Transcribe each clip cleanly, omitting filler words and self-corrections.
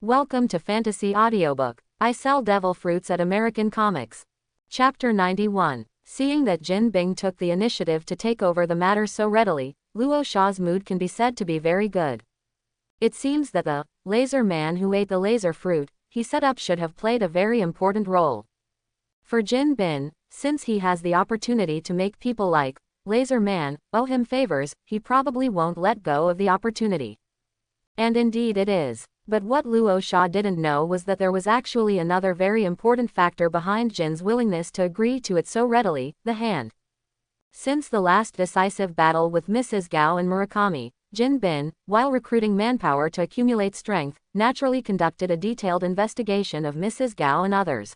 Welcome to Fantasy Audiobook. I Sell Devil Fruits at American Comics. Chapter 91. Seeing that Jin Bing took the initiative to take over the matter so readily, Luos Shaw's mood can be said to be very good. It seems that the laser man who ate the laser fruit he set up should have played a very important role. For Jin Bing, since he has the opportunity to make people like Laser Man owe him favors, he probably won't let go of the opportunity. And indeed it is. But what Luos Shaw didn't know was that there was actually another very important factor behind Jin's willingness to agree to it so readily, the hand. Since the last decisive battle with Mrs. Gao and Murakami, Jin Bing, while recruiting manpower to accumulate strength, naturally conducted a detailed investigation of Mrs. Gao and others.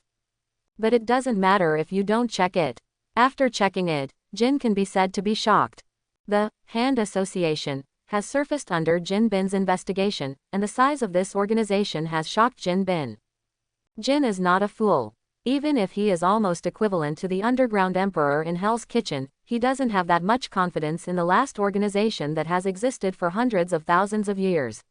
But it doesn't matter if you don't check it. After checking it, Jin can be said to be shocked. The Hand Association has surfaced under Jin Bing's investigation, and the size of this organization has shocked Jin Bing. Jin is not a fool. Even if he is almost equivalent to the underground emperor in Hell's Kitchen, he doesn't have that much confidence in the last organization that has existed for hundreds of thousands of years.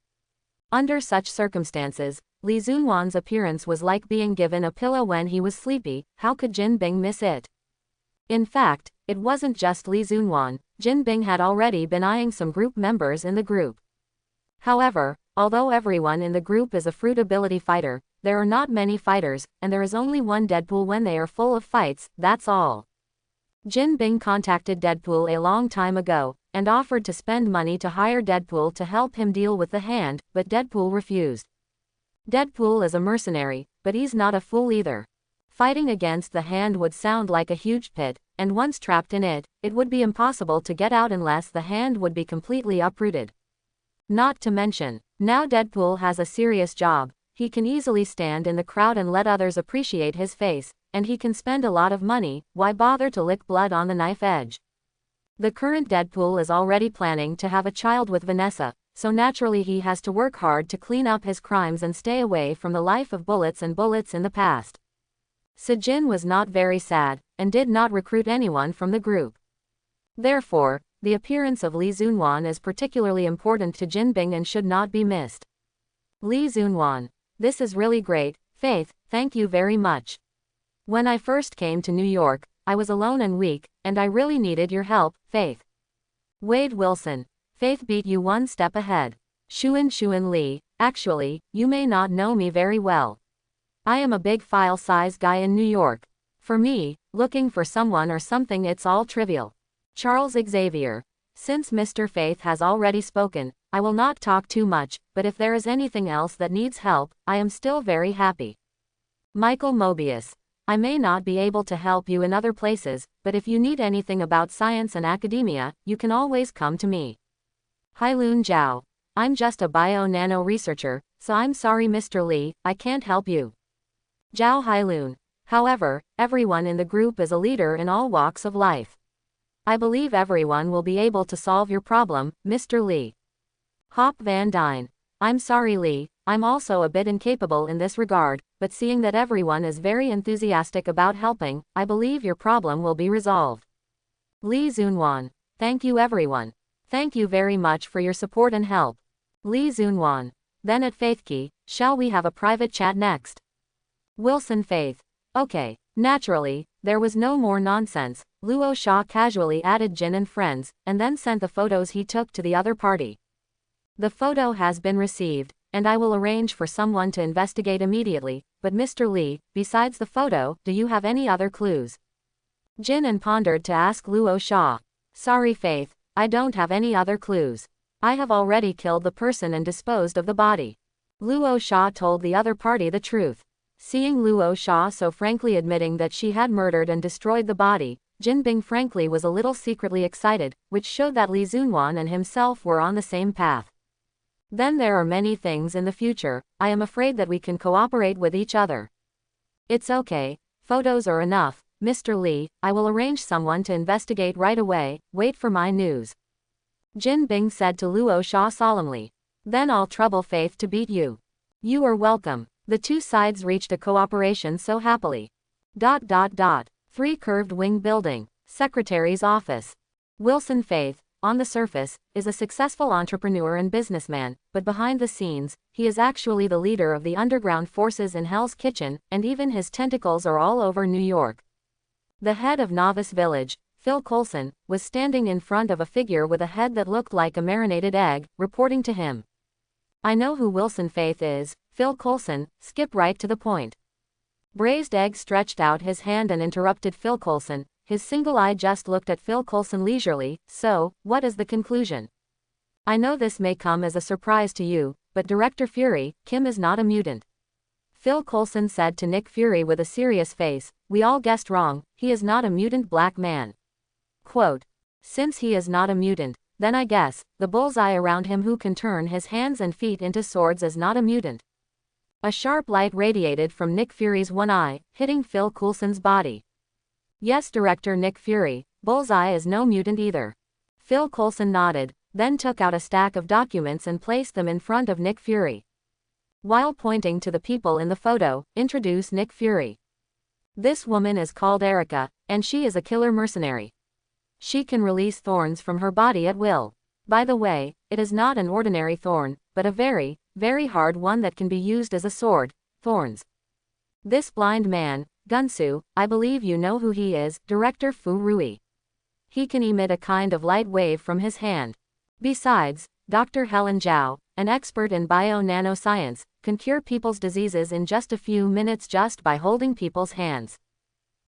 Under such circumstances, Li Zunwan's appearance was like being given a pillow when he was sleepy. How could Jin Bing miss it? In fact, it wasn't just Li Zunwan. Jin Bing had already been eyeing some group members in the group. However, although everyone in the group is a fruit ability fighter, there are not many fighters, and there is only one Deadpool when they are full of fights, that's all. Jin Bing contacted Deadpool a long time ago, and offered to spend money to hire Deadpool to help him deal with the hand, but Deadpool refused. Deadpool is a mercenary, but he's not a fool either. Fighting against the hand would sound like a huge pit, and once trapped in it, it would be impossible to get out unless the hand would be completely uprooted. Not to mention, now Deadpool has a serious job. He can easily stand in the crowd and let others appreciate his face, and he can spend a lot of money. Why bother to lick blood on the knife edge? The current Deadpool is already planning to have a child with Vanessa, so naturally he has to work hard to clean up his crimes and stay away from the life of bullets and bullets in the past. So Jin was not very sad, and did not recruit anyone from the group. Therefore, the appearance of Li Zunwan is particularly important to Jin Bing and should not be missed. Li Zunwan. This is really great, Faith, thank you very much. When I first came to New York, I was alone and weak, and I really needed your help, Faith. Wade Wilson. Faith beat you one step ahead. Shuan Lee. Actually, you may not know me very well. I am a big file size guy in New York. For me, looking for someone or something, it's all trivial. Charles Xavier. Since Mr. Faith has already spoken, I will not talk too much, but if there is anything else that needs help, I am still very happy. Michael Mobius. I may not be able to help you in other places, but if you need anything about science and academia, you can always come to me. Hailun Zhao. I'm just a bio-nano researcher, so I'm sorry Mr. Lee, I can't help you. Zhao Hailun. However, everyone in the group is a leader in all walks of life. I believe everyone will be able to solve your problem, Mr. Lee. Hop Van Dyne. I'm sorry Lee, I'm also a bit incapable in this regard, but seeing that everyone is very enthusiastic about helping, I believe your problem will be resolved. Li Zunwan. Thank you everyone. Thank you very much for your support and help. Li Zunwan. Then at Faithkey, shall we have a private chat next? Wilson Faith. Okay. Naturally, there was no more nonsense. Luos Shaw casually added Jin and friends, and then sent the photos he took to the other party. The photo has been received, and I will arrange for someone to investigate immediately, but Mr. Lee, besides the photo, do you have any other clues? Jin and pondered to ask Luos Shaw. Sorry Faith, I don't have any other clues. I have already killed the person and disposed of the body. Luos Shaw told the other party the truth. Seeing Luos Shaw so frankly admitting that she had murdered and destroyed the body, Jin Bing frankly was a little secretly excited, which showed that Li Zunwan and himself were on the same path. Then there are many things in the future. I am afraid that we can cooperate with each other. It's okay, photos are enough, Mr. Lee, I will arrange someone to investigate right away, wait for my news. Jin Bing said to Luos Shaw solemnly. Then I'll trouble Faith to beat you. You are welcome. The two sides reached a cooperation so happily. 3 Curved Wing Building. Secretary's Office. Wilson Faith. on the surface, is a successful entrepreneur and businessman, but behind the scenes, he is actually the leader of the underground forces in Hell's Kitchen, and even his tentacles are all over New York. The head of Novice Village, Phil Coulson, was standing in front of a figure with a head that looked like a marinated egg, reporting to him. "I know who Wilson Faith is, Phil Coulson, skip right to the point." Braised Egg stretched out his hand and interrupted Phil Coulson. His single eye just looked at Phil Coulson leisurely. "So, what is the conclusion?" "I know this may come as a surprise to you, but Director Fury, Kim is not a mutant." Phil Coulson said to Nick Fury with a serious face, "We all guessed wrong, he is not a mutant black man." Quote, "Since he is not a mutant, then I guess, the bullseye around him who can turn his hands and feet into swords is not a mutant." A sharp light radiated from Nick Fury's one eye, hitting Phil Coulson's body. "Yes, Director Nick Fury, Bullseye is no mutant either." Phil Coulson nodded, then took out a stack of documents and placed them in front of Nick Fury. While pointing to the people in the photo, introduced Nick Fury. "This woman is called Erica, and she is a killer mercenary. She can release thorns from her body at will. By the way, it is not an ordinary thorn, but a very, very hard one that can be used as a sword, thorns. This blind man, Gunsu, I believe you know who he is, Director Fu Rui. He can emit a kind of light wave from his hand. Besides, Dr. Helen Zhao, an expert in bio-nanoscience, can cure people's diseases in just a few minutes just by holding people's hands.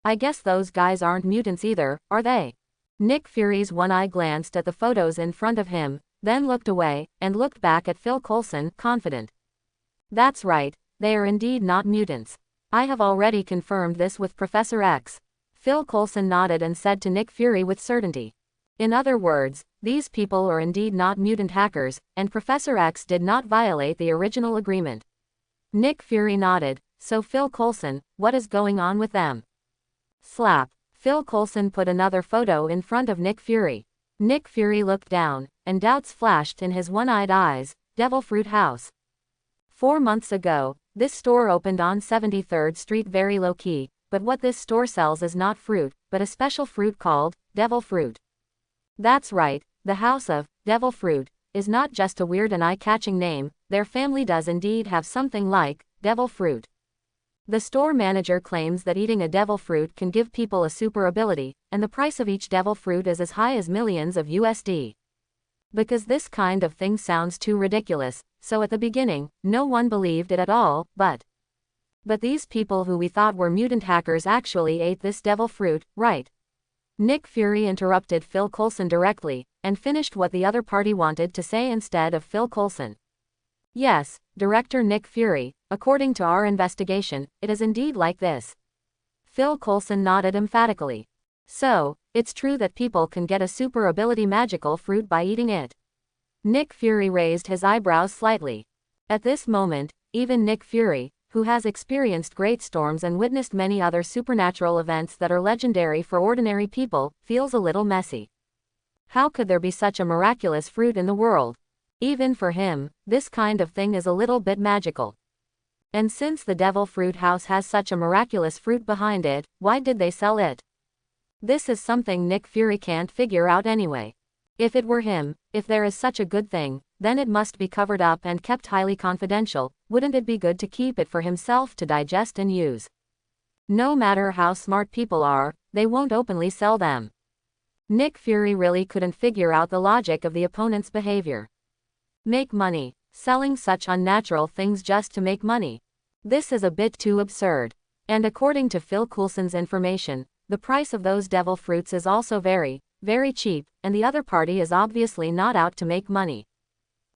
I guess those guys aren't mutants either, are they?" Nick Fury's one eye glanced at the photos in front of him, then looked away, and looked back at Phil Coulson, confident. "That's right, they are indeed not mutants. I have already confirmed this with Professor X." Phil Coulson nodded and said to Nick Fury with certainty. "In other words, these people are indeed not mutant hackers, and Professor X did not violate the original agreement." Nick Fury nodded. "So Phil Coulson, what is going on with them?" Slap. Phil Coulson put another photo in front of Nick Fury. Nick Fury looked down, and doubts flashed in his one-eyed eyes. Devil Fruit House. 4 months ago, this store opened on 73rd Street very low-key, but what this store sells is not fruit, but a special fruit called Devil Fruit. That's right, the House of Devil Fruit is not just a weird and eye-catching name, their family does indeed have something like devil fruit. The store manager claims that eating a devil fruit can give people a super ability, and the price of each devil fruit is as high as millions of USD. Because this kind of thing sounds too ridiculous, so at the beginning, no one believed it at all, but these people who we thought were mutant hackers actually ate this devil fruit, right?" Nick Fury interrupted Phil Coulson directly, and finished what the other party wanted to say instead of Phil Coulson. "Yes, Director Nick Fury, according to our investigation, it is indeed like this." Phil Coulson nodded emphatically. "So, it's true that people can get a super ability magical fruit by eating it?" Nick Fury raised his eyebrows slightly. At this moment, even Nick Fury, who has experienced great storms and witnessed many other supernatural events that are legendary for ordinary people, feels a little messy. How could there be such a miraculous fruit in the world? Even for him, this kind of thing is a little bit magical. And since the Devil Fruit House has such a miraculous fruit behind it, why did they sell it? This is something Nick Fury can't figure out anyway. If it were him, if there is such a good thing, then it must be covered up and kept highly confidential. Wouldn't it be good to keep it for himself to digest and use? No matter how smart people are, they won't openly sell them. Nick Fury really couldn't figure out the logic of the opponent's behavior. Make money, selling such unnatural things just to make money. This is a bit too absurd. And according to Phil Coulson's information, the price of those devil fruits is also very, very cheap, and the other party is obviously not out to make money.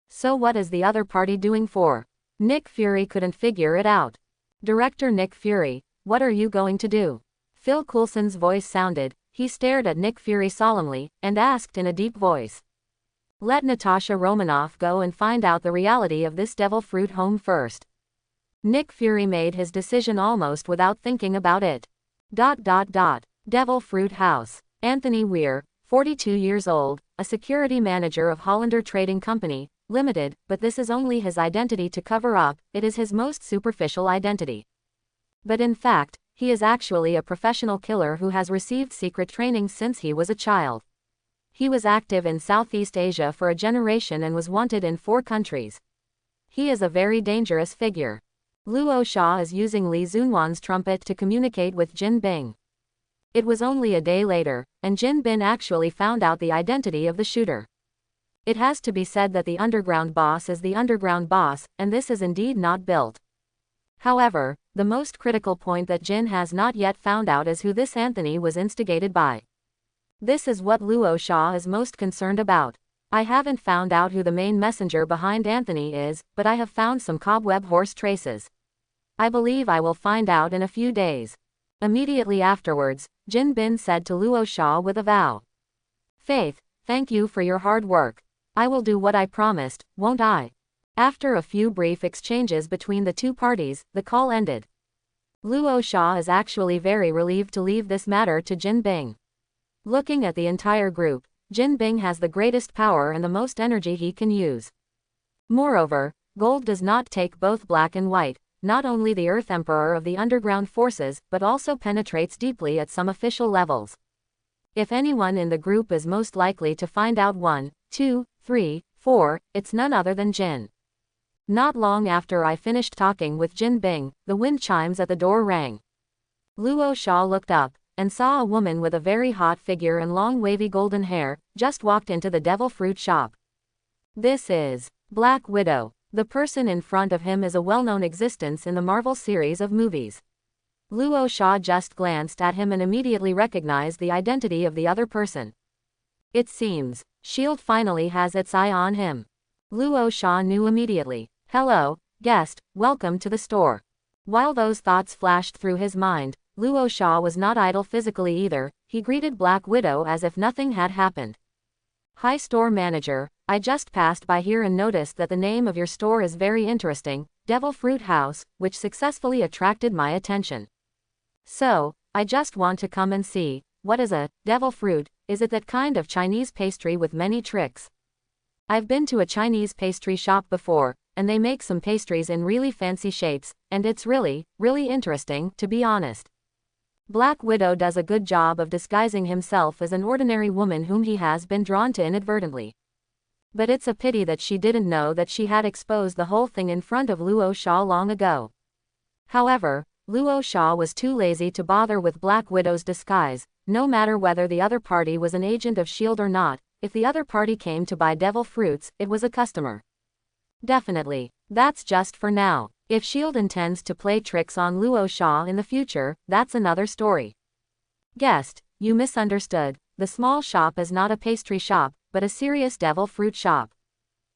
So what is the other party doing for? Nick Fury couldn't figure it out. Director Nick Fury, what are you going to do? Phil Coulson's voice sounded. He stared at Nick Fury solemnly, and asked in a deep voice. Let Natasha Romanoff go and find out the reality of this devil fruit home first. Nick Fury made his decision almost without thinking about it. Devil Fruit House. Anthony Weir, 42 years old, a security manager of Hollander Trading Company, Limited, but this is only his identity to cover up, it is his most superficial identity. But in fact, he is actually a professional killer who has received secret training since he was a child. He was active in Southeast Asia for a generation and was wanted in 4 countries. He is a very dangerous figure. Luos Shaw is using Li Zunwan's trumpet to communicate with Jin Bing. It was only a day later, and Jin Bin actually found out the identity of the shooter. It has to be said that the underground boss is the underground boss, and this is indeed not built. However, the most critical point that Jin has not yet found out is who this Anthony was instigated by. This is what Luos Shaw is most concerned about. I haven't found out who the main messenger behind Anthony is, but I have found some cobweb horse traces. I believe I will find out in a few days. Immediately afterwards, Jin Bin said to Luos Shaw with a vow. Faith, thank you for your hard work. I will do what I promised, won't I? After a few brief exchanges between the 2 parties, the call ended. Luos Shaw is actually very relieved to leave this matter to Jin Bing. Looking at the entire group, Jin Bing has the greatest power and the most energy he can use. Moreover, gold does not take both black and white, not only the Earth Emperor of the underground forces but also penetrates deeply at some official levels. If anyone in the group is most likely to find out 1, 2, 3, 4, it's none other than Jin. Not long after I finished talking with Jin Bing, the wind chimes at the door rang. Luos Shaw looked up and saw a woman with a very hot figure and long wavy golden hair, just walked into the devil fruit shop. This is Black Widow. The person in front of him is a well-known existence in the Marvel series of movies. Luos Shaw just glanced at him and immediately recognized the identity of the other person. It seems, S.H.I.E.L.D. finally has its eye on him. Luos Shaw knew immediately. Hello, guest, welcome to the store. While those thoughts flashed through his mind, Luos Shaw was not idle physically either. He greeted Black Widow as if nothing had happened. Hi store manager, I just passed by here and noticed that the name of your store is very interesting, Devil Fruit House, which successfully attracted my attention. So, I just want to come and see, what is a devil fruit? Is it that kind of Chinese pastry with many tricks? I've been to a Chinese pastry shop before, and they make some pastries in really fancy shapes, and it's really, really interesting, to be honest. Black Widow does a good job of disguising himself as an ordinary woman whom he has been drawn to inadvertently. But it's a pity that she didn't know that she had exposed the whole thing in front of Luos Shaw long ago. However, Luos Shaw was too lazy to bother with Black Widow's disguise. No matter whether the other party was an agent of S.H.I.E.L.D. or not, if the other party came to buy devil fruits, it was a customer. Definitely. That's just for now. If S.H.I.E.L.D. intends to play tricks on Luos Shaw in the future, that's another story. Guest, you misunderstood. The small shop is not a pastry shop, but a serious devil fruit shop.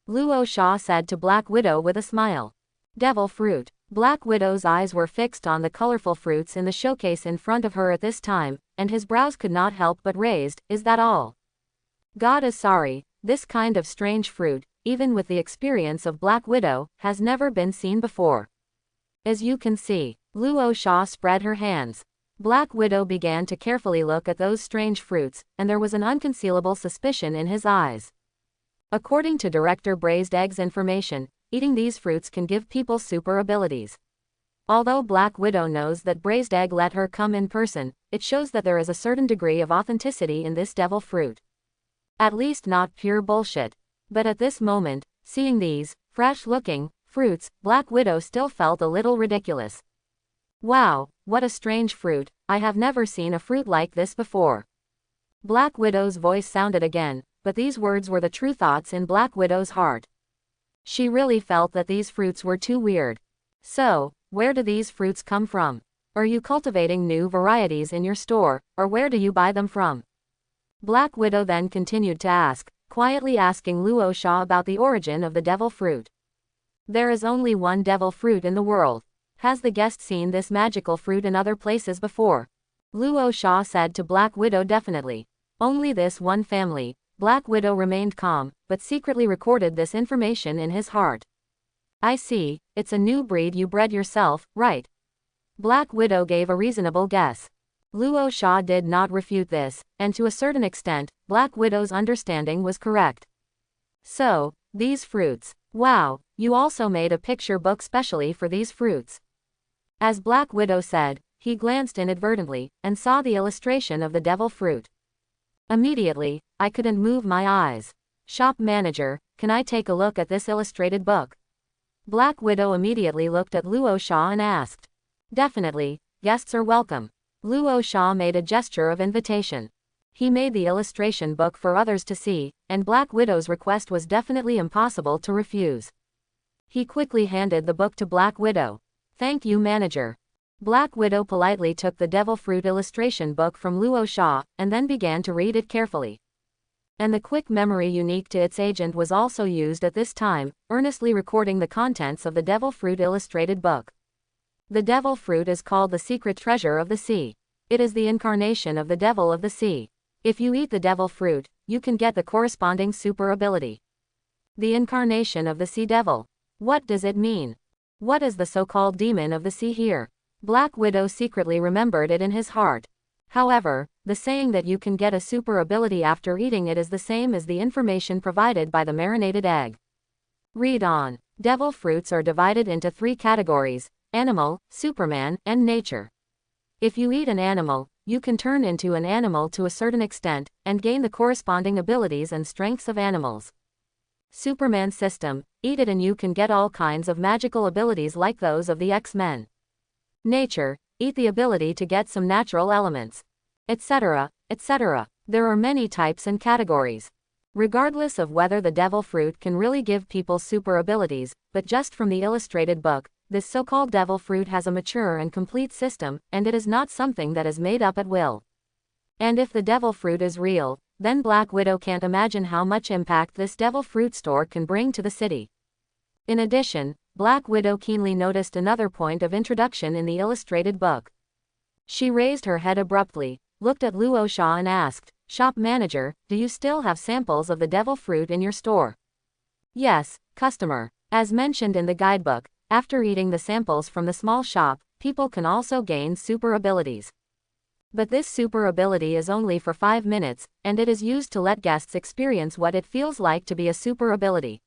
Luos Shaw said to Black Widow with a smile. Devil fruit. Black Widow's eyes were fixed on the colorful fruits in the showcase in front of her at this time, and his brows could not help but raised. Is that all? God is sorry, this kind of strange fruit, even with the experience of Black Widow, has never been seen before. As you can see, Luos Shaw spread her hands. Black Widow began to carefully look at those strange fruits, and there was an unconcealable suspicion in his eyes. According to Director Braised Egg's information, eating these fruits can give people super abilities. Although Black Widow knows that Braised Egg let her come in person, it shows that there is a certain degree of authenticity in this devil fruit. At least not pure bullshit. But at this moment, seeing these fresh-looking fruits, Black Widow still felt a little ridiculous. Wow, what a strange fruit. I have never seen a fruit like this before. Black Widow's voice sounded again, but these words were the true thoughts in Black Widow's heart. She really felt that these fruits were too weird. So, where do these fruits come from? Are you cultivating new varieties in your store, or where do you buy them from? Black Widow then continued to ask, quietly asking Luos Shaw about the origin of the devil fruit. There is only one devil fruit in the world. Has the guest seen this magical fruit in other places before? Luos Shaw said to Black Widow definitely. Only this one family. Black Widow remained calm, but secretly recorded this information in his heart. I see, it's a new breed you bred yourself, right? Black Widow gave a reasonable guess. Luos Shaw did not refute this, and to a certain extent, Black Widow's understanding was correct. So, these fruits. Wow, you also made a picture book specially for these fruits. As Black Widow said, he glanced inadvertently, and saw the illustration of the devil fruit. Immediately, I couldn't move my eyes. Shop manager, can I take a look at this illustrated book? Black Widow immediately looked at Luos Shaw and asked. Definitely, guests are welcome. Luos Shaw made a gesture of invitation. He made the illustration book for others to see, and Black Widow's request was definitely impossible to refuse. He quickly handed the book to Black Widow. Thank you, manager. Black Widow politely took the devil fruit illustration book from Luos Shaw, and then began to read it carefully. And the quick memory unique to its agent was also used at this time, earnestly recording the contents of the devil fruit illustrated book. The devil fruit is called the secret treasure of the sea. It is the incarnation of the devil of the sea. If you eat the devil fruit, you can get the corresponding super ability. The incarnation of the sea devil. What does it mean? What is the so-called demon of the sea here? Black Widow secretly remembered it in his heart. However, the saying that you can get a super ability after eating it is the same as the information provided by the marinated egg. Read on. Devil fruits are divided into 3 categories: animal, Superman, and nature. If you eat an animal, you can turn into an animal to a certain extent, and gain the corresponding abilities and strengths of animals. Superman system, eat it and you can get all kinds of magical abilities like those of the X-Men. Nature, eat the ability to get some natural elements, etc., etc. There are many types and categories. Regardless of whether the devil fruit can really give people super abilities, but just from the illustrated book, this so-called devil fruit has a mature and complete system, and it is not something that is made up at will. And if the devil fruit is real, then Black Widow can't imagine how much impact this devil fruit store can bring to the city. In addition, Black Widow keenly noticed another point of introduction in the illustrated book. She raised her head abruptly, looked at Luos Shaw and asked, Shop manager, do you still have samples of the devil fruit in your store? Yes, customer. As mentioned in the guidebook, after eating the samples from the small shop, people can also gain super abilities. But this super ability is only for 5 minutes, and it is used to let guests experience what it feels like to be a super ability.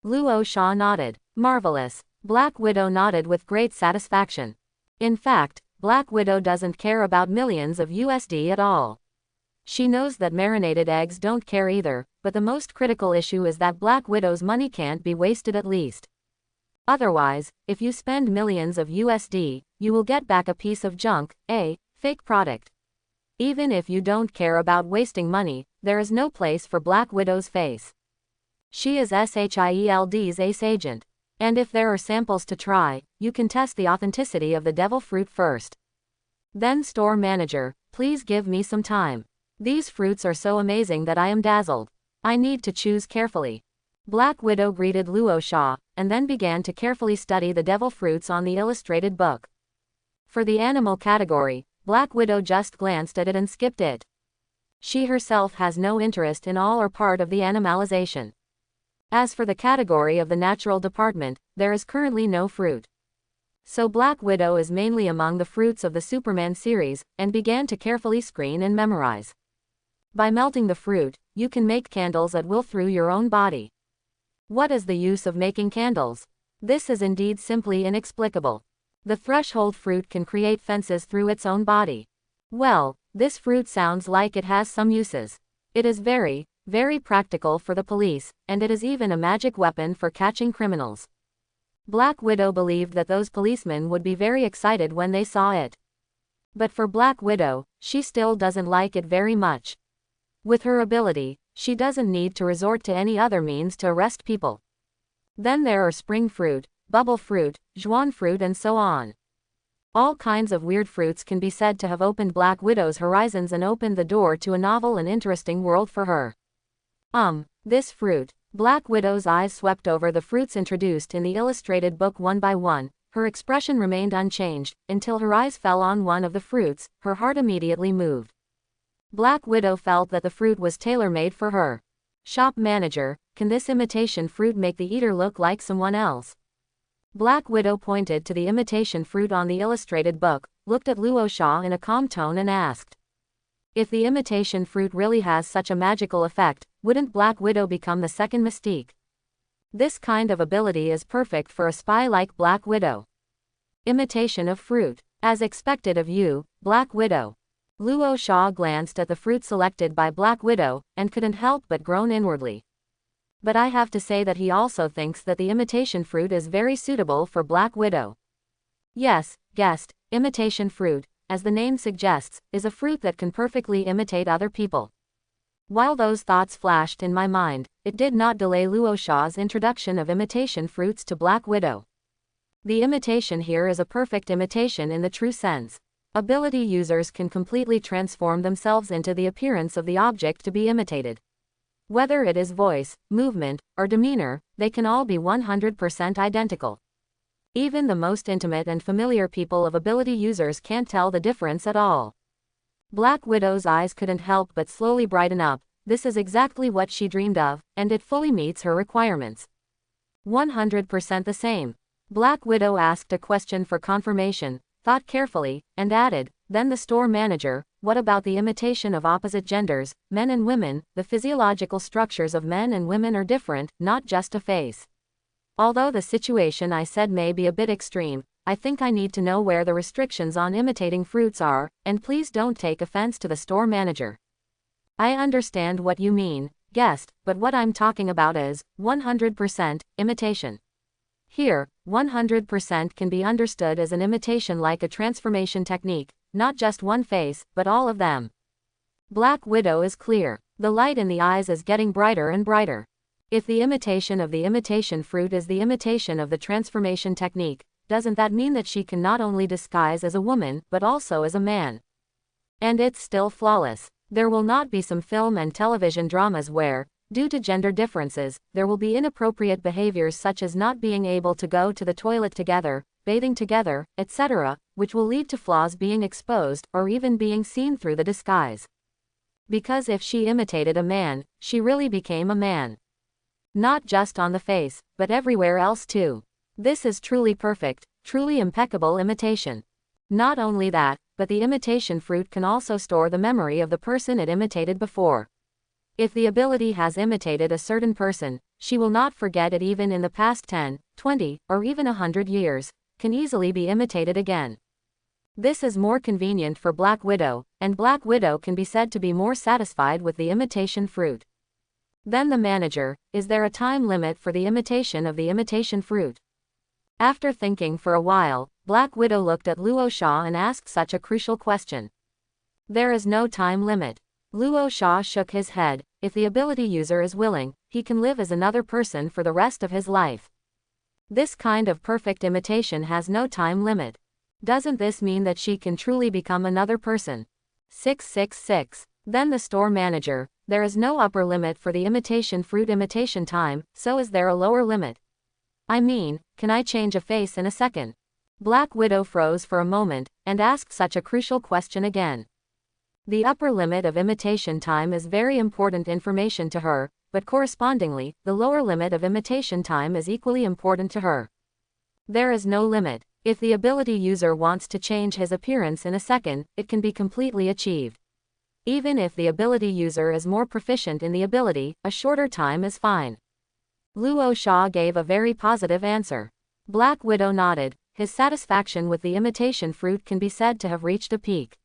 Luos Shaw nodded. Marvelous. Black Widow nodded with great satisfaction. In fact, Black Widow doesn't care about millions of USD at all. She knows that marinated eggs don't care either, but the most critical issue is that Black Widow's money can't be wasted at least. Otherwise, if you spend millions of USD, you will get back a piece of junk, a fake product. Even if you don't care about wasting money, there is no place for Black Widow's face. She is SHIELD's ace agent. And if there are samples to try, you can test the authenticity of the devil fruit first. Then store manager, please give me some time. These fruits are so amazing that I am dazzled. I need to choose carefully. Black Widow greeted Luos Shaw, and then began to carefully study the devil fruits on the illustrated book. For the animal category, Black Widow just glanced at it and skipped it. She herself has no interest in all or part of the animalization. As for the category of the natural department, there is currently no fruit. So Black Widow is mainly among the fruits of the Superman series, and began to carefully screen and memorize. By melting the fruit, you can make candles at will through your own body. What is the use of making candles? This is indeed simply inexplicable. The threshold fruit can create fences through its own body. Well, this fruit sounds like it has some uses. It is very, very practical for the police, and it is even a magic weapon for catching criminals. Black Widow believed that those policemen would be very excited when they saw it. But for Black Widow, she still doesn't like it very much. With her ability, she doesn't need to resort to any other means to arrest people. Then there are spring fruit, bubble fruit, Juan fruit and so on. All kinds of weird fruits can be said to have opened Black Widow's horizons and opened the door to a novel and interesting world for her. This fruit. Black Widow's eyes swept over the fruits introduced in the illustrated book one by one. Her expression remained unchanged, until her eyes fell on one of the fruits. Her heart immediately moved. Black Widow felt that the fruit was tailor-made for her. Shop manager, can this imitation fruit make the eater look like someone else? Black Widow pointed to the imitation fruit on the illustrated book, looked at Luos Shaw in a calm tone and asked. If the imitation fruit really has such a magical effect, wouldn't Black Widow become the second Mystique? This kind of ability is perfect for a spy like Black Widow. Imitation of fruit. As expected of you, Black Widow. Luos Shaw glanced at the fruit selected by Black Widow, and couldn't help but groan inwardly. But I have to say that he also thinks that the imitation fruit is very suitable for Black Widow. Yes, guessed, imitation fruit, as the name suggests, is a fruit that can perfectly imitate other people. While those thoughts flashed in my mind, it did not delay Luos Shaw's introduction of imitation fruits to Black Widow. The imitation here is a perfect imitation in the true sense. Ability users can completely transform themselves into the appearance of the object to be imitated. Whether it is voice, movement, or demeanor, they can all be 100% identical. Even the most intimate and familiar people of ability users can't tell the difference at all. Black Widow's eyes couldn't help but slowly brighten up. This is exactly what she dreamed of, and it fully meets her requirements. 100% the same. Black Widow asked a question for confirmation, thought carefully, and added, then the store manager, what about the imitation of opposite genders, men and women? The physiological structures of men and women are different, not just a face. Although the situation I said may be a bit extreme, I think I need to know where the restrictions on imitating fruits are, and please don't take offense to the store manager. I understand what you mean, guest, but what I'm talking about is 100% imitation. Here, 100% can be understood as an imitation like a transformation technique, not just one face, but all of them. Black Widow is clear. The light in the eyes is getting brighter and brighter. If the imitation of the imitation fruit is the imitation of the transformation technique, doesn't that mean that she can not only disguise as a woman, but also as a man? And it's still flawless. There will not be some film and television dramas where, due to gender differences, there will be inappropriate behaviors such as not being able to go to the toilet together, bathing together, etc., which will lead to flaws being exposed or even being seen through the disguise. Because if she imitated a man, she really became a man. Not just on the face, but everywhere else too. This is truly perfect, truly impeccable imitation. Not only that, but the imitation fruit can also store the memory of the person it imitated before. If the ability has imitated a certain person, she will not forget it even in the past 10, 20, or even 100 years, can easily be imitated again. This is more convenient for Black Widow, and Black Widow can be said to be more satisfied with the imitation fruit. Then the manager, is there a time limit for the imitation of the imitation fruit? After thinking for a while, Black Widow looked at Luos Shaw and asked such a crucial question. There is no time limit. Luos Shaw shook his head. If the ability user is willing, he can live as another person for the rest of his life. This kind of perfect imitation has no time limit. Doesn't this mean that she can truly become another person? 666. Then the store manager, there is no upper limit for the imitation fruit imitation time, so is there a lower limit? I mean, can I change a face in a second? Black Widow froze for a moment, and asked such a crucial question again. The upper limit of imitation time is very important information to her, but correspondingly, the lower limit of imitation time is equally important to her. There is no limit. If the ability user wants to change his appearance in a second, it can be completely achieved. Even if the ability user is more proficient in the ability, a shorter time is fine. Luos Shaw gave a very positive answer. Black Widow nodded. His satisfaction with the imitation fruit can be said to have reached a peak.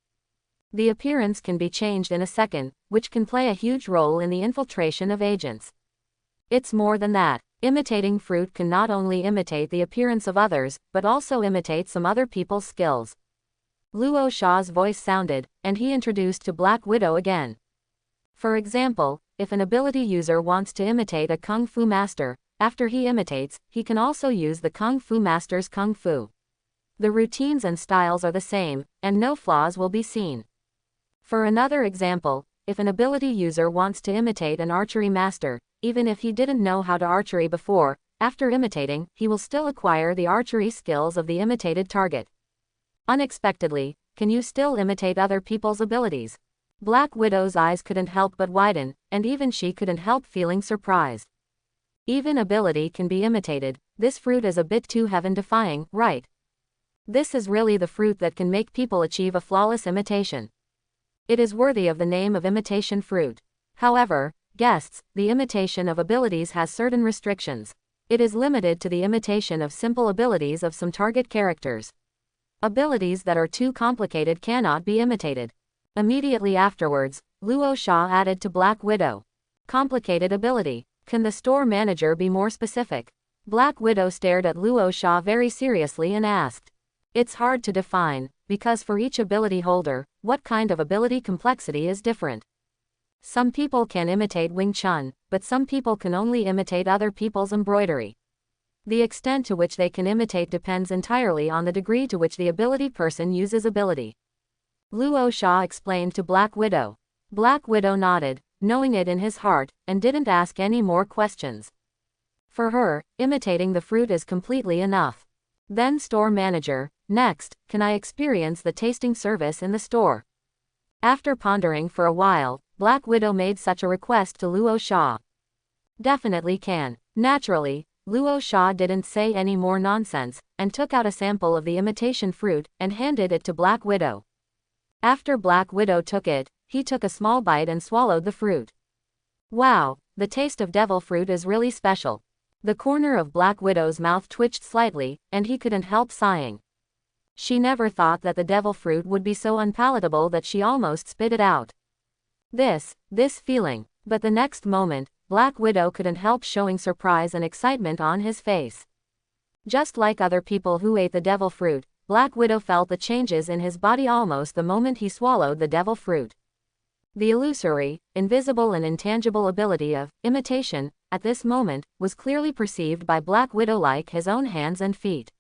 The appearance can be changed in a second, which can play a huge role in the infiltration of agents. It's more than that. Imitating fruit can not only imitate the appearance of others, but also imitate some other people's skills. Luos Shaw's voice sounded, and he introduced to Black Widow again. For example, if an ability user wants to imitate a Kung Fu master, after he imitates, he can also use the Kung Fu master's Kung Fu. The routines and styles are the same, and no flaws will be seen. For another example, if an ability user wants to imitate an archery master, even if he didn't know how to archery before, after imitating, he will still acquire the archery skills of the imitated target. Unexpectedly, can you still imitate other people's abilities? Black Widow's eyes couldn't help but widen, and even she couldn't help feeling surprised. Even ability can be imitated. This fruit is a bit too heaven-defying, right? This is really the fruit that can make people achieve a flawless imitation. It is worthy of the name of imitation fruit. However, guests, the imitation of abilities has certain restrictions. It is limited to the imitation of simple abilities of some target characters. Abilities that are too complicated cannot be imitated. Immediately afterwards, Luos Shaw added to Black Widow. Complicated ability. Can the store manager be more specific? Black Widow stared at Luos Shaw very seriously and asked. It's hard to define, because for each ability holder, what kind of ability complexity is different. Some people can imitate Wing Chun, but some people can only imitate other people's embroidery. The extent to which they can imitate depends entirely on the degree to which the ability person uses ability. Luos Shaw explained to Black Widow. Black Widow nodded, knowing it in his heart, and didn't ask any more questions. For her, imitating the fruit is completely enough. Then store manager, next, can I experience the tasting service in the store? After pondering for a while, Black Widow made such a request to Luos Shaw. Definitely can. Naturally, Luos Shaw didn't say any more nonsense, and took out a sample of the imitation fruit, and handed it to Black Widow. After Black Widow took it, he took a small bite and swallowed the fruit. Wow, the taste of devil fruit is really special. The corner of Black Widow's mouth twitched slightly, and he couldn't help sighing. She never thought that the devil fruit would be so unpalatable that she almost spit it out. This feeling. But the next moment, Black Widow couldn't help showing surprise and excitement on his face. Just like other people who ate the devil fruit, Black Widow felt the changes in his body almost the moment he swallowed the devil fruit. The illusory, invisible and intangible ability of imitation, at this moment, was clearly perceived by Black Widow like his own hands and feet.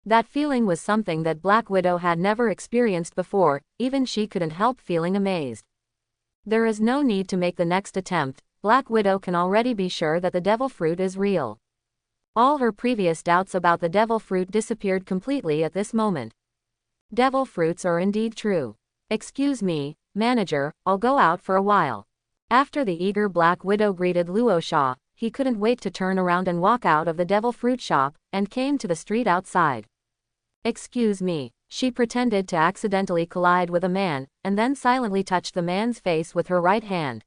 That feeling was something that Black Widow had never experienced before, even she couldn't help feeling amazed. There is no need to make the next attempt, Black Widow can already be sure that the devil fruit is real. All her previous doubts about the devil fruit disappeared completely at this moment. Devil fruits are indeed true. Excuse me, manager, I'll go out for a while. After the eager Black Widow greeted Luos Shaw, he couldn't wait to turn around and walk out of the devil fruit shop, and came to the street outside. Excuse me, she pretended to accidentally collide with a man, and then silently touched the man's face with her right hand.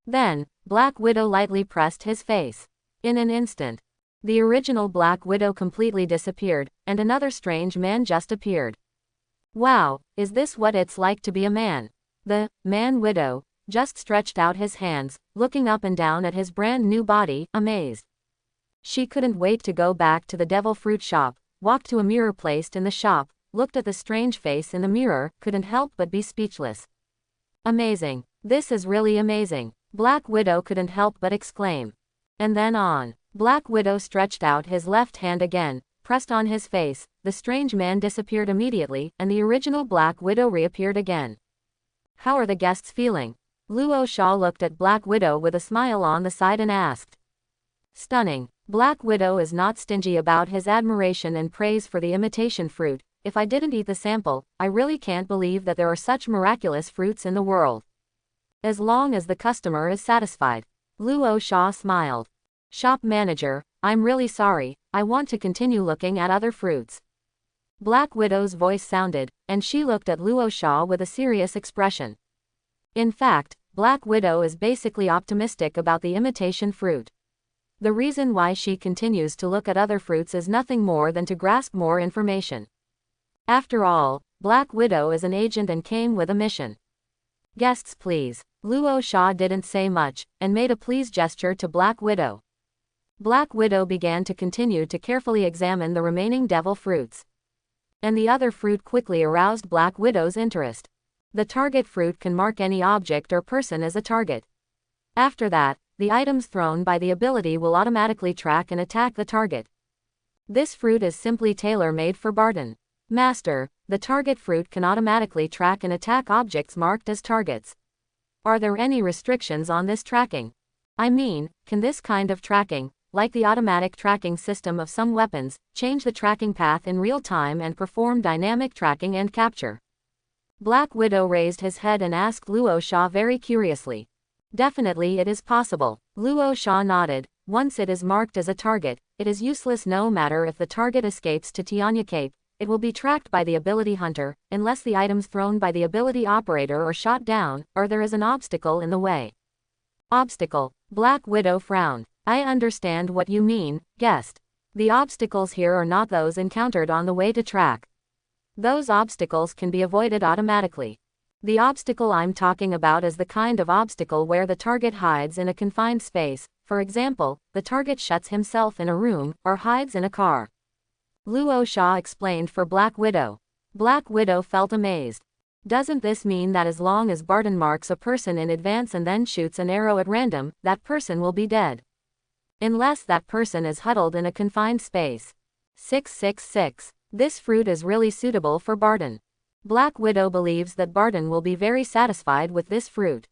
Then, Black Widow lightly pressed his face. In an instant, the original Black Widow completely disappeared, and another strange man just appeared. Wow, is this what it's like to be a man? The man Widow just stretched out his hands, looking up and down at his brand new body, amazed. She couldn't wait to go back to the devil fruit shop, walked to a mirror placed in the shop, looked at the strange face in the mirror, couldn't help but be speechless. Amazing. This is really amazing. Black Widow couldn't help but exclaim. And then on. Black Widow stretched out his left hand again, pressed on his face, the strange man disappeared immediately, and the original Black Widow reappeared again. How are the guests feeling? Luos Shaw looked at Black Widow with a smile on the side and asked. Stunning. Black Widow is not stingy about his admiration and praise for the imitation fruit. If I didn't eat the sample, I really can't believe that there are such miraculous fruits in the world. As long as the customer is satisfied. Luos Shaw smiled. Shop manager, I'm really sorry, I want to continue looking at other fruits. Black Widow's voice sounded, and she looked at Luos Shaw with a serious expression. In fact, Black Widow is basically optimistic about the imitation fruit. The reason why she continues to look at other fruits is nothing more than to grasp more information. After all, Black Widow is an agent and came with a mission. Guests please. Luos Shaw didn't say much, and made a please gesture to Black Widow. Black Widow began to continue to carefully examine the remaining devil fruits. And the other fruit quickly aroused Black Widow's interest. The target fruit can mark any object or person as a target. After that, the items thrown by the ability will automatically track and attack the target. This fruit is simply tailor-made for Barton. Master, the target fruit can automatically track and attack objects marked as targets. Are there any restrictions on this tracking? I mean, can this kind of tracking, like the automatic tracking system of some weapons, change the tracking path in real time and perform dynamic tracking and capture? Black Widow raised his head and asked Luos Shaw very curiously. Definitely it is possible. Luos Shaw nodded. Once it is marked as a target, it is useless no matter if the target escapes to Tianya Cape. It will be tracked by the ability hunter, unless the items thrown by the ability operator are shot down, or there is an obstacle in the way. Obstacle. Black Widow frowned. I understand what you mean, guest. The obstacles here are not those encountered on the way to track. Those obstacles can be avoided automatically. The obstacle I'm talking about is the kind of obstacle where the target hides in a confined space. For example, the target shuts himself in a room, or hides in a car. Luos Shaw explained for Black Widow. Black Widow felt amazed. Doesn't this mean that as long as Barton marks a person in advance and then shoots an arrow at random, that person will be dead? Unless that person is huddled in a confined space. 666. This fruit is really suitable for Barton. Black Widow believes that Barton will be very satisfied with this fruit.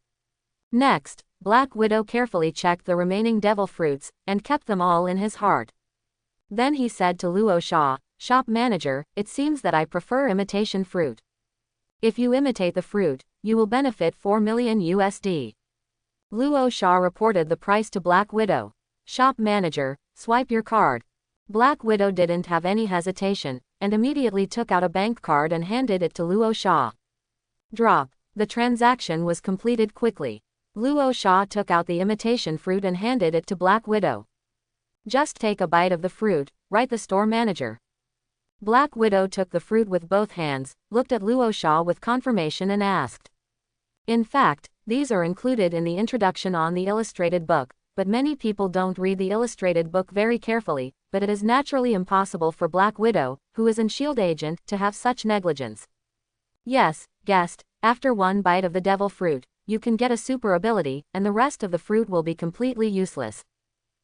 Next, Black Widow carefully checked the remaining devil fruits, and kept them all in his heart. Then he said to Luos Shaw, "Shop manager, it seems that I prefer imitation fruit. If you imitate the fruit, you will benefit 4 million USD. Luos Shaw reported the price to Black Widow. Shop manager, swipe your card. Black Widow didn't have any hesitation, and immediately took out a bank card and handed it to Luos Shaw. Drop. The transaction was completed quickly. Luos Shaw took out the imitation fruit and handed it to Black Widow. Just take a bite of the fruit, right, the store manager. Black Widow took the fruit with both hands, looked at Luos Shaw with confirmation and asked. In fact, these are included in the introduction on the illustrated book, but many people don't read the illustrated book very carefully, but it is naturally impossible for Black Widow, who is an S.H.I.E.L.D. agent, to have such negligence. Yes, guest, after one bite of the devil fruit, you can get a super ability, and the rest of the fruit will be completely useless.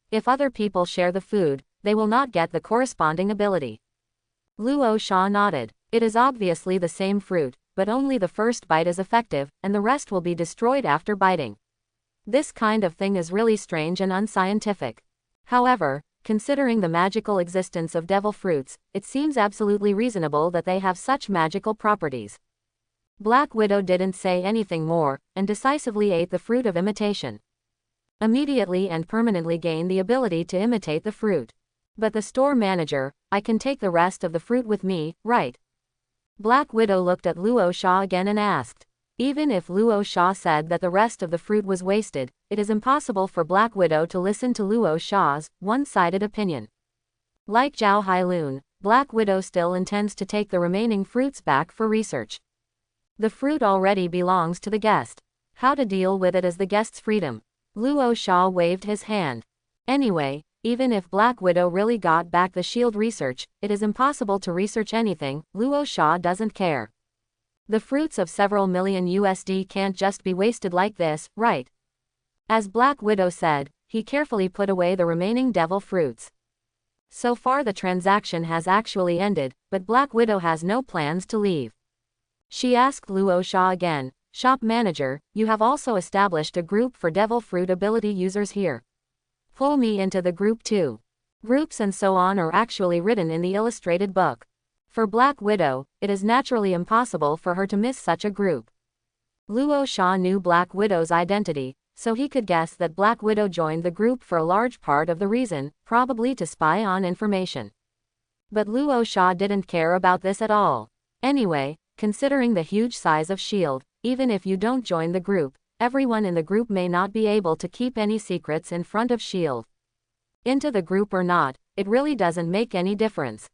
If other people share the food, they will not get the corresponding ability. Luos Shaw nodded. It is obviously the same fruit, but only the first bite is effective, and the rest will be destroyed after biting. This kind of thing is really strange and unscientific. However, considering the magical existence of devil fruits, it seems absolutely reasonable that they have such magical properties. Black Widow didn't say anything more, and decisively ate the fruit of imitation. Immediately and permanently gained the ability to imitate the fruit. But the store manager, I can take the rest of the fruit with me, right? Black Widow looked at Luos Shaw again and asked. Even if Luos Shaw said that the rest of the fruit was wasted, it is impossible for Black Widow to listen to Luos Shaw's one-sided opinion. Like Zhao Hailun, Black Widow still intends to take the remaining fruits back for research. The fruit already belongs to the guest. How to deal with it is the guest's freedom. Luos Shaw waved his hand. Anyway, even if Black Widow really got back the S.H.I.E.L.D. research, it is impossible to research anything. Luos Shaw doesn't care. The fruits of several million USD can't just be wasted like this, right? As Black Widow said, he carefully put away the remaining devil fruits. So far the transaction has actually ended, but Black Widow has no plans to leave. She asked Luos Shaw again, "Shop manager, you have also established a group for devil fruit ability users here. Pull me into the group too." Groups and so on are actually written in the illustrated book. For Black Widow, it is naturally impossible for her to miss such a group. Luos Shaw knew Black Widow's identity, so he could guess that Black Widow joined the group for a large part of the reason, probably to spy on information. But Luos Shaw didn't care about this at all. Anyway, considering the huge size of S.H.I.E.L.D., even if you don't join the group, everyone in the group may not be able to keep any secrets in front of S.H.I.E.L.D. Into the group or not, it really doesn't make any difference.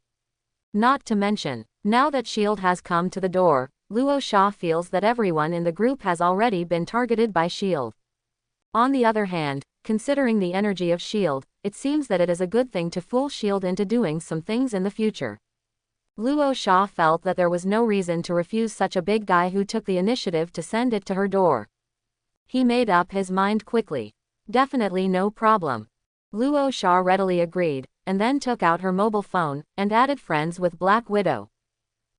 Not to mention, now that S.H.I.E.L.D. has come to the door, Luos Shaw feels that everyone in the group has already been targeted by S.H.I.E.L.D. On the other hand, considering the energy of S.H.I.E.L.D., it seems that it is a good thing to fool S.H.I.E.L.D. into doing some things in the future. Luos Shaw felt that there was no reason to refuse such a big guy who took the initiative to send it to her door. He made up his mind quickly. Definitely no problem. Luos Shaw readily agreed, and then took out her mobile phone, and added friends with Black Widow.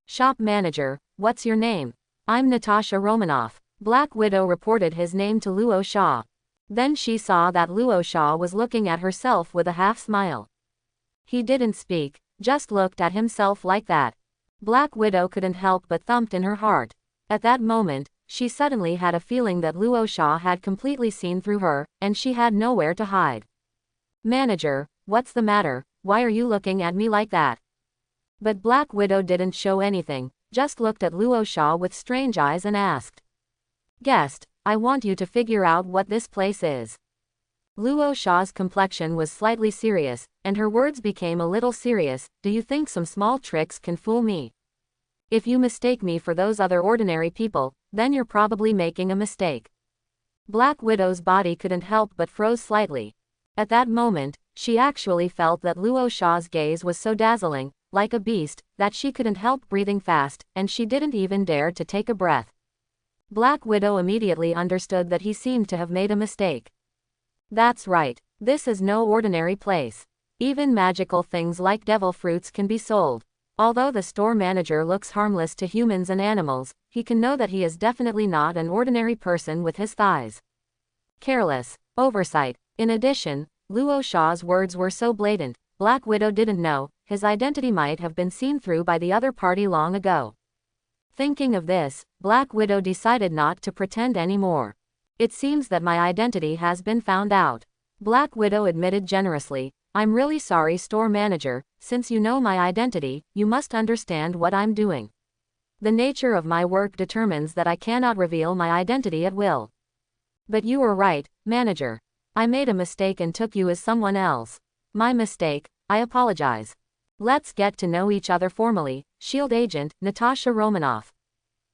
"Shop manager, what's your name?" "I'm Natasha Romanoff." Black Widow reported his name to Luos Shaw. Then she saw that Luos Shaw was looking at herself with a half smile. He didn't speak, just looked at himself like that. Black Widow couldn't help but thumped in her heart. At that moment, she suddenly had a feeling that Luos Shaw had completely seen through her, and she had nowhere to hide. "Manager, what's the matter? Why are you looking at me like that?" But Black Widow didn't show anything, just looked at Luos Shaw with strange eyes and asked. "Guest, I want you to figure out what this place is." Luos Shaw's complexion was slightly serious, and her words became a little serious. "Do you think some small tricks can fool me? If you mistake me for those other ordinary people, then you're probably making a mistake. Black Widow's body couldn't help but froze slightly. At that moment, she actually felt that Luos Shaw's gaze was so dazzling, like a beast, that she couldn't help breathing fast, and she didn't even dare to take a breath. Black Widow immediately understood that he seemed to have made a mistake. That's right, this is no ordinary place. Even magical things like devil fruits can be sold. Although the store manager looks harmless to humans and animals, he can know that he is definitely not an ordinary person with his thighs. Careless. Oversight. In addition, Luos Shaw's words were so blatant, Black Widow didn't know, his identity might have been seen through by the other party long ago. Thinking of this, Black Widow decided not to pretend anymore. It seems that my identity has been found out. Black Widow admitted generously, I'm really sorry, store manager, since you know my identity, you must understand what I'm doing. The nature of my work determines that I cannot reveal my identity at will. But you were right, manager. I made a mistake and took you as someone else. My mistake, I apologize. Let's get to know each other formally, SHIELD agent, Natasha Romanoff.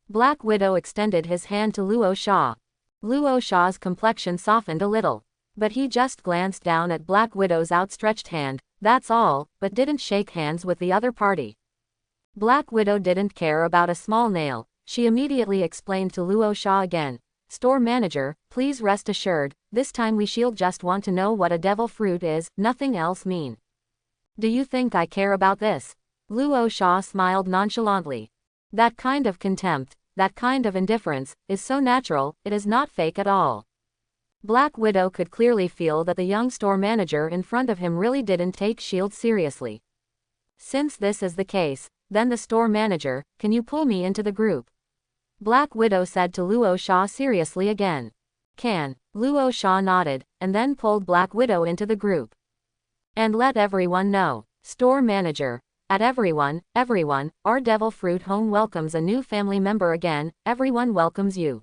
Black Widow extended his hand to Luos Shaw. Luos Shaw's complexion softened a little. But he just glanced down at Black Widow's outstretched hand, that's all, but didn't shake hands with the other party. Black Widow didn't care about a small nail. She immediately explained to Luos Shaw again, store manager, please rest assured, this time we SHIELD just want to know what a devil fruit is, nothing else mean. Do you think I care about this? Luos Shaw smiled nonchalantly. That kind of contempt, that kind of indifference, is so natural, it is not fake at all. Black Widow could clearly feel that the young store manager in front of him really didn't take SHIELD seriously. Since this is the case, then the store manager, can you pull me into the group? Black Widow said to Luos Shaw seriously again. Can. Luos Shaw nodded, and then pulled Black Widow into the group. And let everyone know, store manager, at everyone, our devil fruit home welcomes a new family member again, everyone welcomes you.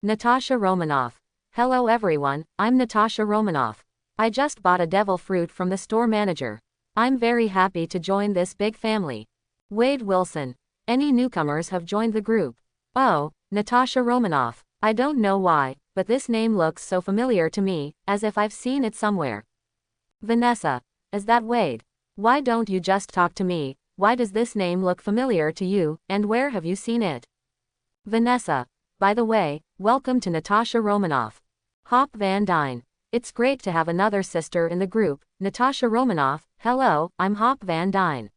Natasha Romanoff. Hello everyone, I'm Natasha Romanoff. I just bought a devil fruit from the store manager. I'm very happy to join this big family. Wade Wilson. Any newcomers have joined the group? Oh, Natasha Romanoff. I don't know why, but this name looks so familiar to me, as if I've seen it somewhere. Vanessa. Is that Wade? Why don't you just talk to me? Why does this name look familiar to you, and where have you seen it? Vanessa. By the way, welcome to Natasha Romanoff. Hop Van Dyne. It's great to have another sister in the group, Natasha Romanoff. Hello, I'm Hop Van Dyne.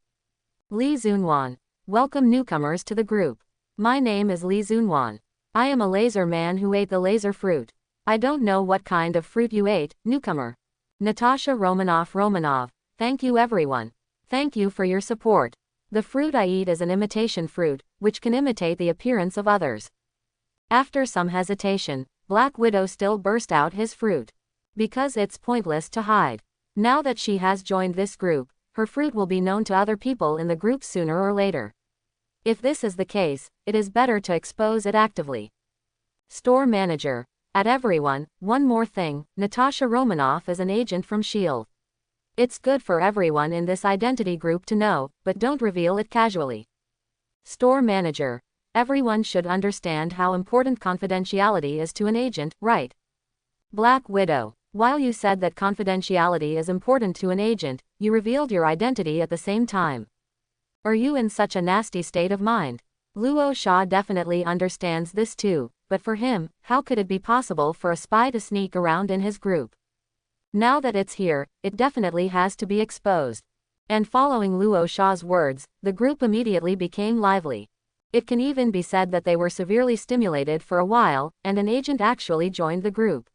Lee Zunwan. Welcome newcomers to the group. My name is Lee Zunwan. I am a laser man who ate the laser fruit. I don't know what kind of fruit you ate, newcomer. Natasha Romanoff. Thank you everyone. Thank you for your support. The fruit I eat is an imitation fruit, which can imitate the appearance of others. After some hesitation, Black Widow still burst out his fruit. Because it's pointless to hide. Now that she has joined this group, her fruit will be known to other people in the group sooner or later. If this is the case, it is better to expose it actively. Store manager. At everyone, one more thing, Natasha Romanoff is an agent from SHIELD. It's good for everyone in this identity group to know, but don't reveal it casually. Store manager. Everyone should understand how important confidentiality is to an agent, right? Black Widow. While you said that confidentiality is important to an agent, you revealed your identity at the same time. Are you in such a nasty state of mind? Luos Shaw definitely understands this too, but for him, how could it be possible for a spy to sneak around in his group? Now that it's here, it definitely has to be exposed. And following Luos Shaw's words, the group immediately became lively. It can even be said that they were severely stimulated for a while, and an agent actually joined the group.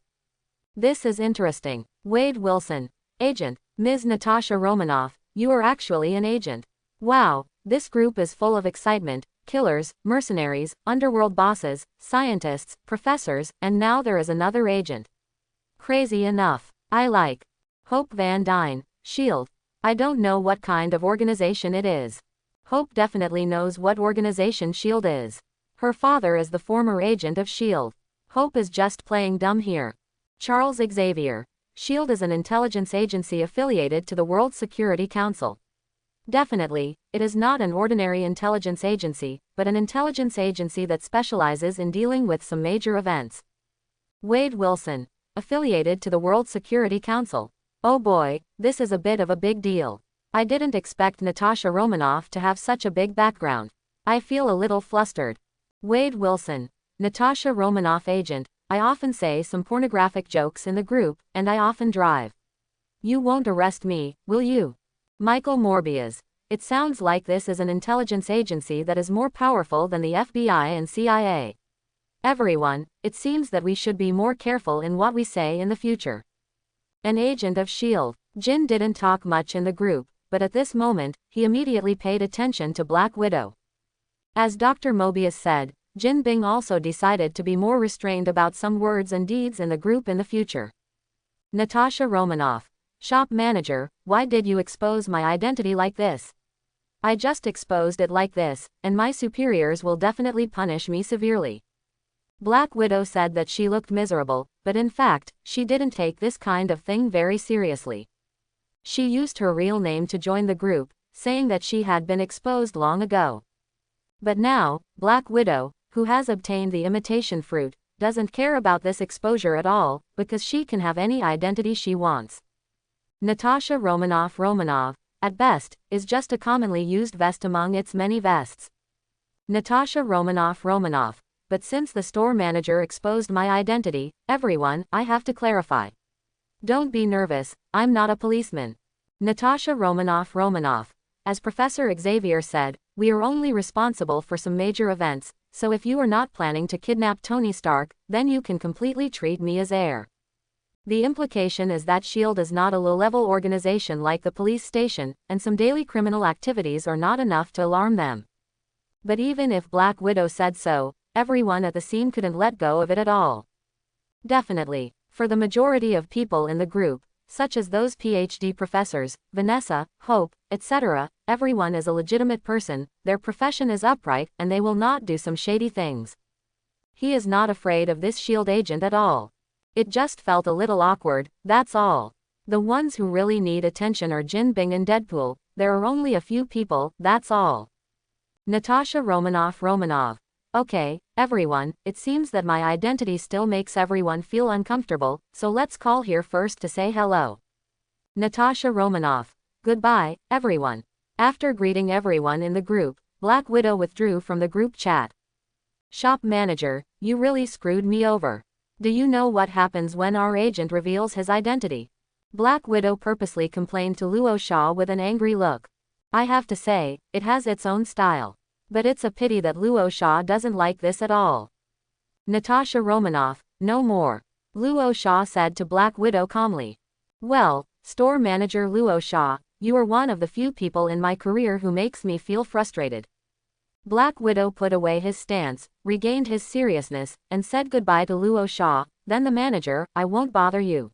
This is interesting. Wade Wilson. Agent. Ms. Natasha Romanoff, you are actually an agent. Wow, this group is full of excitement, killers, mercenaries, underworld bosses, scientists, professors, and now there is another agent. Crazy enough. I like. Hope Van Dyne. SHIELD. I don't know what kind of organization it is. Hope definitely knows what organization SHIELD is. Her father is the former agent of SHIELD. Hope is just playing dumb here. Charles Xavier. SHIELD is an intelligence agency affiliated to the World Security Council. Definitely, it is not an ordinary intelligence agency, but an intelligence agency that specializes in dealing with some major events. Wade Wilson, affiliated to the World Security Council. Oh boy, this is a bit of a big deal. I didn't expect Natasha Romanoff to have such a big background. I feel a little flustered. Wade Wilson, Natasha Romanoff agent. I often say some pornographic jokes in the group, and I often drive. You won't arrest me, will you? Michael Morbius. It sounds like this is an intelligence agency that is more powerful than the FBI and CIA. Everyone, it seems that we should be more careful in what we say in the future. An agent of S.H.I.E.L.D. Jin didn't talk much in the group, but at this moment, he immediately paid attention to Black Widow. As Dr. Mobius said, Jin Bing also decided to be more restrained about some words and deeds in the group in the future. Natasha Romanoff, shop manager, why did you expose my identity like this? I just exposed it like this, and my superiors will definitely punish me severely. Black Widow said that she looked miserable, but in fact, she didn't take this kind of thing very seriously. She used her real name to join the group, saying that she had been exposed long ago. But now, Black Widow, who has obtained the imitation fruit, doesn't care about this exposure at all, because she can have any identity she wants. Natasha Romanoff, at best, is just a commonly used vest among its many vests. Natasha Romanoff, but since the store manager exposed my identity, everyone, I have to clarify. Don't be nervous, I'm not a policeman. Natasha Romanoff, as Professor Xavier said, we are only responsible for some major events, so if you are not planning to kidnap Tony Stark, then you can completely treat me as heir. The implication is that S.H.I.E.L.D. is not a low-level organization like the police station, and some daily criminal activities are not enough to alarm them. But even if Black Widow said so, everyone at the scene couldn't let go of it at all. Definitely, for the majority of people in the group, such as those PhD professors, Vanessa, Hope, etc., everyone is a legitimate person, their profession is upright, and they will not do some shady things. He is not afraid of this S.H.I.E.L.D. agent at all. It just felt a little awkward, that's all. The ones who really need attention are Jin Bing and Deadpool, there are only a few people, that's all. Natasha Romanoff. Okay, everyone, it seems that my identity still makes everyone feel uncomfortable, so let's call here first to say hello. Natasha Romanoff. Goodbye, everyone. After greeting everyone in the group, Black Widow withdrew from the group chat. Shop manager, you really screwed me over. Do you know what happens when our agent reveals his identity? Black Widow purposely complained to Luos Shaw with an angry look. I have to say, it has its own style. But it's a pity that Luos Shaw doesn't like this at all. Natasha Romanoff, no more. Luos Shaw said to Black Widow calmly. Well, store manager Luos Shaw, you are one of the few people in my career who makes me feel frustrated. Black Widow put away his stance, regained his seriousness, and said goodbye to Luos Shaw, then the manager, I won't bother you.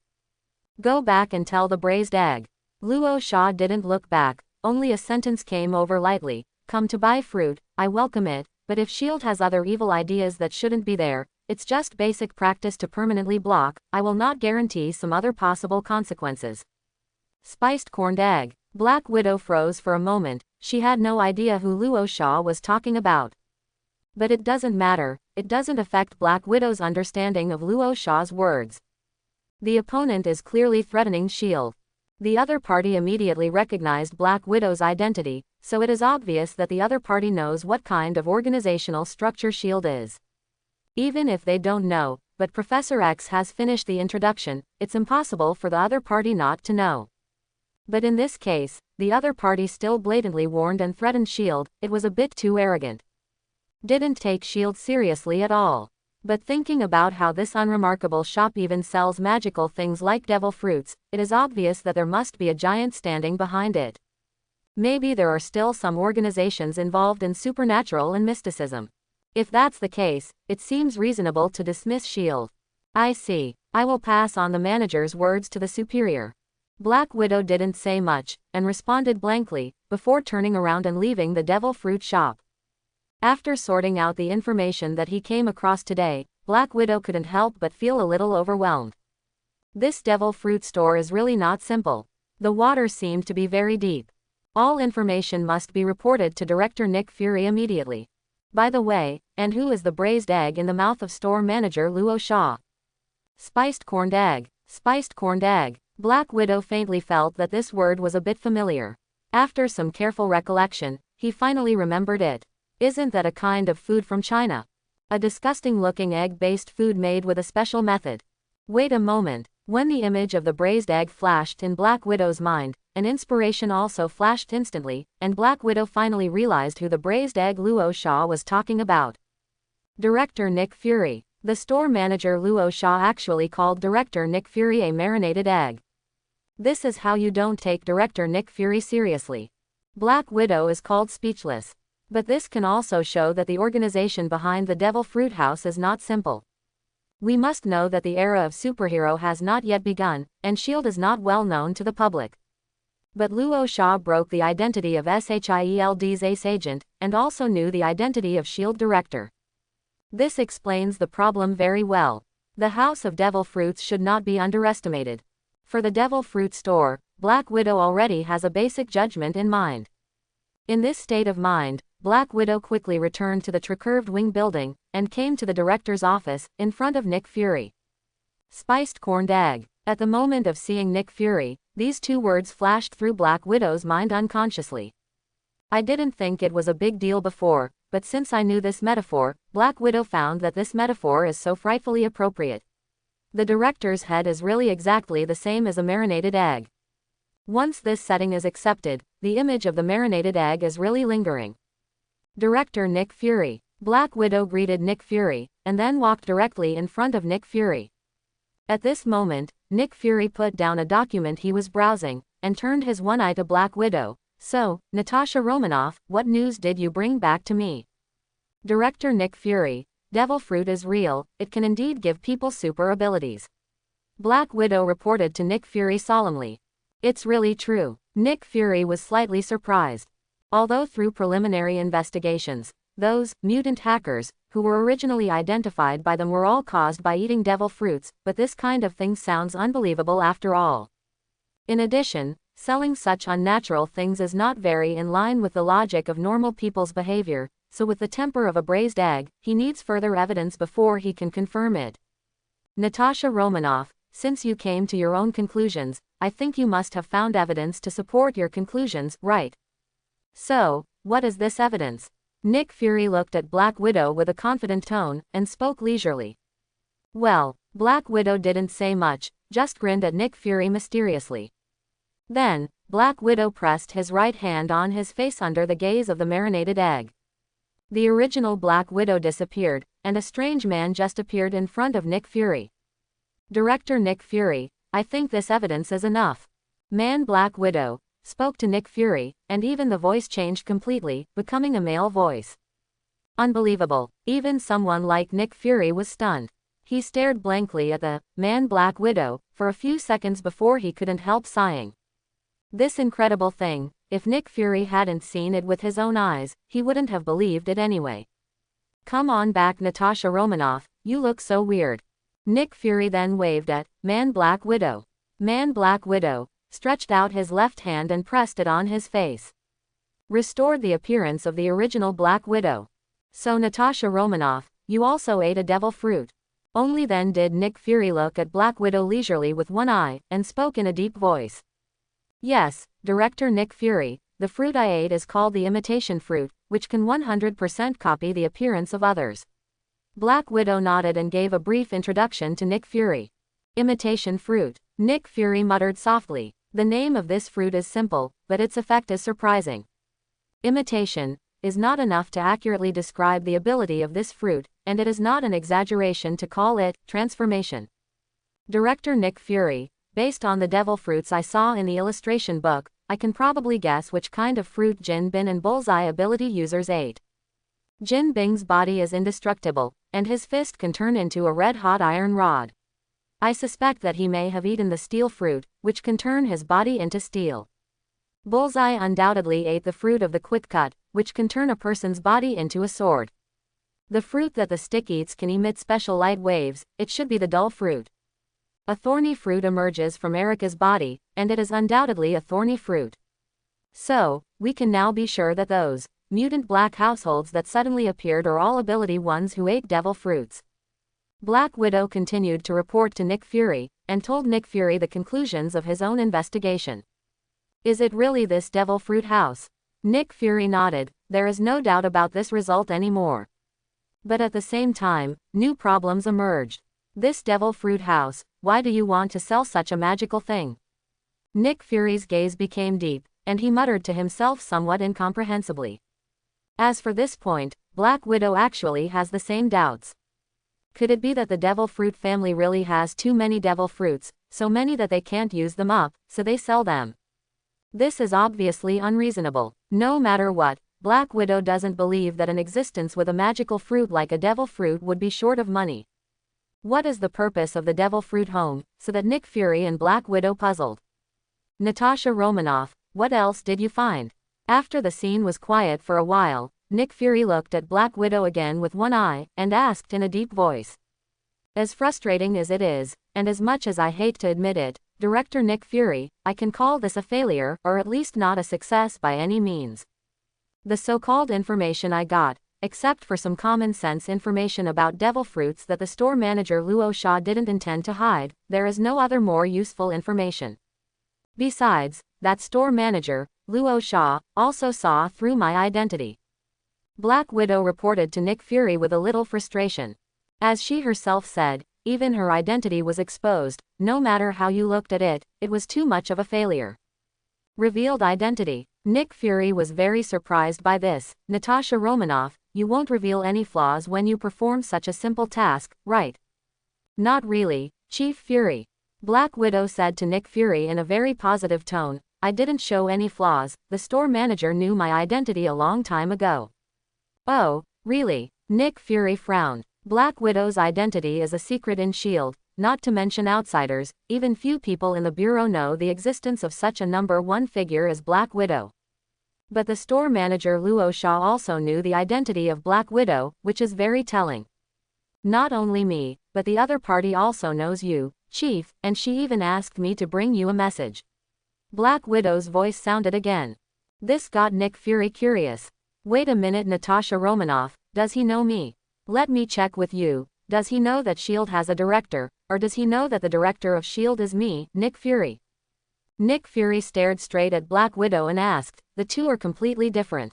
Go back and tell the braised egg. Luos Shaw didn't look back, only a sentence came over lightly. Come to buy fruit, I welcome it, but if S.H.I.E.L.D. has other evil ideas that shouldn't be there, it's just basic practice to permanently block, I will not guarantee some other possible consequences. Spiced corned egg. Black Widow froze for a moment, she had no idea who Luos Shaw was talking about. But it doesn't matter, it doesn't affect Black Widow's understanding of Luos Shaw's words. The opponent is clearly threatening S.H.I.E.L.D. The other party immediately recognized Black Widow's identity, so it is obvious that the other party knows what kind of organizational structure S.H.I.E.L.D. is. Even if they don't know, but Professor X has finished the introduction, it's impossible for the other party not to know. But in this case, the other party still blatantly warned and threatened S.H.I.E.L.D., it was a bit too arrogant. Didn't take S.H.I.E.L.D. seriously at all. But thinking about how this unremarkable shop even sells magical things like devil fruits, it is obvious that there must be a giant standing behind it. Maybe there are still some organizations involved in supernatural and mysticism. If that's the case, it seems reasonable to dismiss S.H.I.E.L.D. I see. I will pass on the manager's words to the superior. Black Widow didn't say much, and responded blankly, before turning around and leaving the devil fruit shop. After sorting out the information that he came across today, Black Widow couldn't help but feel a little overwhelmed. This devil fruit store is really not simple. The water seemed to be very deep. All information must be reported to Director Nick Fury immediately. By the way, and who is the braised egg in the mouth of store manager Luos Shaw? Spiced corned egg. Spiced corned egg. Black Widow faintly felt that this word was a bit familiar. After some careful recollection, he finally remembered it. Isn't that a kind of food from China? A disgusting-looking egg-based food made with a special method. Wait a moment. When the image of the braised egg flashed in Black Widow's mind, an inspiration also flashed instantly, and Black Widow finally realized who the braised egg Luos Shaw was talking about. Director Nick Fury. The store manager Luos Shaw actually called Director Nick Fury a marinated egg. This is how you don't take Director Nick Fury seriously. Black Widow is called speechless. But this can also show that the organization behind the Devil Fruit House is not simple. We must know that the era of superhero has not yet begun, and S.H.I.E.L.D. is not well known to the public. But Luos Shaw broke the identity of S.H.I.E.L.D.'s ace agent, and also knew the identity of S.H.I.E.L.D. director. This explains the problem very well. The House of Devil Fruits should not be underestimated. For the Devil Fruit store, Black Widow already has a basic judgment in mind. In this state of mind, Black Widow quickly returned to the Tricurved Wing building, and came to the director's office, in front of Nick Fury. Spiced corned egg. At the moment of seeing Nick Fury, these two words flashed through Black Widow's mind unconsciously. I didn't think it was a big deal before, but since I knew this metaphor, Black Widow found that this metaphor is so frightfully appropriate. The director's head is really exactly the same as a marinated egg. Once this setting is accepted, the image of the marinated egg is really lingering. Director Nick Fury. Black Widow greeted Nick Fury, and then walked directly in front of Nick Fury. At this moment, Nick Fury put down a document he was browsing, and turned his one eye to Black Widow. So, Natasha Romanoff, what news did you bring back to me? Director Nick Fury. Devil fruit is real, it can indeed give people super abilities. Black Widow reported to Nick Fury solemnly. It's really true. Nick Fury was slightly surprised. Although through preliminary investigations, those mutant hackers who were originally identified by them were all caused by eating devil fruits, but this kind of thing sounds unbelievable after all. In addition, selling such unnatural things is not very in line with the logic of normal people's behavior, so with the temper of a braised egg, he needs further evidence before he can confirm it. Natasha Romanoff, since you came to your own conclusions, I think you must have found evidence to support your conclusions, right? So, what is this evidence? Nick Fury looked at Black Widow with a confident tone, and spoke leisurely. Well, Black Widow didn't say much, just grinned at Nick Fury mysteriously. Then, Black Widow pressed his right hand on his face under the gaze of the marinated egg. The original Black Widow disappeared, and a strange man just appeared in front of Nick Fury. Director Nick Fury, I think this evidence is enough. Man Black Widow spoke to Nick Fury, and even the voice changed completely, becoming a male voice. Unbelievable. Even someone like Nick Fury was stunned. He stared blankly at the man Black Widow for a few seconds before he couldn't help sighing. This incredible thing, if Nick Fury hadn't seen it with his own eyes, he wouldn't have believed it anyway. Come on back, Natasha Romanoff, you look so weird. Nick Fury then waved at Man Black Widow. Man Black Widow stretched out his left hand and pressed it on his face. Restored the appearance of the original Black Widow. So Natasha Romanoff, you also ate a devil fruit. Only then did Nick Fury look at Black Widow leisurely with one eye, and spoke in a deep voice. Yes, Director Nick Fury, the fruit I ate is called the imitation fruit, which can 100% copy the appearance of others. Black Widow nodded and gave a brief introduction to Nick Fury. Imitation fruit. Nick Fury muttered softly. The name of this fruit is simple, but its effect is surprising. Imitation is not enough to accurately describe the ability of this fruit, and it is not an exaggeration to call it transformation. Director Nick Fury, based on the devil fruits I saw in the illustration book, I can probably guess which kind of fruit Jin Bin and Bullseye ability users ate. Jin Bing's body is indestructible, and his fist can turn into a red-hot iron rod. I suspect that he may have eaten the steel fruit, which can turn his body into steel. Bullseye undoubtedly ate the fruit of the quick cut, which can turn a person's body into a sword. The fruit that the stick eats can emit special light waves, it should be the dull fruit. A thorny fruit emerges from Erica's body, and it is undoubtedly a thorny fruit. So, we can now be sure that those mutant black households that suddenly appeared are all ability ones who ate devil fruits. Black Widow continued to report to Nick Fury, and told Nick Fury the conclusions of his own investigation. Is it really this devil fruit house? Nick Fury nodded. There is no doubt about this result anymore. But at the same time, new problems emerged. This devil fruit house, why do you want to sell such a magical thing? Nick Fury's gaze became deep, and he muttered to himself somewhat incomprehensibly. As for this point, Black Widow actually has the same doubts. Could it be that the devil fruit family really has too many devil fruits, so many that they can't use them up, so they sell them? This is obviously unreasonable. No matter what, Black Widow doesn't believe that an existence with a magical fruit like a devil fruit would be short of money. What is the purpose of the devil fruit home, so that Nick Fury and Black Widow puzzled? Natasha Romanoff, what else did you find? After the scene was quiet for a while, Nick Fury looked at Black Widow again with one eye, and asked in a deep voice. As frustrating as it is, and as much as I hate to admit it, Director Nick Fury, I can call this a failure, or at least not a success by any means. The so-called information I got, except for some common sense information about devil fruits that the store manager Luos Shaw didn't intend to hide, there is no other more useful information. Besides, that store manager, Luos Shaw, also saw through my identity. Black Widow reported to Nick Fury with a little frustration. As she herself said, even her identity was exposed. No matter how you looked at it, it was too much of a failure. Revealed identity. Nick Fury was very surprised by this. Natasha Romanoff, you won't reveal any flaws when you perform such a simple task, right? Not really, Chief Fury. Black Widow said to Nick Fury in a very positive tone. I didn't show any flaws. The store manager knew my identity a long time ago. Oh, really? Nick Fury frowned. Black Widow's identity is a secret in S.H.I.E.L.D., not to mention outsiders. Even few people in the Bureau know the existence of such a number one figure as Black Widow. But the store manager Luos Shaw also knew the identity of Black Widow, which is very telling. Not only me, but the other party also knows you, Chief, and she even asked me to bring you a message. Black Widow's voice sounded again. This got Nick Fury curious. Wait a minute, Natasha Romanoff, does he know me? Let me check with you. Does he know that S.H.I.E.L.D. has a director, or does he know that the director of S.H.I.E.L.D. is me, Nick Fury? Nick Fury stared straight at Black Widow and asked, the two are completely different.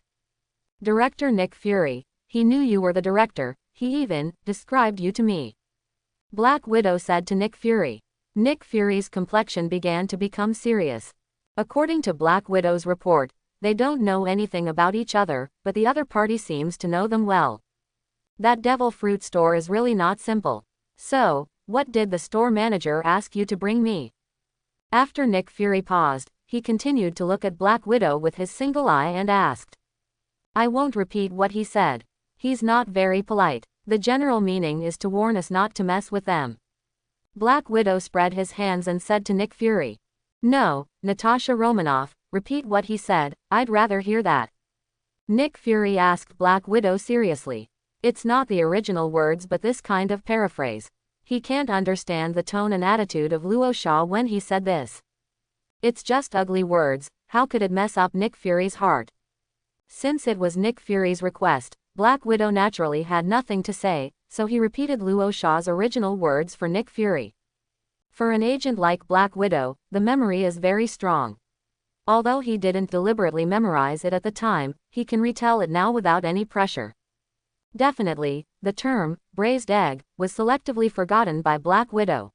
Director Nick Fury, he knew you were the director, he even described you to me. Black Widow said to Nick Fury. Nick Fury's complexion began to become serious. According to Black Widow's report, they don't know anything about each other, but the other party seems to know them well. That devil fruit store is really not simple. So, what did the store manager ask you to bring me? After Nick Fury paused, he continued to look at Black Widow with his single eye and asked. I won't repeat what he said. He's not very polite. The general meaning is to warn us not to mess with them. Black Widow spread his hands and said to Nick Fury. No, Natasha Romanoff, repeat what he said, I'd rather hear that. Nick Fury asked Black Widow seriously. It's not the original words but this kind of paraphrase. He can't understand the tone and attitude of Luos Shaw when he said this. It's just ugly words, how could it mess up Nick Fury's heart? Since it was Nick Fury's request, Black Widow naturally had nothing to say, so he repeated Luos Shaw's original words for Nick Fury. For an agent like Black Widow, the memory is very strong. Although he didn't deliberately memorize it at the time, he can retell it now without any pressure. Definitely, the term, braised egg, was selectively forgotten by Black Widow.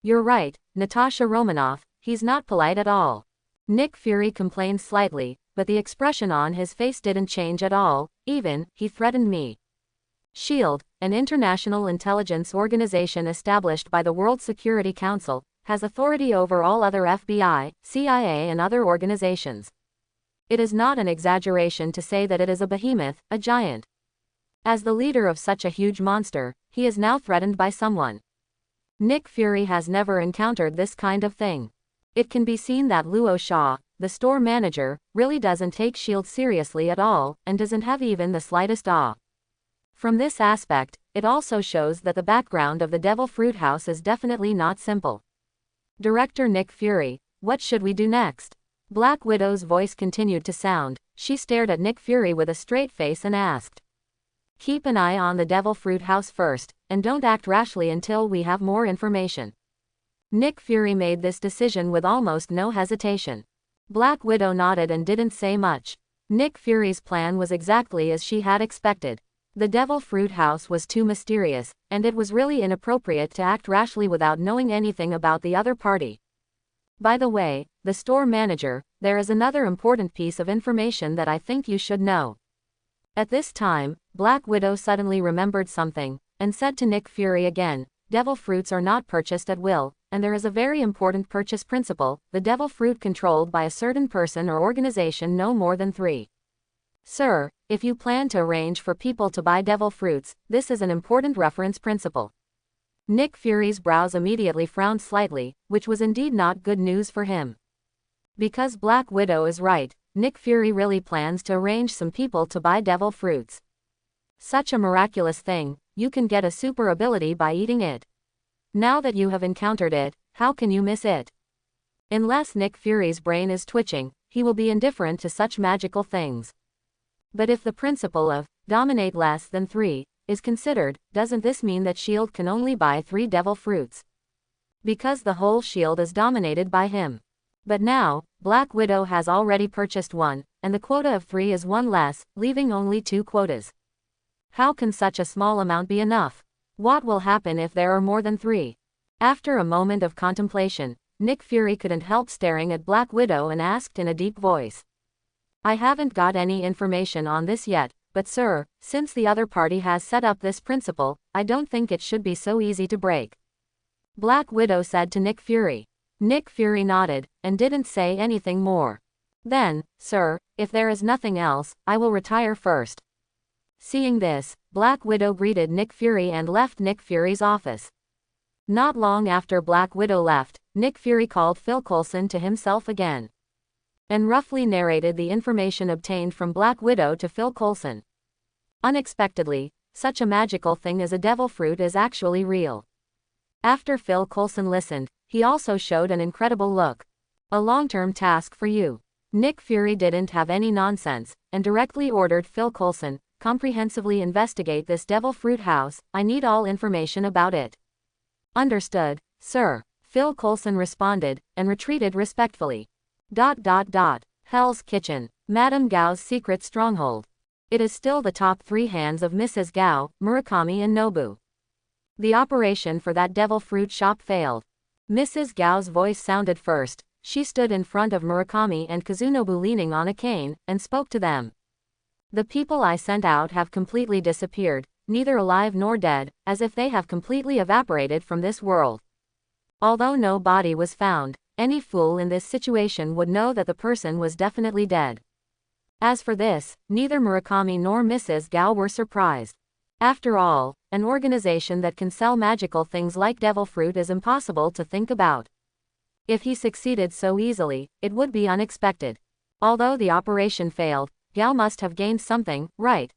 You're right, Natasha Romanoff, he's not polite at all. Nick Fury complained slightly, but the expression on his face didn't change at all, even, he threatened me. S.H.I.E.L.D., an international intelligence organization established by the World Security Council, has authority over all other FBI, CIA and other organizations. It is not an exaggeration to say that it is a behemoth, a giant. As the leader of such a huge monster, he is now threatened by someone. Nick Fury has never encountered this kind of thing. It can be seen that Luos Shaw, the store manager, really doesn't take S.H.I.E.L.D. seriously at all, and doesn't have even the slightest awe. From this aspect, it also shows that the background of the Devil Fruit House is definitely not simple. Director Nick Fury, what should we do next? Black Widow's voice continued to sound. She stared at Nick Fury with a straight face and asked, "Keep an eye on the Devil Fruit House first, and don't act rashly until we have more information." Nick Fury made this decision with almost no hesitation. Black Widow nodded and didn't say much. Nick Fury's plan was exactly as she had expected. The Devil Fruit House was too mysterious, and it was really inappropriate to act rashly without knowing anything about the other party. By the way, the store manager, there is another important piece of information that I think you should know. At this time, Black Widow suddenly remembered something, and said to Nick Fury again, "Devil fruits are not purchased at will, and there is a very important purchase principle, the devil fruit controlled by a certain person or organization no more than 3. Sir, if you plan to arrange for people to buy devil fruits, this is an important reference principle." Nick Fury's brows immediately frowned slightly, which was indeed not good news for him. Because Black Widow is right, Nick Fury really plans to arrange some people to buy devil fruits. Such a miraculous thing, you can get a super ability by eating it. Now that you have encountered it, how can you miss it? Unless Nick Fury's brain is twitching, he will be indifferent to such magical things. But if the principle of dominate less than 3 is considered, doesn't this mean that S.H.I.E.L.D. can only buy 3 devil fruits? Because the whole S.H.I.E.L.D. is dominated by him. But now, Black Widow has already purchased 1, and the quota of 3 is 1 less, leaving only 2 quotas. How can such a small amount be enough? What will happen if there are more than 3? After a moment of contemplation, Nick Fury couldn't help staring at Black Widow and asked in a deep voice, "I haven't got any information on this yet, but sir, since the other party has set up this principle, I don't think it should be so easy to break." Black Widow said to Nick Fury. Nick Fury nodded, and didn't say anything more. "Then, sir, if there is nothing else, I will retire first." Seeing this, Black Widow greeted Nick Fury and left Nick Fury's office. Not long after Black Widow left, Nick Fury called Phil Coulson to himself again, and roughly narrated the information obtained from Black Widow to Phil Coulson. Unexpectedly, such a magical thing as a devil fruit is actually real. After Phil Coulson listened, he also showed an incredible look. "A long-term task for you." Nick Fury didn't have any nonsense, and directly ordered Phil Coulson, "Comprehensively investigate this devil fruit house, I need all information about it." "Understood, sir," Phil Coulson responded, and retreated respectfully. Hell's Kitchen, Madame Gao's secret stronghold. It is still the top 3 hands of Mrs. Gao, Murakami and Nobu. The operation for that devil fruit shop failed. Mrs. Gao's voice sounded first. She stood in front of Murakami and Kazunobu leaning on a cane, and spoke to them. "The people I sent out have completely disappeared, neither alive nor dead, as if they have completely evaporated from this world. Although no body was found, any fool in this situation would know that the person was definitely dead." As for this, neither Murakami nor Mrs. Gao were surprised. After all, an organization that can sell magical things like devil fruit is impossible to think about. If he succeeded so easily, it would be unexpected. Although the operation failed, Gao must have gained something, right?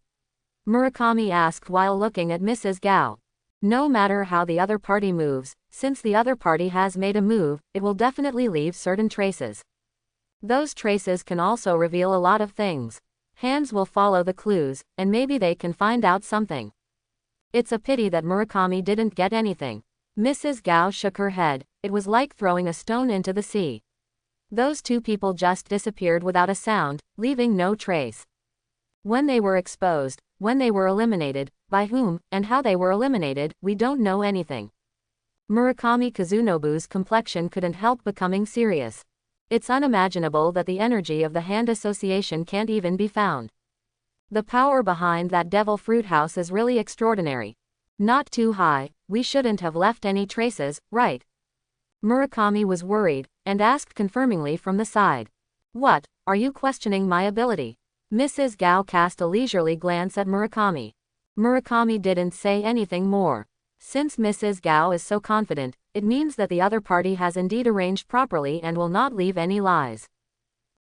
Murakami asked while looking at Mrs. Gao. "No matter how the other party moves, since the other party has made a move, it will definitely leave certain traces. Those traces can also reveal a lot of things. Hands will follow the clues, and maybe they can find out something." It's a pity that Murakami didn't get anything. Mrs. Gao shook her head. It was like throwing a stone into the sea. Those 2 people just disappeared without a sound, leaving no trace. When they were exposed, when they were eliminated, by whom, and how they were eliminated, we don't know anything. Murakami Kazunobu's complexion couldn't help becoming serious. It's unimaginable that the energy of the Hand Association can't even be found. The power behind that devil fruit house is really extraordinary. Not too high, we shouldn't have left any traces, right? Murakami was worried, and asked confirmingly from the side. "What, are you questioning my ability?" Mrs. Gao cast a leisurely glance at Murakami. Murakami didn't say anything more. Since Mrs. Gao is so confident, it means that the other party has indeed arranged properly and will not leave any lies.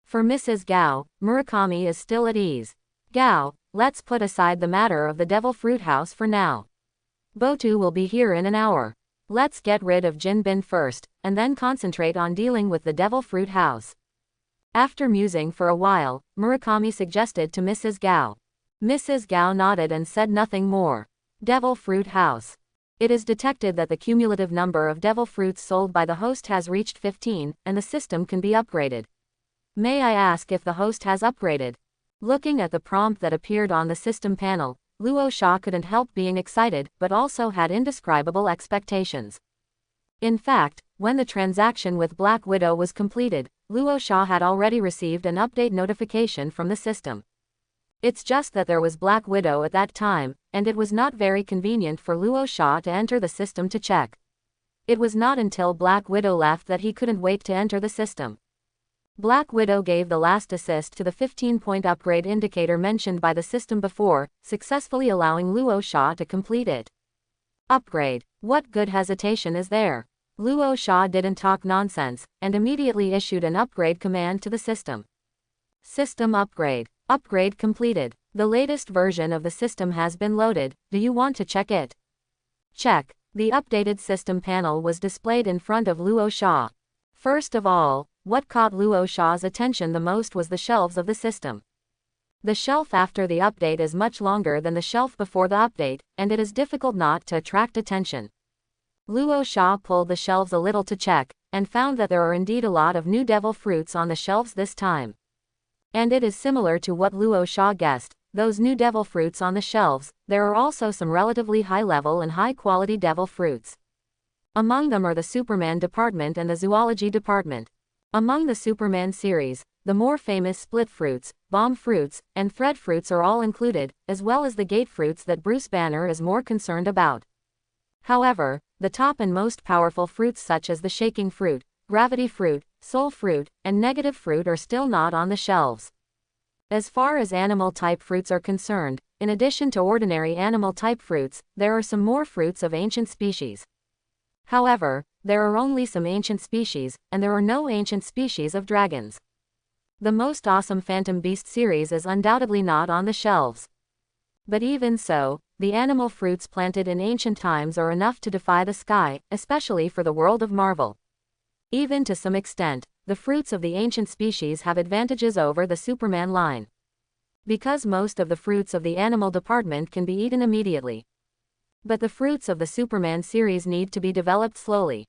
For Mrs. Gao, Murakami is still at ease. "Gao, let's put aside the matter of the devil fruit house for now. Botu will be here in an hour. Let's get rid of Jinbin first, and then concentrate on dealing with the devil fruit house." After musing for a while, Murakami suggested to Mrs. Gao. Mrs. Gao nodded and said nothing more. Devil Fruit House. It is detected that the cumulative number of devil fruits sold by the host has reached 15, and the system can be upgraded. May I ask if the host has upgraded? Looking at the prompt that appeared on the system panel, Luos Shaw couldn't help being excited, but also had indescribable expectations. In fact, when the transaction with Black Widow was completed, Luos Shaw had already received an update notification from the system. It's just that there was Black Widow at that time, and it was not very convenient for Luos Shaw to enter the system to check. It was not until Black Widow left that he couldn't wait to enter the system. Black Widow gave the last assist to the 15-point upgrade indicator mentioned by the system before, successfully allowing Luos Shaw to complete it. Upgrade. What good hesitation is there? Luos Shaw didn't talk nonsense, and immediately issued an upgrade command to the system. System upgrade. Upgrade completed. The latest version of the system has been loaded. Do you want to check it? Check. The updated system panel was displayed in front of Luos Shaw. First of all, what caught Luos Shaw's attention the most was the shelves of the system. The shelf after the update is much longer than the shelf before the update, and it is difficult not to attract attention. Luos Shaw pulled the shelves a little to check, and found that there are indeed a lot of new devil fruits on the shelves this time. And it is similar to what Luos Shaw guessed, those new devil fruits on the shelves, there are also some relatively high-level and high-quality devil fruits. Among them are the Superman department and the Zoology department. Among the Superman series, the more famous split fruits, bomb fruits, and thread fruits are all included, as well as the gate fruits that Bruce Banner is more concerned about. However, the top and most powerful fruits such as the shaking fruit, gravity fruit, soul fruit, and negative fruit are still not on the shelves. As far as animal-type fruits are concerned, in addition to ordinary animal-type fruits, there are some more fruits of ancient species. However, there are only some ancient species, and there are no ancient species of dragons. The most awesome Phantom Beast series is undoubtedly not on the shelves. But even so, the animal fruits planted in ancient times are enough to defy the sky, especially for the world of Marvel. Even to some extent, the fruits of the ancient species have advantages over the Superman line. Because most of the fruits of the animal department can be eaten immediately. But the fruits of the Superman series need to be developed slowly.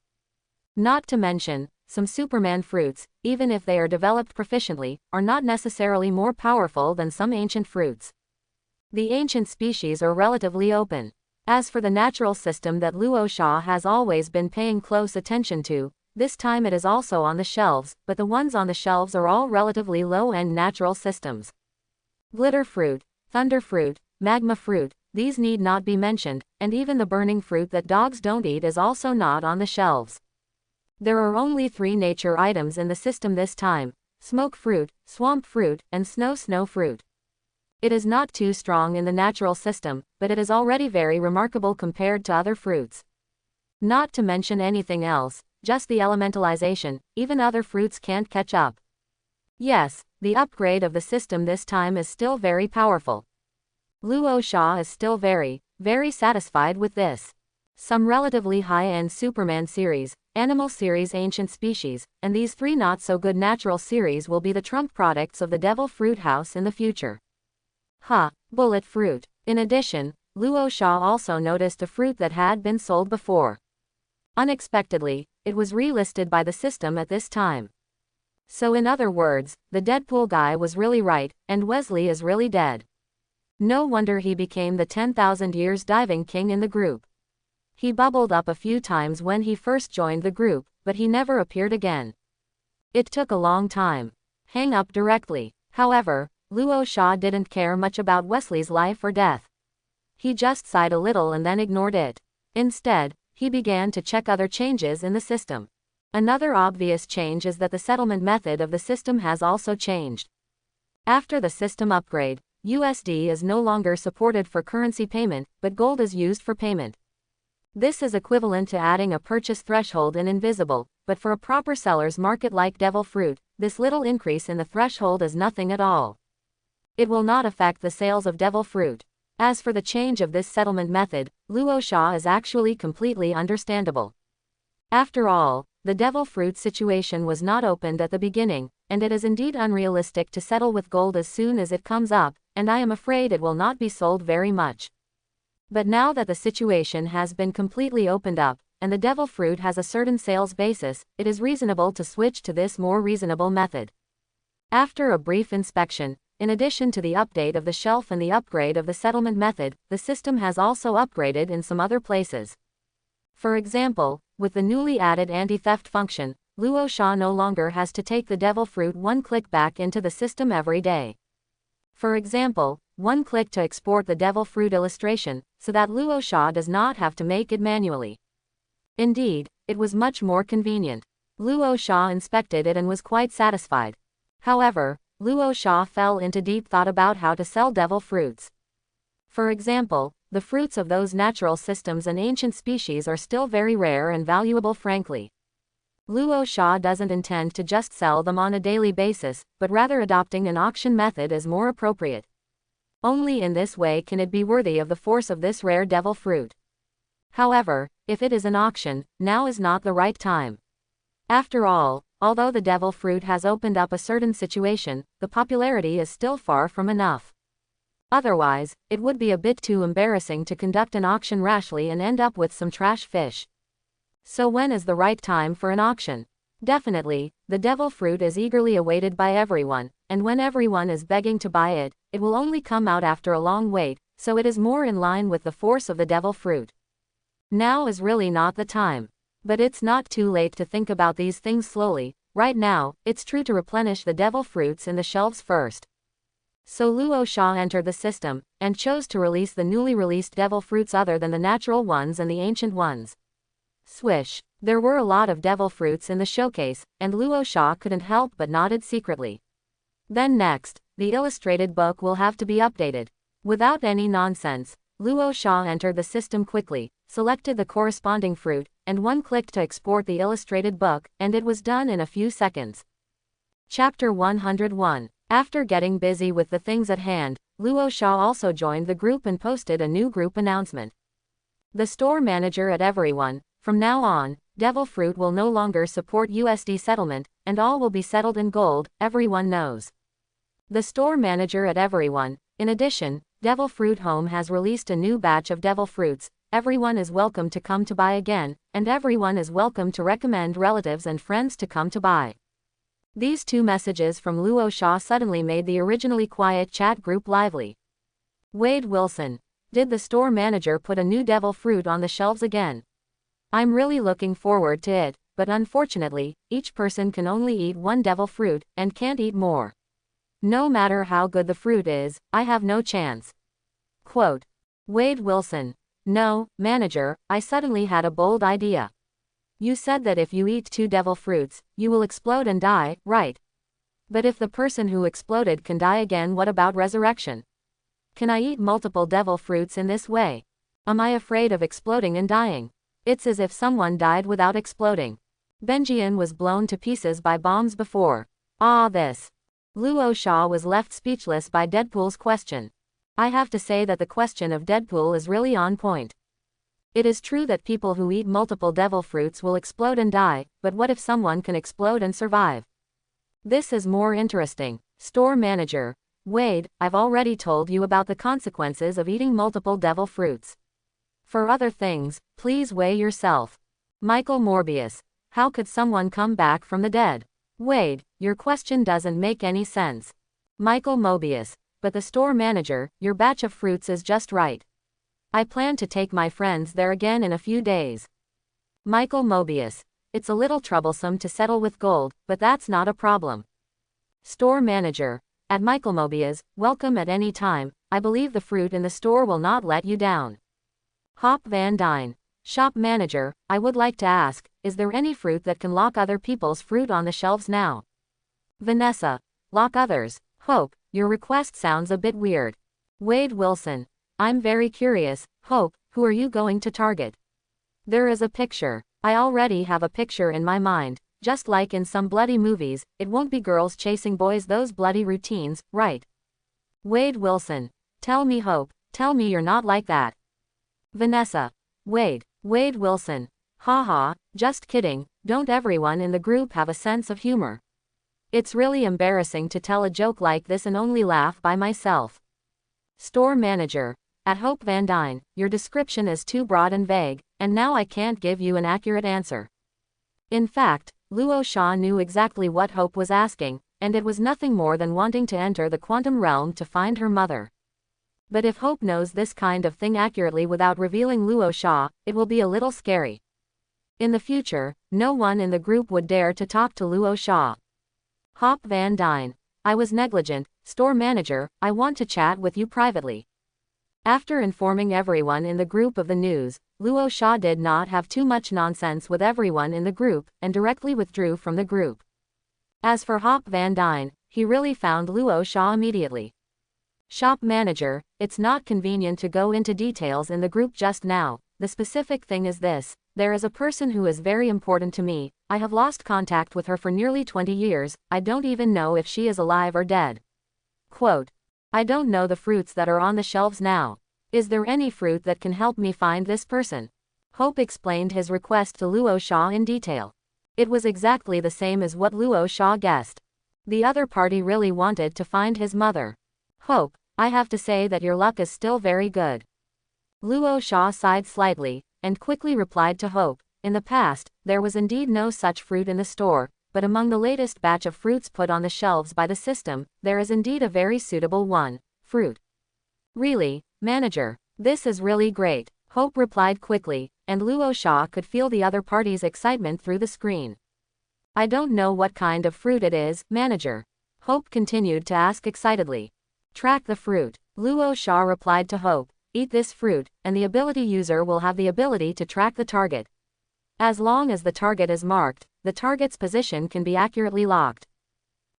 Not to mention, some Superman fruits, even if they are developed proficiently, are not necessarily more powerful than some ancient fruits. The ancient species are relatively open. As for the natural system that Luos Shaw has always been paying close attention to, this time it is also on the shelves, but the ones on the shelves are all relatively low-end natural systems. Glitter fruit, thunder fruit, magma fruit, these need not be mentioned, and even the burning fruit that dogs don't eat is also not on the shelves. There are only 3 nature items in the system this time: smoke fruit, swamp fruit, and snow fruit. It is not too strong in the natural system, but it is already very remarkable compared to other fruits. Not to mention anything else, just the elementalization, even other fruits can't catch up. Yes, the upgrade of the system this time is still very powerful. Luos Shaw is still very satisfied with this. Some relatively high-end Superman series, animal series ancient species, and these 3 not-so-good natural series will be the trump products of the Devil Fruit House in the future. Bullet fruit. In addition, Luos Shaw also noticed a fruit that had been sold before. Unexpectedly, it was relisted by the system at this time. So in other words, the Deadpool guy was really right, and Wesley is really dead. No wonder he became the 10,000 years diving king in the group. He bubbled up a few times when he first joined the group, but he never appeared again. It took a long time. Hang up directly. However, Luos Shaw didn't care much about Wesley's life or death. He just sighed a little and then ignored it. Instead, he began to check other changes in the system. Another obvious change is that the settlement method of the system has also changed. After the system upgrade, USD is no longer supported for currency payment, but gold is used for payment. This is equivalent to adding a purchase threshold in Invisible, but for a proper seller's market like Devil Fruit, this little increase in the threshold is nothing at all. It will not affect the sales of Devil Fruit. As for the change of this settlement method, Luos Shaw is actually completely understandable. After all, the Devil Fruit situation was not opened at the beginning, and it is indeed unrealistic to settle with gold as soon as it comes up, and I am afraid it will not be sold very much. But now that the situation has been completely opened up, and the devil fruit has a certain sales basis, it is reasonable to switch to this more reasonable method. After a brief inspection, in addition to the update of the shelf and the upgrade of the settlement method, the system has also upgraded in some other places. For example, with the newly added anti-theft function, Luos Shaw no longer has to take the devil fruit one click back into the system every day. For example, one click to export the devil fruit illustration, so that Luos Shaw does not have to make it manually. Indeed, it was much more convenient. Luos Shaw inspected it and was quite satisfied. However, Luos Shaw fell into deep thought about how to sell devil fruits. For example, the fruits of those natural systems and ancient species are still very rare and valuable frankly. Luos Shaw doesn't intend to just sell them on a daily basis, but rather adopting an auction method is more appropriate. Only in this way can it be worthy of the force of this rare devil fruit. However, if it is an auction, now is not the right time. After all, although the devil fruit has opened up a certain situation, the popularity is still far from enough. Otherwise, it would be a bit too embarrassing to conduct an auction rashly and end up with some trash fish. So when is the right time for an auction? Definitely, the devil fruit is eagerly awaited by everyone, and when everyone is begging to buy it, it will only come out after a long wait, so it is more in line with the force of the devil fruit. Now is really not the time. But it's not too late to think about these things slowly. Right now, it's true to replenish the devil fruits in the shelves first. So Luos Shaw entered the system, and chose to release the newly released devil fruits other than the natural ones and the ancient ones. Swish. There were a lot of devil fruits in the showcase, and Luos Shaw couldn't help but nodded secretly. Then next, the illustrated book will have to be updated. Without any nonsense, Luos Shaw entered the system quickly, selected the corresponding fruit, and one click to export the illustrated book, and it was done in a few seconds. Chapter 101. After getting busy with the things at hand, Luos Shaw also joined the group and posted a new group announcement. The store manager at everyone, from now on, devil fruit will no longer support USD settlement, and all will be settled in gold, everyone knows. The store manager at everyone. In addition, Devil Fruit Home has released a new batch of devil fruits. Everyone is welcome to come to buy again, and everyone is welcome to recommend relatives and friends to come to buy. These two messages from Luos Shaw suddenly made the originally quiet chat group lively. Wade Wilson. Did the store manager put a new devil fruit on the shelves again? I'm really looking forward to it, but unfortunately, each person can only eat one devil fruit, and can't eat more. No matter how good the fruit is, I have no chance. Quote. Wade Wilson. No, manager, I suddenly had a bold idea. You said that if you eat 2 devil fruits, you will explode and die, right? But if the person who exploded can die again, what about resurrection? Can I eat multiple devil fruits in this way? Am I afraid of exploding and dying? It's as if someone died without exploding. Benjian was blown to pieces by bombs before. This. Luos Shaw was left speechless by Deadpool's question. I have to say that the question of Deadpool is really on point. It is true that people who eat multiple devil fruits will explode and die, but what if someone can explode and survive? This is more interesting. Store manager. Wade, I've already told you about the consequences of eating multiple devil fruits. For other things, please weigh yourself. Michael Morbius. How could someone come back from the dead? Wade, your question doesn't make any sense. Michael Mobius. But the store manager, your batch of fruits is just right. I plan to take my friends there again in a few days. Michael Mobius. It's a little troublesome to settle with gold, but that's not a problem. Store manager. At Michael Mobius, welcome at any time. I believe the fruit in the store will not let you down. Hop Van Dyne. Shop manager, I would like to ask, is there any fruit that can lock other people's fruit on the shelves now? Vanessa. Lock others. Hope, your request sounds a bit weird. Wade Wilson. I'm very curious. Hope, who are you going to target? There is a picture. I already have a picture in my mind. Just like in some bloody movies, it won't be girls chasing boys, those bloody routines, right? Wade Wilson. Tell me, Hope, tell me you're not like that. Vanessa. Wade Wilson. Haha, just kidding, don't everyone in the group have a sense of humor? It's really embarrassing to tell a joke like this and only laugh by myself. Store manager. At Hope Van Dyne, your description is too broad and vague, and now I can't give you an accurate answer. In fact, Luos Shaw knew exactly what Hope was asking, and it was nothing more than wanting to enter the quantum realm to find her mother. But if Hope knows this kind of thing accurately without revealing Luos Shaw, it will be a little scary. In the future, no one in the group would dare to talk to Luos Shaw. Hope Van Dyne. I was negligent, store manager, I want to chat with you privately. After informing everyone in the group of the news, Luos Shaw did not have too much nonsense with everyone in the group, and directly withdrew from the group. As for Hope Van Dyne, he really found Luos Shaw immediately. Shop manager, it's not convenient to go into details in the group just now. The specific thing is this: there is a person who is very important to me. I have lost contact with her for nearly 20 years, I don't even know if she is alive or dead. Quote, I don't know the fruits that are on the shelves now. Is there any fruit that can help me find this person? Hope explained his request to Luos Shaw in detail. It was exactly the same as what Luos Shaw guessed. The other party really wanted to find his mother. Hope, I have to say that your luck is still very good. Luos Shaw sighed slightly, and quickly replied to Hope, in the past, there was indeed no such fruit in the store, but among the latest batch of fruits put on the shelves by the system, there is indeed a very suitable one, fruit. Really, manager, this is really great, Hope replied quickly, and Luos Shaw could feel the other party's excitement through the screen. I don't know what kind of fruit it is, manager. Hope continued to ask excitedly. Track the fruit. Luos Shaw replied to Hope, eat this fruit, and the ability user will have the ability to track the target. As long as the target is marked, the target's position can be accurately locked.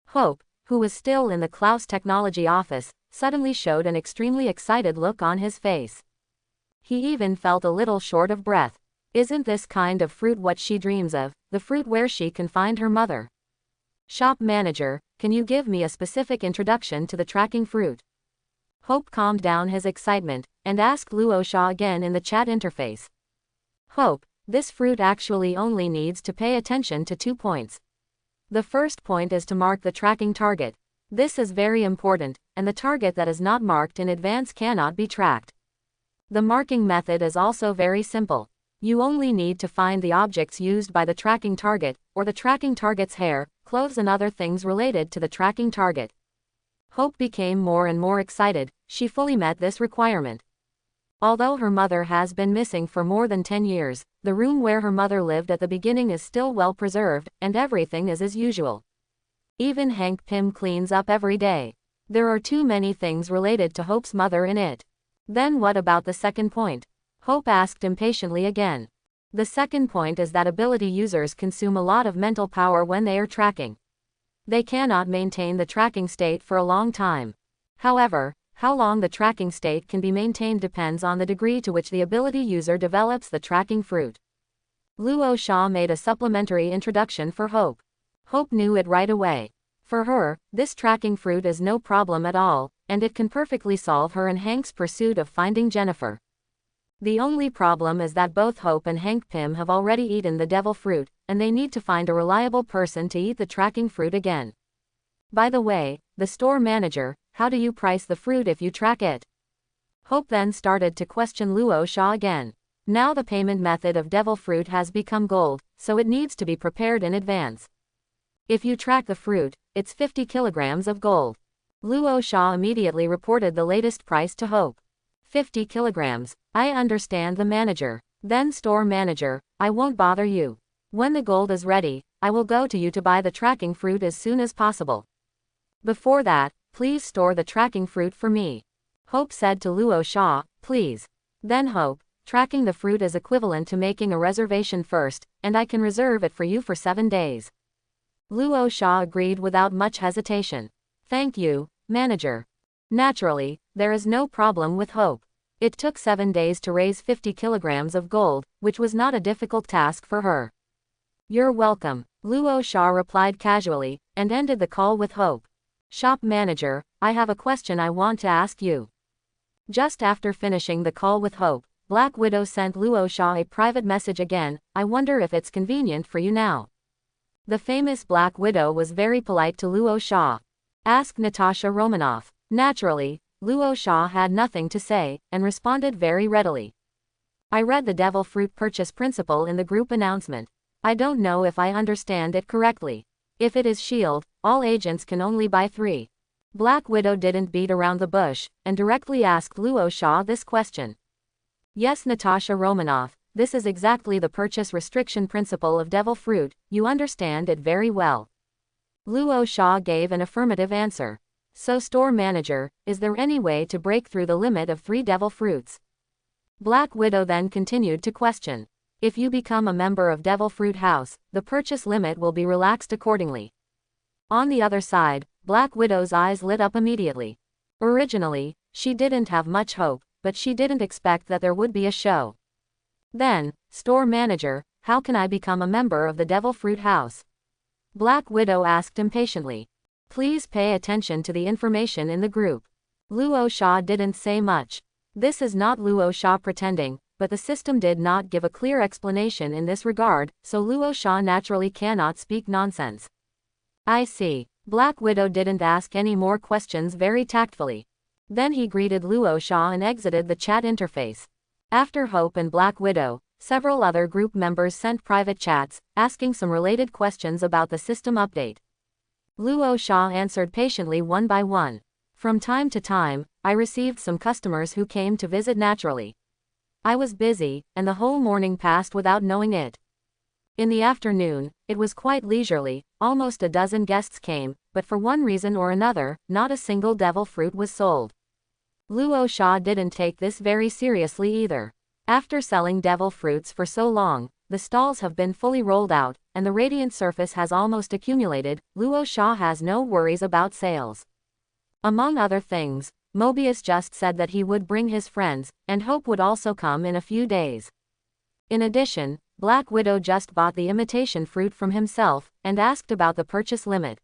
Hope, who was still in the Klaus Technology office, suddenly showed an extremely excited look on his face. He even felt a little short of breath. Isn't this kind of fruit what she dreams of, the fruit where she can find her mother? Shop manager, can you give me a specific introduction to the tracking fruit? Hope calmed down his excitement, and asked Luos Shaw again in the chat interface. Hope, this fruit actually only needs to pay attention to 2 points. The first point is to mark the tracking target. This is very important, and the target that is not marked in advance cannot be tracked. The marking method is also very simple. You only need to find the objects used by the tracking target, or the tracking target's hair, clothes and other things related to the tracking target. Hope became more and more excited. She fully met this requirement. Although her mother has been missing for more than 10 years, the room where her mother lived at the beginning is still well preserved, and everything is as usual. Even Hank Pym cleans up every day. There are too many things related to Hope's mother in it. Then what about the second point? Hope asked impatiently again. The second point is that ability users consume a lot of mental power when they are tracking. They cannot maintain the tracking state for a long time. However, how long the tracking state can be maintained depends on the degree to which the ability user develops the tracking fruit. Luos Shaw made a supplementary introduction for Hope. Hope knew it right away. For her, this tracking fruit is no problem at all, and it can perfectly solve her and Hank's pursuit of finding Jennifer. The only problem is that both Hope and Hank Pym have already eaten the devil fruit, and they need to find a reliable person to eat the tracking fruit again. By the way, the store manager, how do you price the fruit if you track it? Hope then started to question Luos Shaw again. Now the payment method of devil fruit has become gold, so it needs to be prepared in advance. If you track the fruit, it's 50 kilograms of gold. Luos Shaw immediately reported the latest price to Hope. 50 kilograms. I understand, the manager. Then store manager, I won't bother you. When the gold is ready, I will go to you to buy the tracking fruit as soon as possible. Before that, please store the tracking fruit for me. Hope said to Luos Shaw, please. Then Hope, tracking the fruit is equivalent to making a reservation first, and I can reserve it for you for 7 days. Luos Shaw agreed without much hesitation. Thank you, manager. Naturally, there is no problem with Hope. It took 7 days to raise 50 kilograms of gold, which was not a difficult task for her. You're welcome, Luos Shaw replied casually, and ended the call with Hope. Shop manager, I have a question I want to ask you. Just after finishing the call with Hope, Black Widow sent Luos Shaw a private message again. I wonder if it's convenient for you now. The famous Black Widow was very polite to Luos Shaw. Asked Natasha Romanoff. Naturally, Luos Shaw had nothing to say, and responded very readily. I read the devil fruit purchase principle in the group announcement. I don't know if I understand it correctly. If it is S.H.I.E.L.D., all agents can only buy 3. Black Widow didn't beat around the bush, and directly asked Luos Shaw this question. Yes, Natasha Romanoff, this is exactly the purchase restriction principle of devil fruit, you understand it very well. Luos Shaw gave an affirmative answer. So store manager, is there any way to break through the limit of 3 devil fruits? Black Widow then continued to question. If you become a member of Devil Fruit House, the purchase limit will be relaxed accordingly. On the other side, Black Widow's eyes lit up immediately. Originally, she didn't have much hope, but she didn't expect that there would be a show. Then, store manager, how can I become a member of the Devil Fruit House? Black Widow asked impatiently. Please pay attention to the information in the group. Luos Shaw didn't say much. This is not Luos Shaw pretending, but the system did not give a clear explanation in this regard, so Luos Shaw naturally cannot speak nonsense. I see. Black Widow didn't ask any more questions very tactfully. Then he greeted Luos Shaw and exited the chat interface. After Hope and Black Widow, several other group members sent private chats, asking some related questions about the system update. Luos Shaw answered patiently one by one. From time to time, I received some customers who came to visit naturally. I was busy, and the whole morning passed without knowing it. In the afternoon, it was quite leisurely, almost a dozen guests came, but for one reason or another, not a single devil fruit was sold. Luos Shaw didn't take this very seriously either. After selling devil fruits for so long, the stalls have been fully rolled out, and the radiant surface has almost accumulated. Luos Shaw has no worries about sales. Among other things, Mobius just said that he would bring his friends, and Hope would also come in a few days. In addition, Black Widow just bought the imitation fruit from himself, and asked about the purchase limit.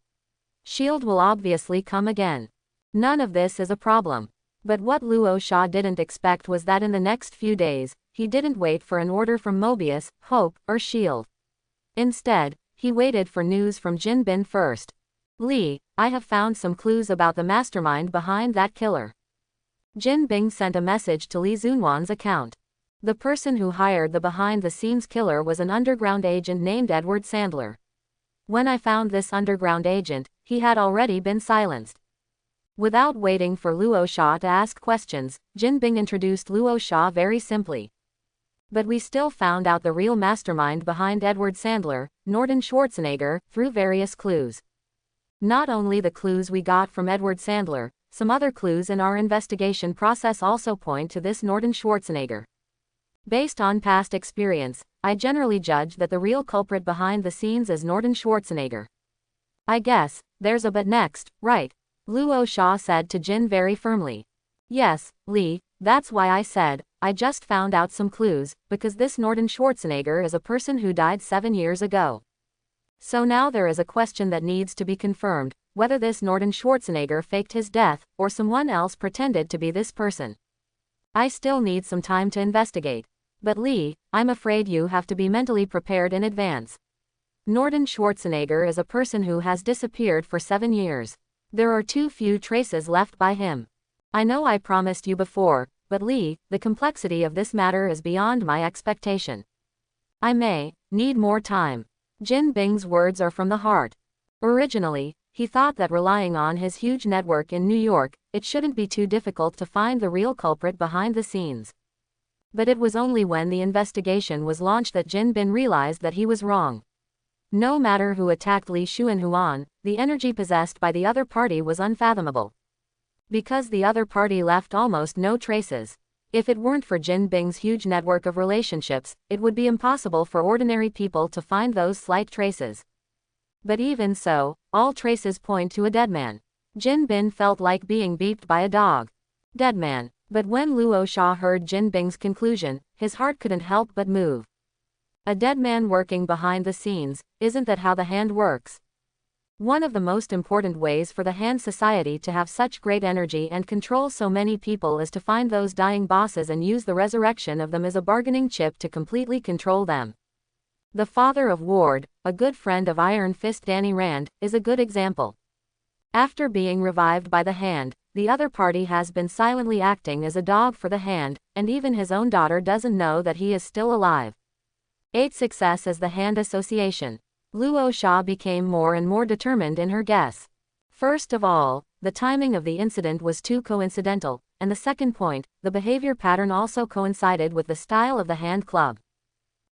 S.H.I.E.L.D. will obviously come again. None of this is a problem. But what Luos Shaw didn't expect was that in the next few days, he didn't wait for an order from Mobius, Hope, or S.H.I.E.L.D. Instead, he waited for news from Kingpin first. Lee, I have found some clues about the mastermind behind that killer. Kingpin sent a message to Lee Zunwan's account. The person who hired the behind-the-scenes killer was an underground agent named Edward Sandler. When I found this underground agent, he had already been silenced. Without waiting for Luos Shaw to ask questions, Kingpin introduced Luos Shaw very simply. But we still found out the real mastermind behind Edward Sandler, Norton Schwarzenegger, through various clues. Not only the clues we got from Edward Sandler, some other clues in our investigation process also point to this Norton Schwarzenegger. Based on past experience, I generally judge that the real culprit behind the scenes is Norton Schwarzenegger. I guess, there's a but next, right? Luos Shaw said to Jin very firmly. Yes, Lee, that's why I said, I just found out some clues, because this Norton Schwarzenegger is a person who died 7 years ago. So now there is a question that needs to be confirmed, whether this Norton Schwarzenegger faked his death, or someone else pretended to be this person. I still need some time to investigate. But Lee, I'm afraid you have to be mentally prepared in advance. Norton Schwarzenegger is a person who has disappeared for 7 years. There are too few traces left by him. I know I promised you before, but Lee, the complexity of this matter is beyond my expectation. I may need more time. Kingpin's words are from the heart. Originally, he thought that relying on his huge network in New York, it shouldn't be too difficult to find the real culprit behind the scenes. But it was only when the investigation was launched that Kingpin realized that he was wrong. No matter who attacked Li Xuanhuan, the energy possessed by the other party was unfathomable. Because the other party left almost no traces. If it weren't for Kingpin's huge network of relationships, it would be impossible for ordinary people to find those slight traces. But even so, all traces point to a dead man. Kingpin felt like being beeped by a dog. Dead man. But when Luos Shaw heard Kingpin's conclusion, his heart couldn't help but move. A dead man working behind the scenes, isn't that how the hand works? One of the most important ways for the hand society to have such great energy and control so many people is to find those dying bosses and use the resurrection of them as a bargaining chip to completely control them. The father of Ward, a good friend of Iron Fist Danny Rand, is a good example. After being revived by the Hand, the other party has been silently acting as a dog for the Hand, and even his own daughter doesn't know that he is still alive. 8. Success as the Hand Association. Luos Shaw became more and more determined in her guess. First of all, the timing of the incident was too coincidental, and the second point, the behavior pattern also coincided with the style of the Hand Club.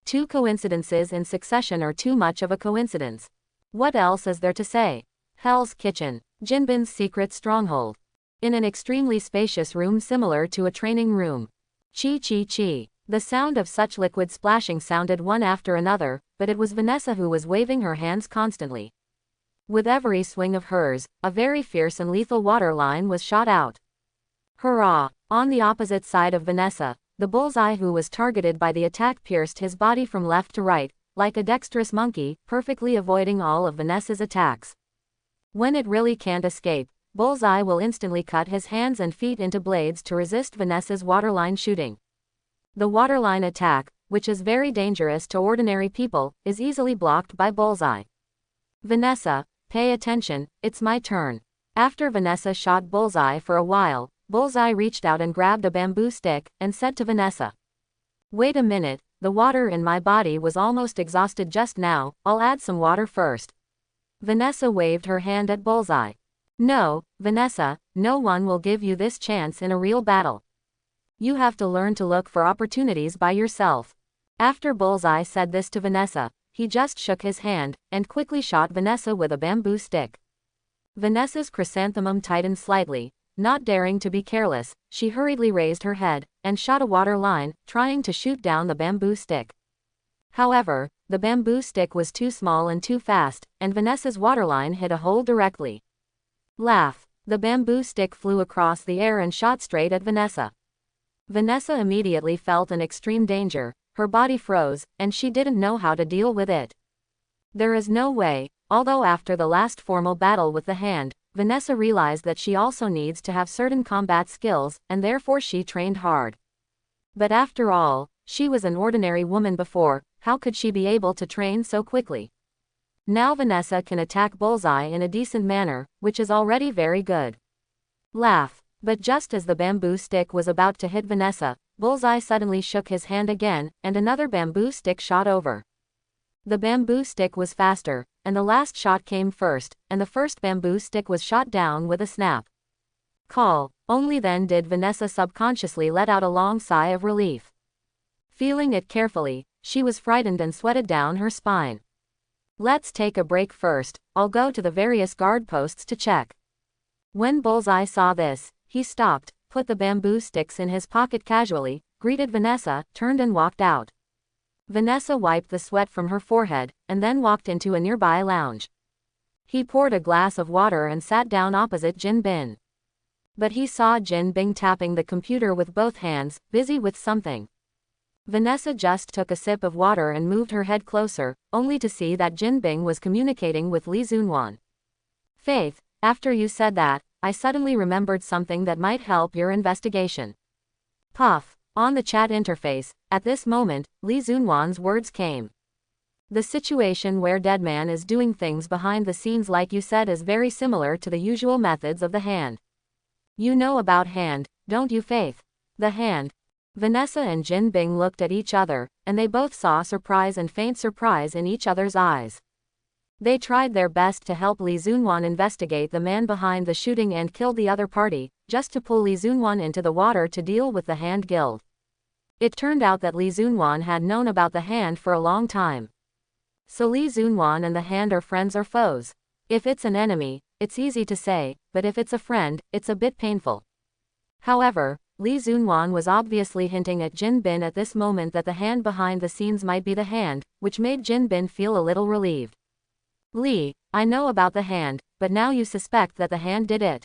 2 coincidences in succession are too much of a coincidence. What else is there to say? Hell's Kitchen. Jinbin's secret stronghold. In an extremely spacious room similar to a training room. Chi chi chi. The sound of such liquid splashing sounded one after another, but it was Vanessa who was waving her hands constantly. With every swing of hers, a very fierce and lethal water line was shot out. Hurrah! On the opposite side of Vanessa, the bullseye who was targeted by the attack pierced his body from left to right, like a dexterous monkey, perfectly avoiding all of Vanessa's attacks. When it really can't escape, Bullseye will instantly cut his hands and feet into blades to resist Vanessa's waterline shooting. The waterline attack, which is very dangerous to ordinary people, is easily blocked by Bullseye. Vanessa, pay attention, it's my turn. After Vanessa shot Bullseye for a while, Bullseye reached out and grabbed a bamboo stick, and said to Vanessa, "Wait a minute, the water in my body was almost exhausted just now, I'll add some water first." Vanessa waved her hand at Bullseye. "No, Vanessa, no one will give you this chance in a real battle. You have to learn to look for opportunities by yourself." After Bullseye said this to Vanessa, he just shook his hand, and quickly shot Vanessa with a bamboo stick. Vanessa's chrysanthemum tightened slightly. Not daring to be careless, she hurriedly raised her head, and shot a water line, trying to shoot down the bamboo stick. However, the bamboo stick was too small and too fast, and Vanessa's waterline hit a hole directly. Laugh. The bamboo stick flew across the air and shot straight at Vanessa. Vanessa immediately felt an extreme danger, her body froze, and she didn't know how to deal with it. There is no way, although after the last formal battle with the Hand, Vanessa realized that she also needs to have certain combat skills, and therefore she trained hard. But after all, she was an ordinary woman before, how could she be able to train so quickly? Now Vanessa can attack Bullseye in a decent manner, which is already very good. Laugh. But just as the bamboo stick was about to hit Vanessa, Bullseye suddenly shook his hand again, and another bamboo stick shot over. The bamboo stick was faster, and the last shot came first, and the first bamboo stick was shot down with a snap. Call. Only then did Vanessa subconsciously let out a long sigh of relief. Feeling it carefully, she was frightened and sweated down her spine. Let's take a break first, I'll go to the various guard posts to check. When Bullseye saw this, he stopped, put the bamboo sticks in his pocket casually, greeted Vanessa, turned and walked out. Vanessa wiped the sweat from her forehead, and then walked into a nearby lounge. He poured a glass of water and sat down opposite Jinbin. But he saw Jinbin tapping the computer with both hands, busy with something. Vanessa just took a sip of water and moved her head closer, only to see that Jinbin was communicating with Li Zunwan. "Faith, after you said that, I suddenly remembered something that might help your investigation." Puff. On the chat interface, at this moment, Li Zunwan's words came. "The situation where Deadman is doing things behind the scenes like you said is very similar to the usual methods of the Hand. You know about Hand, don't you, Faith?" The Hand. Vanessa and Jinbin looked at each other, and they both saw surprise and faint surprise in each other's eyes. They tried their best to help Li Zunwan investigate the man behind the shooting and kill the other party, just to pull Li Zunwan into the water to deal with the Hand Guild. It turned out that Li Zunwan had known about the Hand for a long time. So Li Zunwan and the Hand are friends or foes? If it's an enemy, it's easy to say, but if it's a friend, it's a bit painful. However, Li Zunwan was obviously hinting at Jinbin at this moment that the Hand behind the scenes might be the Hand, which made Jinbin feel a little relieved. "Li, I know about the Hand, but now you suspect that the Hand did it?"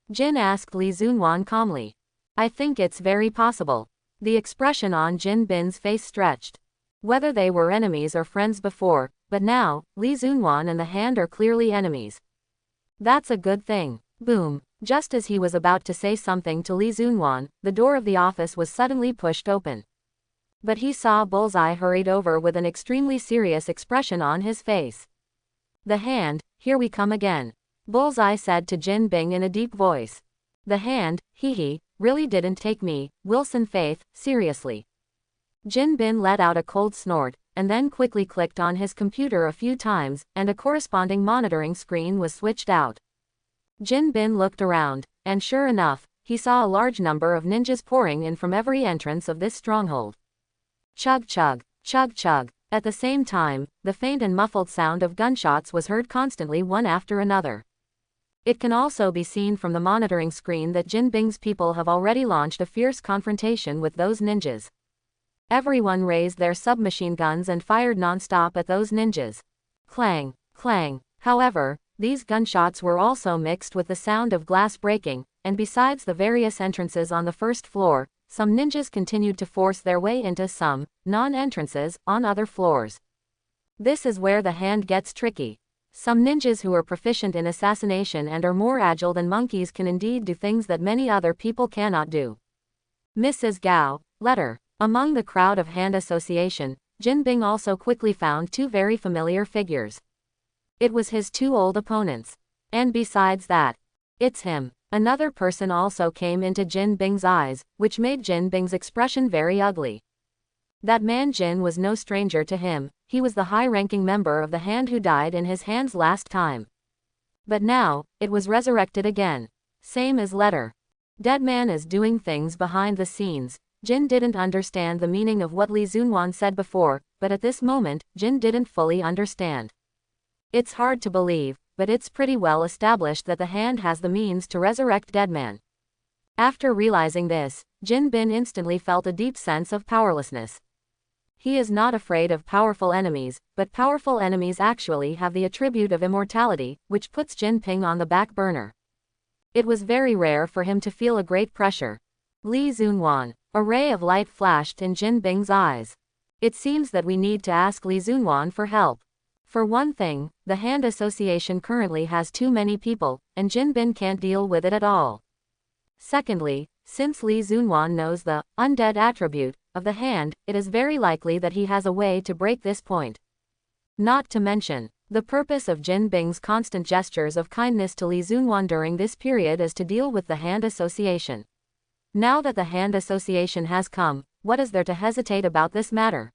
Jin asked Li Zunwan calmly. "I think it's very possible." The expression on Jinbin's face stretched. Whether they were enemies or friends before, but now, Li Zunwan and the Hand are clearly enemies. That's a good thing. Boom. Just as he was about to say something to Li Zunwan, the door of the office was suddenly pushed open. But he saw Bullseye hurried over with an extremely serious expression on his face. "The hand, here we come again," Bullseye said to Jin Bing in a deep voice. "The hand, hee, really didn't take me, Wilson Faith, seriously." Jin Bin let out a cold snort, and then quickly clicked on his computer a few times, and a corresponding monitoring screen was switched out. Jin Bin looked around, and sure enough, he saw a large number of ninjas pouring in from every entrance of this stronghold. Chug chug, chug chug. At the same time, the faint and muffled sound of gunshots was heard constantly one after another. It can also be seen from the monitoring screen that Jin Bing's people have already launched a fierce confrontation with those ninjas. Everyone raised their submachine guns and fired non-stop at those ninjas. Clang, clang. However, these gunshots were also mixed with the sound of glass breaking, and besides the various entrances on the first floor, some ninjas continued to force their way into some non-entrances on other floors. This is where the hand gets tricky. Some ninjas who are proficient in assassination and are more agile than monkeys can indeed do things that many other people cannot do. Mrs. Gao, letter. Among the crowd of hand association, Jin Bing also quickly found two very familiar figures. It was his two old opponents. And besides that, it's him. Another person also came into Jin Bing's eyes, which made Jin Bing's expression very ugly. That man Jin was no stranger to him, he was the high-ranking member of the hand who died in his hands last time. But now, it was resurrected again. Same as letter. Dead man is doing things behind the scenes. Jin didn't understand the meaning of what Li Zunwan said before, but at this moment, Jin didn't fully understand. It's hard to believe, but it's pretty well established that the hand has the means to resurrect dead man. After realizing this, Jin Bin instantly felt a deep sense of powerlessness. He is not afraid of powerful enemies, but powerful enemies actually have the attribute of immortality, which puts Jin Ping on the back burner. It was very rare for him to feel a great pressure. Li Zunwan. A ray of light flashed in Jin Bing's eyes. It seems that we need to ask Li Zunwan for help. For one thing, the Hand Association currently has too many people, and Jin Bin can't deal with it at all. Secondly, since Li Zunwan knows the undead attribute of the hand, it is very likely that he has a way to break this point. Not to mention, the purpose of Jin Bing's constant gestures of kindness to Li Zunwan during this period is to deal with the Hand Association. Now that the Hand Association has come, what is there to hesitate about this matter?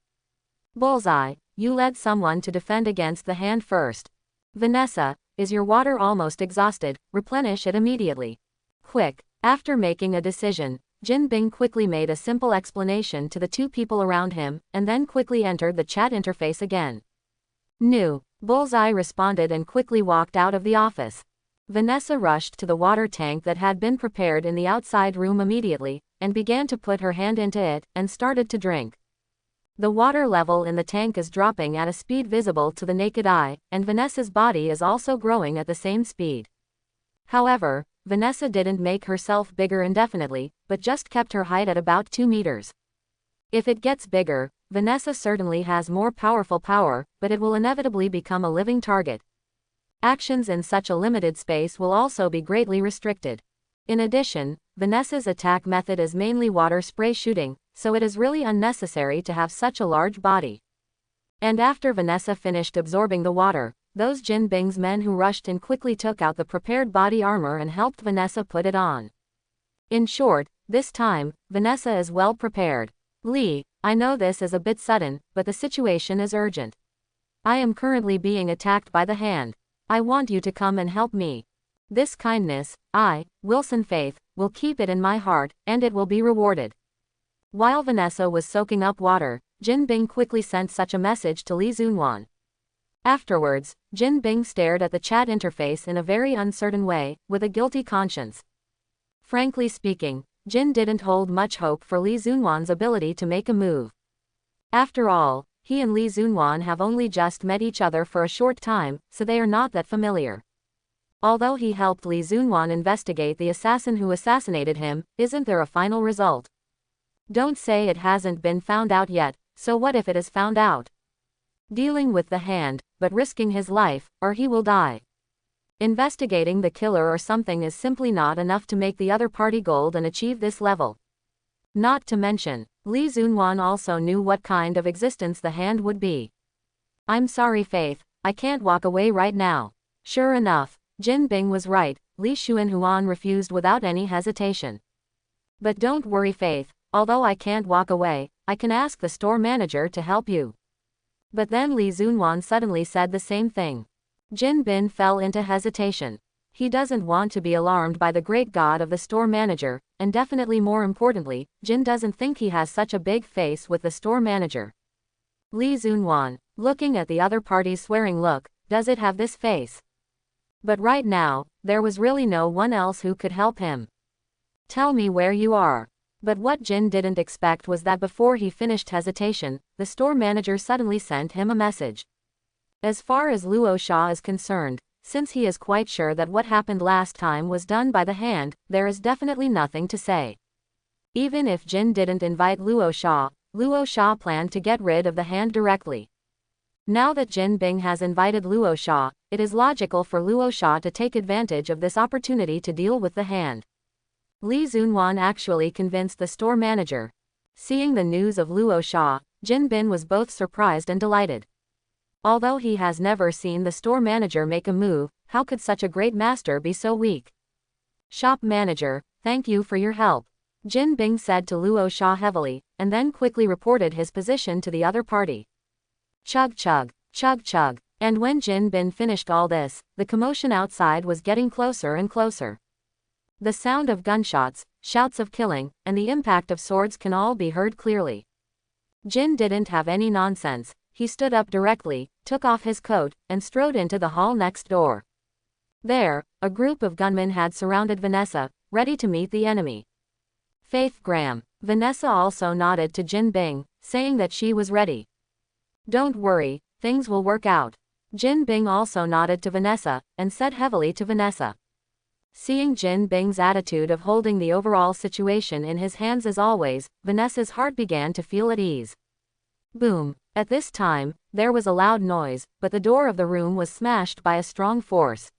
Bullseye, you led someone to defend against the hand first. Vanessa, is your water almost exhausted? Replenish it immediately. Quick. After making a decision, Jin Bing quickly made a simple explanation to the two people around him, and then quickly entered the chat interface again. "New." Bullseye responded and quickly walked out of the office. Vanessa rushed to the water tank that had been prepared in the outside room immediately, and began to put her hand into it, and started to drink. The water level in the tank is dropping at a speed visible to the naked eye, and Vanessa's body is also growing at the same speed. However, Vanessa didn't make herself bigger indefinitely, but just kept her height at about 2 meters. If it gets bigger, Vanessa certainly has more powerful power, but it will inevitably become a living target. Actions in such a limited space will also be greatly restricted. In addition, Vanessa's attack method is mainly water spray shooting, so it is really unnecessary to have such a large body. And after Vanessa finished absorbing the water, those Jin Bing's men who rushed in quickly took out the prepared body armor and helped Vanessa put it on. In short, this time, Vanessa is well prepared. Lee, I know this is a bit sudden, but the situation is urgent. I am currently being attacked by the hand. I want you to come and help me. This kindness, I, Wilson Faith, will keep it in my heart, and it will be rewarded. While Vanessa was soaking up water, Jin Bing quickly sent such a message to Li Zunwan. Afterwards, Jin Bing stared at the chat interface in a very uncertain way, with a guilty conscience. Frankly speaking, Jin didn't hold much hope for Li Zunwan's ability to make a move. After all, he and Li Zunwan have only just met each other for a short time, so they are not that familiar. Although he helped Li Zunwan investigate the assassin who assassinated him, isn't there a final result? Don't say it hasn't been found out yet, so what if it is found out? Dealing with the hand, but risking his life, or he will die. Investigating the killer or something is simply not enough to make the other party gold and achieve this level. Not to mention, Li Zunwan also knew what kind of existence the hand would be. I'm sorry Faith, I can't walk away right now. Sure enough, Jin Bing was right, Li Xuanhuan refused without any hesitation. But don't worry Faith, although I can't walk away, I can ask the store manager to help you. But then Li Zunwan suddenly said the same thing. Jin Bin fell into hesitation. He doesn't want to be alarmed by the great god of the store manager, and definitely more importantly, Jin doesn't think he has such a big face with the store manager. Li Zunwan, looking at the other party's swearing look, does it have this face? But right now, there was really no one else who could help him. Tell me where you are. But what Jin didn't expect was that before he finished hesitation, the store manager suddenly sent him a message. As far as Luos Shaw is concerned, since he is quite sure that what happened last time was done by the hand, there is definitely nothing to say. Even if Jin didn't invite Luos Shaw planned to get rid of the hand directly. Now that Jin Bing has invited Luos Shaw, it is logical for Luos Shaw to take advantage of this opportunity to deal with the hand. Li Zunwan actually convinced the store manager. Seeing the news of Luos Shaw, Jin Bin was both surprised and delighted. Although he has never seen the store manager make a move, how could such a great master be so weak? Shop manager, thank you for your help. Jin Bing said to Luos Shaw heavily, and then quickly reported his position to the other party. Chug chug, chug chug, and when Jin Bin finished all this, the commotion outside was getting closer and closer. The sound of gunshots, shouts of killing, and the impact of swords can all be heard clearly. Jin didn't have any nonsense. He stood up directly, took off his coat, and strode into the hall next door. There, a group of gunmen had surrounded Vanessa, ready to meet the enemy. Faith Graham. Vanessa also nodded to Jin Bing, saying that she was ready. Don't worry, things will work out. Jin Bing also nodded to Vanessa, and said heavily to Vanessa. Seeing Jin Bing's attitude of holding the overall situation in his hands as always, Vanessa's heart began to feel at ease. Boom. At this time, there was a loud noise, but the door of the room was smashed by a strong force.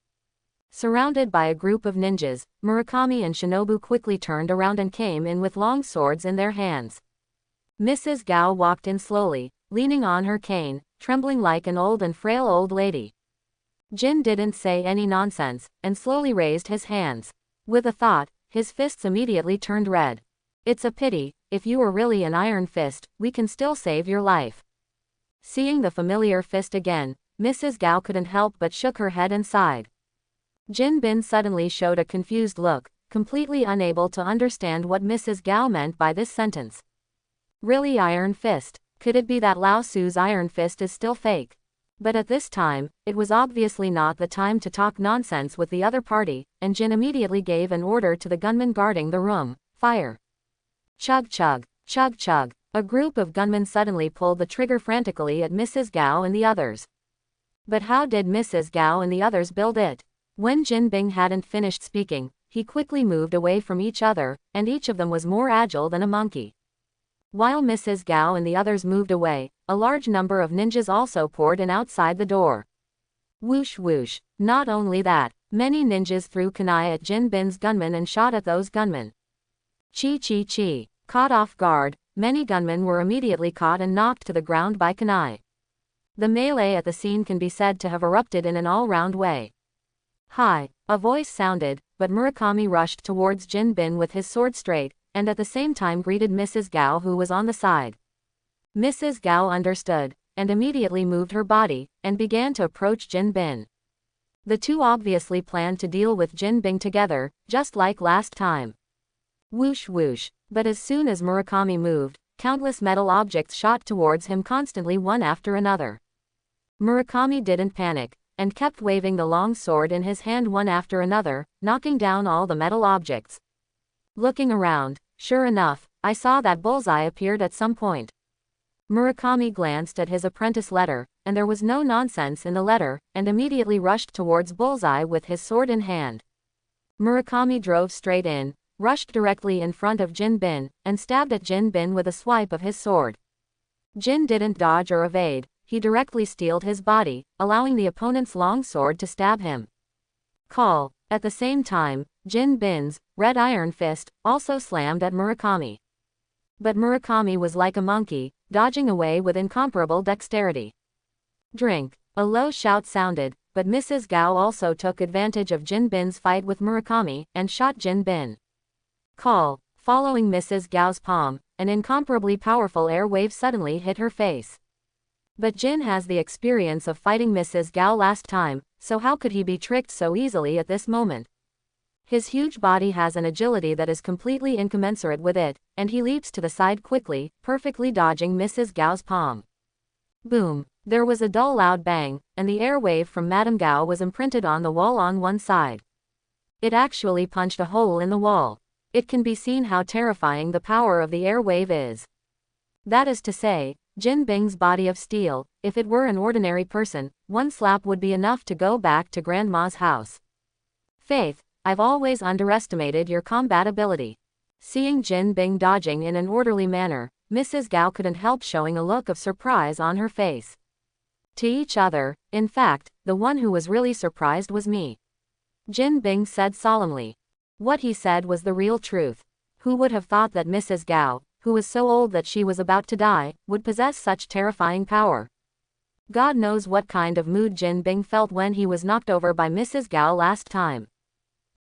Surrounded by a group of ninjas, Murakami and Shinobu quickly turned around and came in with long swords in their hands. Mrs. Gao walked in slowly, leaning on her cane, trembling like an old and frail old lady. Jin didn't say any nonsense, and slowly raised his hands. With a thought, his fists immediately turned red. It's a pity, if you were really an iron fist, we can still save your life. Seeing the familiar fist again, Mrs. Gao couldn't help but shook her head and sighed. Jin Bin suddenly showed a confused look, completely unable to understand what Mrs. Gao meant by this sentence. Really iron fist? Could it be that Lao Su's iron fist is still fake? But at this time, it was obviously not the time to talk nonsense with the other party, and Jin immediately gave an order to the gunmen guarding the room, fire. Chug chug, chug chug. A group of gunmen suddenly pulled the trigger frantically at Mrs. Gao and the others. But how did Mrs. Gao and the others build it? When Jin Bing hadn't finished speaking, he quickly moved away from each other, and each of them was more agile than a monkey. While Mrs. Gao and the others moved away, a large number of ninjas also poured in outside the door. Whoosh whoosh. Not only that, many ninjas threw kunai at Jin Bin's gunmen and shot at those gunmen. Chi chi chi. Caught off guard, many gunmen were immediately caught and knocked to the ground by kunai. The melee at the scene can be said to have erupted in an all-round way. Hi! A voice sounded, but Murakami rushed towards Jin Bin with his sword straight, and at the same time greeted Mrs. Gao who was on the side. Mrs. Gao understood, and immediately moved her body, and began to approach Jin Bin. The two obviously planned to deal with Jin Bing together, just like last time. Whoosh whoosh. But as soon as Murakami moved, countless metal objects shot towards him constantly one after another. Murakami didn't panic, and kept waving the long sword in his hand one after another, knocking down all the metal objects. Looking around, sure enough, I saw that bullseye appeared at some point. Murakami glanced at his apprentice letter, and there was no nonsense in the letter, and immediately rushed towards bullseye with his sword in hand. Murakami drove straight in, rushed directly in front of Jin Bin, and stabbed at Jin Bin with a swipe of his sword. Jin didn't dodge or evade, he directly steeled his body, allowing the opponent's long sword to stab him. Call. At the same time, Jin Bin's red iron fist also slammed at Murakami. But Murakami was like a monkey, dodging away with incomparable dexterity. Drink. A low shout sounded, but Mrs. Gao also took advantage of Jin Bin's fight with Murakami, and shot Jin Bin. Call. Following Mrs. Gao's palm, an incomparably powerful air wave suddenly hit her face. But Jin has the experience of fighting Mrs. Gao last time, so how could he be tricked so easily at this moment? His huge body has an agility that is completely incommensurate with it, and he leaps to the side quickly, perfectly dodging Mrs. Gao's palm. Boom! There was a dull loud bang, and the air wave from Madame Gao was imprinted on the wall on one side. It actually punched a hole in the wall. It can be seen how terrifying the power of the air wave is. That is to say, Jin Bing's body of steel, if it were an ordinary person, one slap would be enough to go back to Grandma's house. Faith, I've always underestimated your combat ability. Seeing Jin Bing dodging in an orderly manner, Mrs. Gao couldn't help showing a look of surprise on her face. To each other, in fact, the one who was really surprised was me. Jin Bing said solemnly. What he said was the real truth. Who would have thought that Mrs. Gao, who was so old that she was about to die, would possess such terrifying power? God knows what kind of mood Jin Bing felt when he was knocked over by Mrs. Gao last time.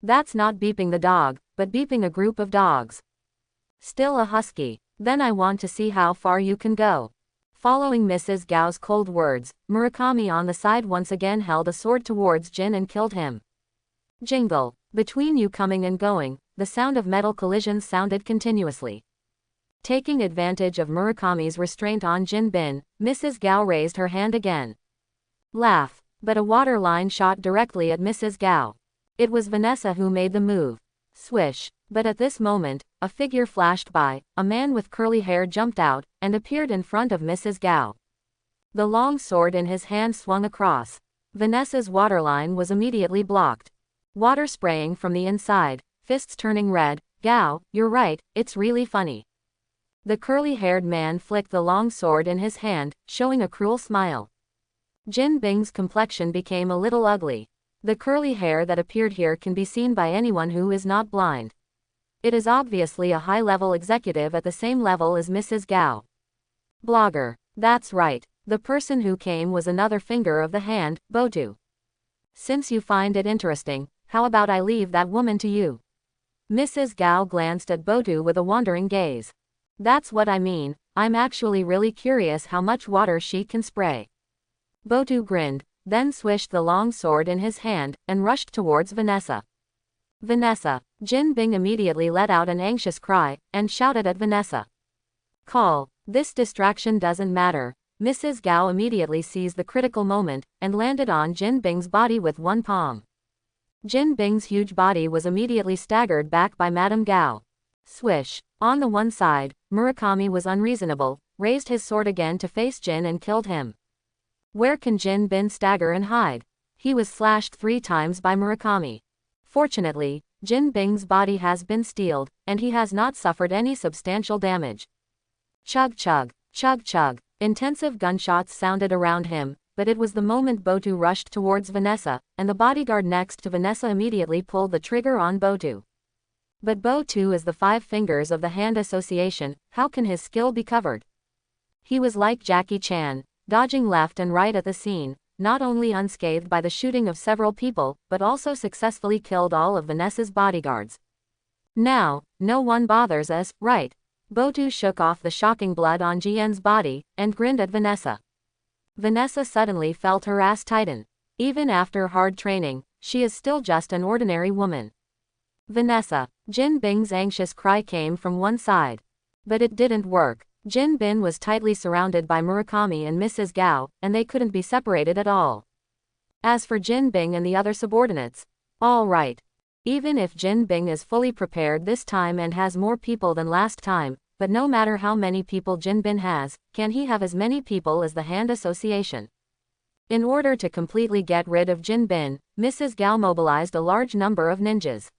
That's not beeping the dog, but beeping a group of dogs. Still a husky. Then I want to see how far you can go. Following Mrs. Gao's cold words, Murakami on the side once again held a sword towards Jin and killed him. Jingle. Between you coming and going, the sound of metal collisions sounded continuously. Taking advantage of Murakami's restraint on Jin Bin, Mrs. Gao raised her hand again. Laugh. But a water line shot directly at Mrs. Gao. It was Vanessa who made the move. Swish. But at this moment, a figure flashed by, a man with curly hair jumped out, and appeared in front of Mrs. Gao. The long sword in his hand swung across. Vanessa's waterline was immediately blocked. Water spraying from the inside, fists turning red. Gao, you're right, it's really funny. The curly-haired man flicked the long sword in his hand, showing a cruel smile. Jin Bing's complexion became a little ugly. The curly hair that appeared here can be seen by anyone who is not blind. It is obviously a high-level executive at the same level as Mrs. Gao. Blogger. That's right. The person who came was another finger of the hand, Botu. Since you find it interesting, how about I leave that woman to you? Mrs. Gao glanced at Botu with a wandering gaze. That's what I mean, I'm actually really curious how much water she can spray. Botu grinned, then swished the long sword in his hand, and rushed towards Vanessa. Vanessa. Jin Bing immediately let out an anxious cry, and shouted at Vanessa. Call. This distraction doesn't matter. Mrs. Gao immediately seized the critical moment, and landed on Jin Bing's body with one palm. Jin Bing's huge body was immediately staggered back by Madame Gao. Swish. On the one side, Murakami was unreasonable, raised his sword again to face Jin and killed him. Where can Jin Bin stagger and hide? He was slashed 3 times by Murakami. Fortunately, Jin Bing's body has been steeled, and he has not suffered any substantial damage. Chug chug, chug chug. Intensive gunshots sounded around him, but it was the moment Botu rushed towards Vanessa, and the bodyguard next to Vanessa immediately pulled the trigger on Botu. But Botu is the 5 fingers of the hand association, how can his skill be covered? He was like Jackie Chan, dodging left and right at the scene, not only unscathed by the shooting of several people, but also successfully killed all of Vanessa's bodyguards. Now, no one bothers us, right? Botu shook off the shocking blood on Jian's body, and grinned at Vanessa. Vanessa suddenly felt her ass tighten. Even after hard training, she is still just an ordinary woman. Vanessa. Jin Bing's anxious cry came from one side. But it didn't work. Jin Bin was tightly surrounded by Murakami and Mrs. Gao, and they couldn't be separated at all. As for Jin Bing and the other subordinates, all right. Even if Jin Bing is fully prepared this time and has more people than last time, but no matter how many people Jin Bin has, can he have as many people as the Hand Association? In order to completely get rid of Jin Bin, Mrs. Gao mobilized a large number of ninjas.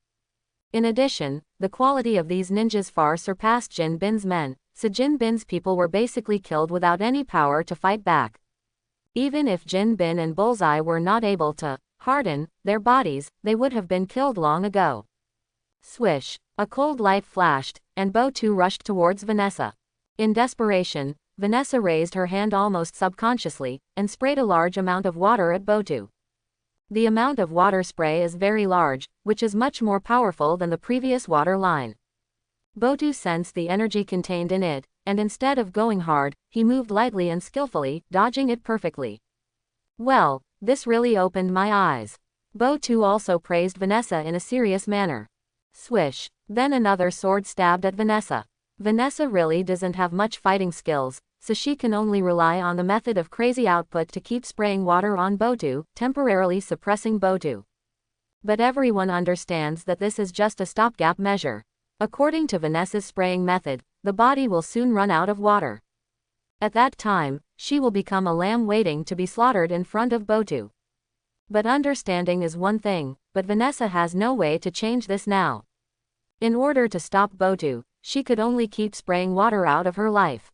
In addition, the quality of these ninjas far surpassed Jin Bin's men, so Jin Bin's people were basically killed without any power to fight back. Even if Jin Bin and Bullseye were not able to harden their bodies, they would have been killed long ago. Swish! A cold light flashed, and Botu rushed towards Vanessa. In desperation, Vanessa raised her hand almost subconsciously, and sprayed a large amount of water at Botu. The amount of water spray is very large, which is much more powerful than the previous water line. Botu sensed the energy contained in it, and instead of going hard, he moved lightly and skillfully, dodging it perfectly. Well, this really opened my eyes. Botu also praised Vanessa in a serious manner. Swish! Then another sword stabbed at Vanessa. Vanessa really doesn't have much fighting skills, so she can only rely on the method of crazy output to keep spraying water on Botu, temporarily suppressing Botu. But everyone understands that this is just a stopgap measure. According to Vanessa's spraying method, the body will soon run out of water. At that time, she will become a lamb waiting to be slaughtered in front of Botu. But understanding is one thing, but Vanessa has no way to change this now. In order to stop Botu, she could only keep spraying water out of her life.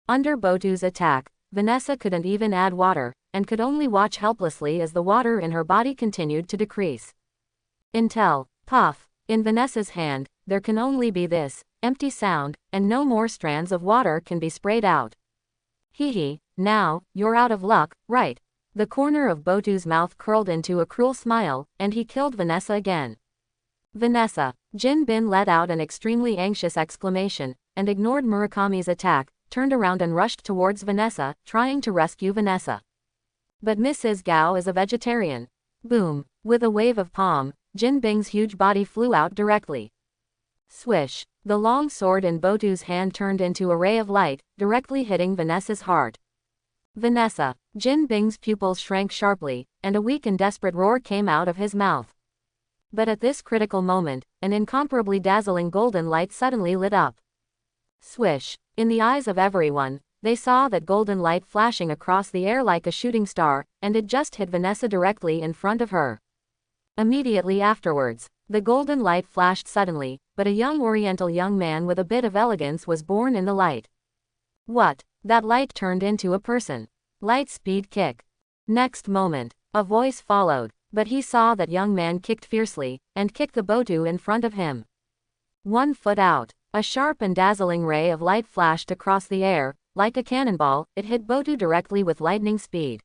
Under Botu's attack, Vanessa couldn't even add water, and could only watch helplessly as the water in her body continued to decrease. Until, puff, in Vanessa's hand, there can only be this empty sound, and no more strands of water can be sprayed out. Hee, now, you're out of luck, right? The corner of Botu's mouth curled into a cruel smile, and he killed Vanessa again. Vanessa! Jinbin let out an extremely anxious exclamation, and ignored Murakami's attack, turned around and rushed towards Vanessa, trying to rescue Vanessa. But Mrs. Gao is a vegetarian. Boom! With a wave of palm, Jinbing's huge body flew out directly. Swish! The long sword in Botu's hand turned into a ray of light, directly hitting Vanessa's heart. Vanessa! Jinbing's pupils shrank sharply, and a weak and desperate roar came out of his mouth. But at this critical moment, an incomparably dazzling golden light suddenly lit up. Swish! In the eyes of everyone, they saw that golden light flashing across the air like a shooting star, and it just hit Vanessa directly in front of her. Immediately afterwards, the golden light flashed suddenly, but a young oriental young man with a bit of elegance was born in the light. What? That light turned into a person. Light speed kick. Next moment, a voice followed, but he saw that young man kicked fiercely, and kicked the Botu in front of him. 1 foot out. A sharp and dazzling ray of light flashed across the air, like a cannonball, it hit Botu directly with lightning speed.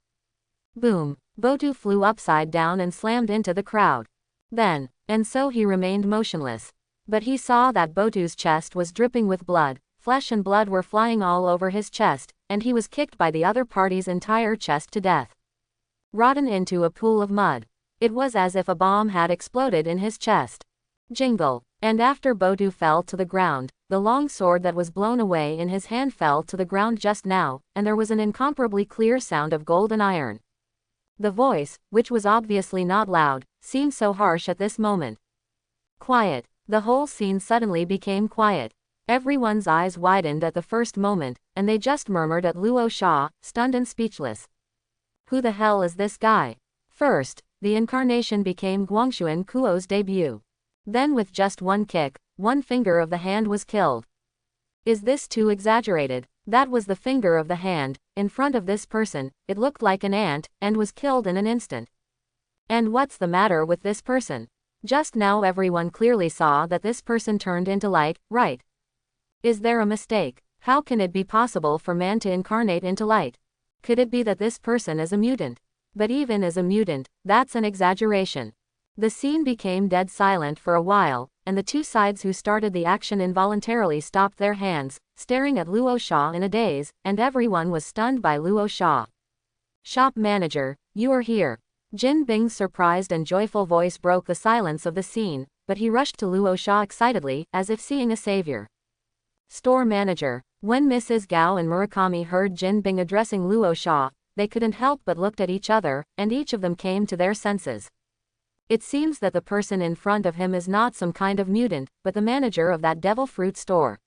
Boom! Botu flew upside down and slammed into the crowd. Then, and so he remained motionless. But he saw that Botu's chest was dripping with blood, flesh and blood were flying all over his chest, and he was kicked by the other party's entire chest to death. Rotten into a pool of mud. It was as if a bomb had exploded in his chest. Jingle! And after Botu fell to the ground, the long sword that was blown away in his hand fell to the ground just now, and there was an incomparably clear sound of gold and iron. The voice, which was obviously not loud, seemed so harsh at this moment. Quiet. The whole scene suddenly became quiet. Everyone's eyes widened at the first moment, and they just murmured at Luos Shaw, stunned and speechless. Who the hell is this guy? First, the incarnation became Guangxuan Kuo's debut. Then with just one kick, one finger of the hand was killed. Is this too exaggerated? That was the finger of the hand, in front of this person, it looked like an ant, and was killed in an instant. And what's the matter with this person? Just now everyone clearly saw that this person turned into light, right? Is there a mistake? How can it be possible for man to incarnate into light? Could it be that this person is a mutant? But even as a mutant, that's an exaggeration. The scene became dead silent for a while, and the two sides who started the action involuntarily stopped their hands, staring at Luos Shaw in a daze, and everyone was stunned by Luos Shaw. Shop manager, you are here. Jin Bing's surprised and joyful voice broke the silence of the scene, but he rushed to Luos Shaw excitedly, as if seeing a savior. Store manager. When Mrs. Gao and Murakami heard Jin Bing addressing Luos Shaw, they couldn't help but looked at each other, and each of them came to their senses. It seems that the person in front of him is not some kind of mutant, but the manager of that devil fruit store.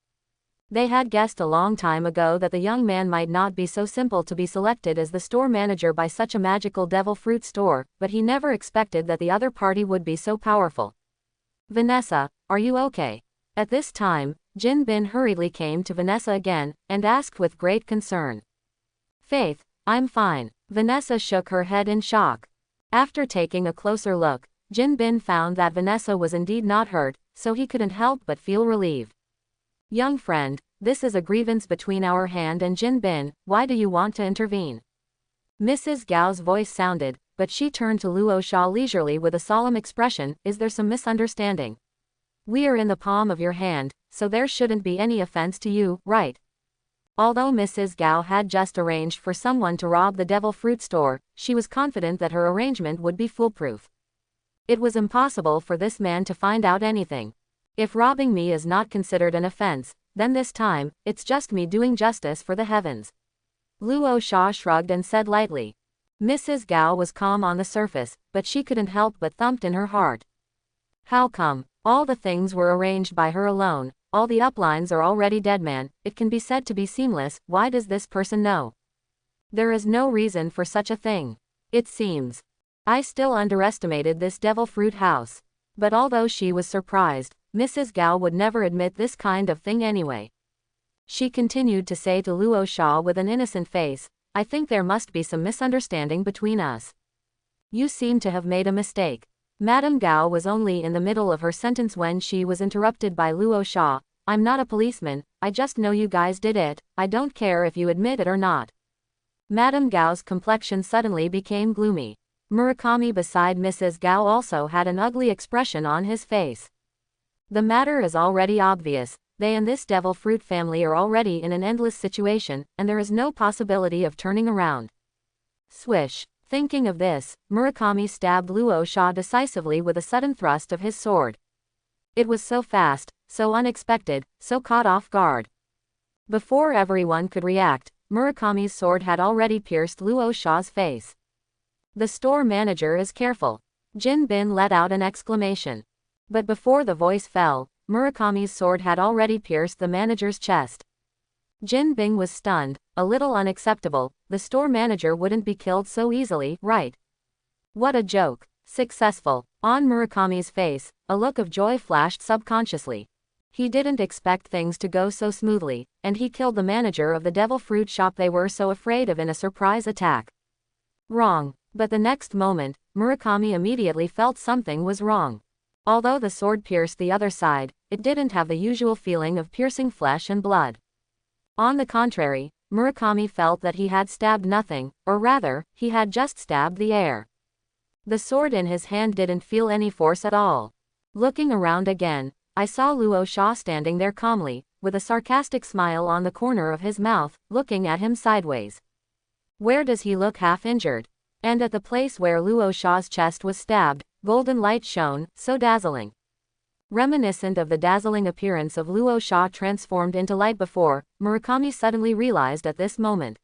They had guessed a long time ago that the young man might not be so simple to be selected as the store manager by such a magical devil fruit store, but he never expected that the other party would be so powerful. Vanessa, are you okay? At this time, Jin Bin hurriedly came to Vanessa again, and asked with great concern. Faith, I'm fine. Vanessa shook her head in shock. After taking a closer look, Jin Bin found that Vanessa was indeed not hurt, so he couldn't help but feel relieved. Young friend, this is a grievance between our hand and Jin Bin, why do you want to intervene? Mrs. Gao's voice sounded, but she turned to Luo Shaw leisurely with a solemn expression, is there some misunderstanding? We are in the palm of your hand, so there shouldn't be any offense to you, right? Although Mrs. Gao had just arranged for someone to rob the devil fruit store, she was confident that her arrangement would be foolproof. It was impossible for this man to find out anything. If robbing me is not considered an offense, then this time, it's just me doing justice for the heavens. Luo Shaw shrugged and said lightly. Mrs. Gao was calm on the surface, but she couldn't help but thumped in her heart. How come? All the things were arranged by her alone, all the uplines are already dead man, it can be said to be seamless, why does this person know? There is no reason for such a thing. It seems. I still underestimated this devil fruit house. But although she was surprised, Mrs. Gao would never admit this kind of thing anyway. She continued to say to Luo Shaw with an innocent face, I think there must be some misunderstanding between us. You seem to have made a mistake. Madame Gao was only in the middle of her sentence when she was interrupted by Luo Shaw. I'm not a policeman, I just know you guys did it, I don't care if you admit it or not. Madame Gao's complexion suddenly became gloomy. Murakami beside Mrs. Gao also had an ugly expression on his face. The matter is already obvious, they and this devil fruit family are already in an endless situation, and there is no possibility of turning around. Swish. Thinking of this, Murakami stabbed Luo Shaw decisively with a sudden thrust of his sword. It was so fast, so unexpected, so caught off guard. Before everyone could react, Murakami's sword had already pierced Luo Shaw's face. The store manager is careful. Jin Bin let out an exclamation. But before the voice fell, Murakami's sword had already pierced the manager's chest. Jin Bing was stunned, a little unacceptable, the store manager wouldn't be killed so easily, right? What a joke. Successful. On Murakami's face, a look of joy flashed subconsciously. He didn't expect things to go so smoothly, and he killed the manager of the devil fruit shop they were so afraid of in a surprise attack. Wrong. But the next moment, Murakami immediately felt something was wrong. Although the sword pierced the other side, it didn't have the usual feeling of piercing flesh and blood. On the contrary, Murakami felt that he had stabbed nothing, or rather, he had just stabbed the air. The sword in his hand didn't feel any force at all. Looking around again, I saw Luo Shaw standing there calmly, with a sarcastic smile on the corner of his mouth, looking at him sideways. Where does he look half injured? And at the place where Luo Shaw's chest was stabbed, golden light shone, so dazzling. Reminiscent of the dazzling appearance of Luo Shaw transformed into light before, Murakami suddenly realized at this moment.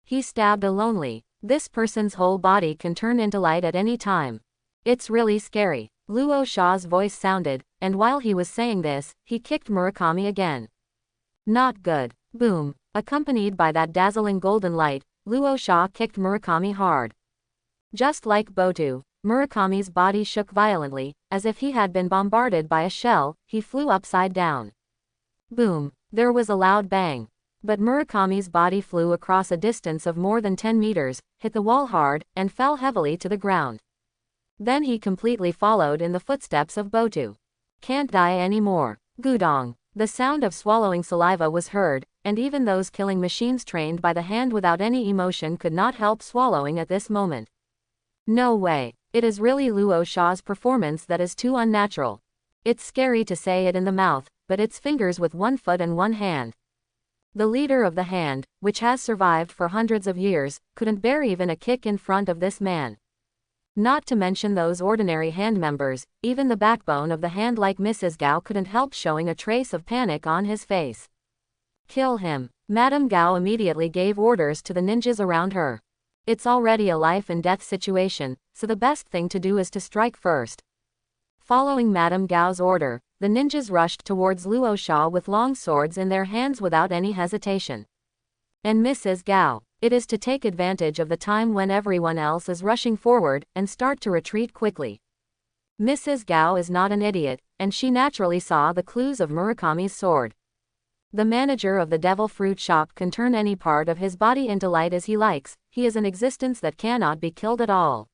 He stabbed a lonely. This person's whole body can turn into light at any time. It's really scary. Luo Shaw's voice sounded, and while he was saying this, he kicked Murakami again. Not good. Boom. Accompanied by that dazzling golden light, Luo Shaw kicked Murakami hard. Just like Botu, Murakami's body shook violently, as if he had been bombarded by a shell, he flew upside down. Boom. There was a loud bang. But Murakami's body flew across a distance of more than 10 meters, hit the wall hard, and fell heavily to the ground. Then he completely followed in the footsteps of Botu. Can't die anymore. Gudong. The sound of swallowing saliva was heard, and even those killing machines trained by the hand without any emotion could not help swallowing at this moment. No way. It is really Luo Shaw's performance that is too unnatural. It's scary to say it in the mouth, but it's fingers with one foot and one hand. The leader of the hand, which has survived for hundreds of years, couldn't bear even a kick in front of this man. Not to mention those ordinary hand members, even the backbone of the hand like Mrs. Gao couldn't help showing a trace of panic on his face. Kill him. Madame Gao immediately gave orders to the ninjas around her. It's already a life and death situation, so the best thing to do is to strike first. Following Madame Gao's order, the ninjas rushed towards Luo Shaw with long swords in their hands without any hesitation. And Mrs. Gao, it is to take advantage of the time when everyone else is rushing forward, and start to retreat quickly. Mrs. Gao is not an idiot, and she naturally saw the clues of Murakami's sword. The manager of the devil fruit shop can turn any part of his body into light as he likes, he is an existence that cannot be killed at all.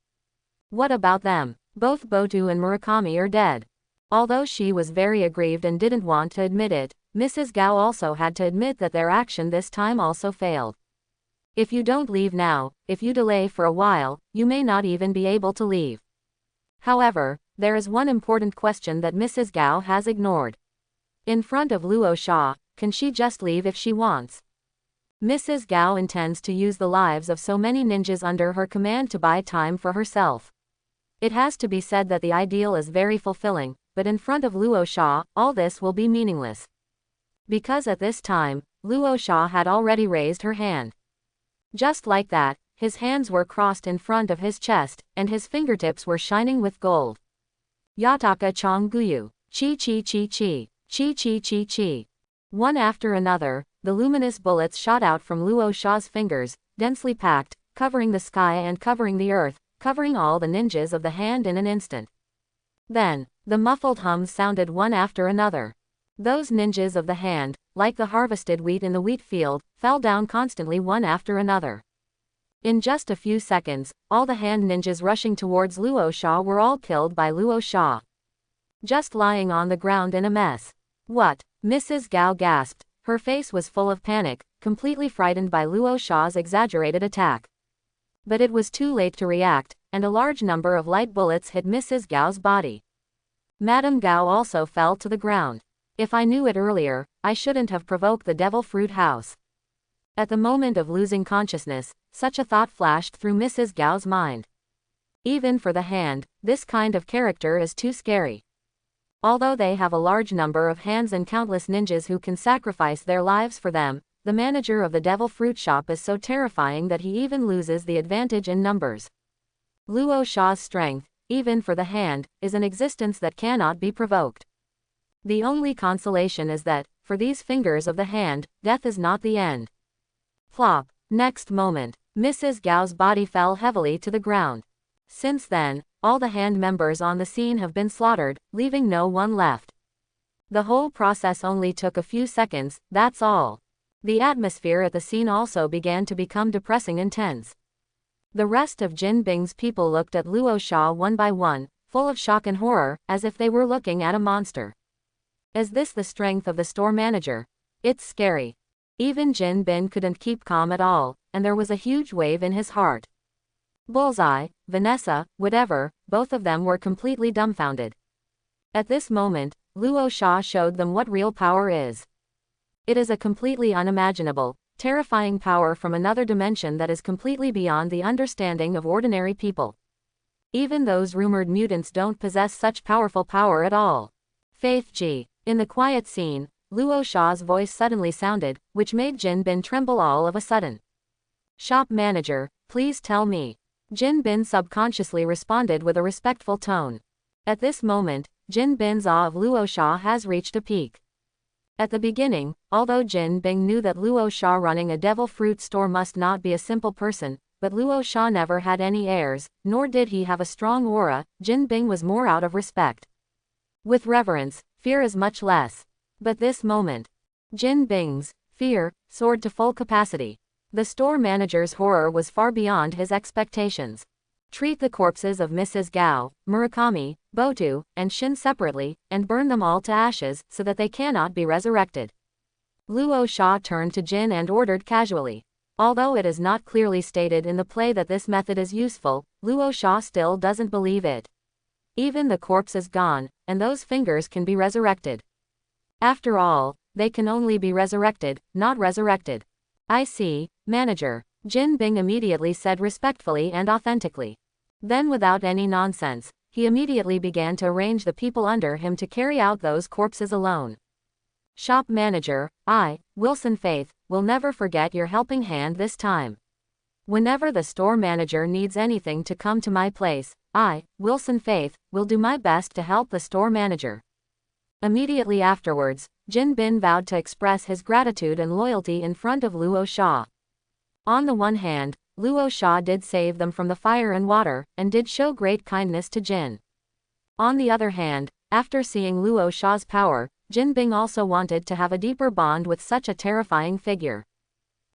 What about them? Both Botu and Murakami are dead. Although she was very aggrieved and didn't want to admit it, Mrs. Gao also had to admit that their action this time also failed. If you don't leave now, if you delay for a while, you may not even be able to leave. However, there is one important question that Mrs. Gao has ignored. In front of Luos Shaw, can she just leave if she wants? Mrs. Gao intends to use the lives of so many ninjas under her command to buy time for herself. It has to be said that the ideal is very fulfilling, but in front of Luos Shaw, all this will be meaningless. Because at this time, Luos Shaw had already raised her hand. Just like that, his hands were crossed in front of his chest, and his fingertips were shining with gold. Yataka Chong Guyu, Chi Chi Chi Chi, Chi Chi Chi Chi. One after another, the luminous bullets shot out from Luos Shaw's fingers, densely packed, covering the sky and covering the earth, covering all the ninjas of the hand in an instant. Then, the muffled hums sounded one after another. Those ninjas of the hand, like the harvested wheat in the wheat field, fell down constantly one after another. In just a few seconds, all the hand ninjas rushing towards Luos Shaw were all killed by Luos Shaw. Just lying on the ground in a mess. What? Mrs. Gao gasped. Her face was full of panic, completely frightened by Luos Shaw's exaggerated attack. But it was too late to react, and a large number of light bullets hit Mrs. Gao's body. Madame Gao also fell to the ground. If I knew it earlier, I shouldn't have provoked the devil fruit house. At the moment of losing consciousness, such a thought flashed through Mrs. Gao's mind. Even for the hand, this kind of character is too scary. Although they have a large number of hands and countless ninjas who can sacrifice their lives for them, the manager of the devil fruit shop is so terrifying that he even loses the advantage in numbers. Luos Shaw's strength, even for the hand, is an existence that cannot be provoked. The only consolation is that, for these fingers of the hand, death is not the end. Plop. Next moment, Mrs. Gao's body fell heavily to the ground. Since then, all the hand members on the scene have been slaughtered, leaving no one left. The whole process only took a few seconds, that's all. The atmosphere at the scene also began to become depressing and tense. The rest of Jin Bing's people looked at Luos Shaw one by one, full of shock and horror, as if they were looking at a monster. Is this the strength of the store manager? It's scary. Even Jin Bin couldn't keep calm at all, and there was a huge wave in his heart. Bullseye, Vanessa, whatever, both of them were completely dumbfounded. At this moment, Luos Shaw showed them what real power is. It is a completely unimaginable, terrifying power from another dimension that is completely beyond the understanding of ordinary people. Even those rumored mutants don't possess such powerful power at all. Faith G. In the quiet scene, Luos Shaw's voice suddenly sounded, which made Jin Bin tremble all of a sudden. Shop manager, please tell me. Jin Bin subconsciously responded with a respectful tone. At this moment, Jin Bin's awe of Luos Shaw has reached a peak. At the beginning, although Jin Bing knew that Luos Shaw running a devil fruit store must not be a simple person, but Luos Shaw never had any airs, nor did he have a strong aura, Jin Bing was more out of respect. With reverence, fear is much less. But this moment, Jin Bing's fear soared to full capacity. The store manager's horror was far beyond his expectations. Treat the corpses of Mrs. Gao, Murakami, Botu, and Shin separately, and burn them all to ashes, so that they cannot be resurrected. Luos Shaw turned to Jin and ordered casually. Although it is not clearly stated in the play that this method is useful, Luos Shaw still doesn't believe it. Even the corpse is gone, and those fingers can be resurrected. After all, they can only be resurrected, not resurrected. I see, manager, Jin Bing immediately said respectfully and authentically. Then without any nonsense, he immediately began to arrange the people under him to carry out those corpses alone. Shop manager, I, Wilson Faith, will never forget your helping hand this time. Whenever the store manager needs anything to come to my place, I, Wilson Faith, will do my best to help the store manager. Immediately afterwards, Jin Bin vowed to express his gratitude and loyalty in front of Luos Shaw. On the one hand, Luos Shaw did save them from the fire and water, and did show great kindness to Jin. On the other hand, after seeing Luos Shaw's power, Jin Bing also wanted to have a deeper bond with such a terrifying figure.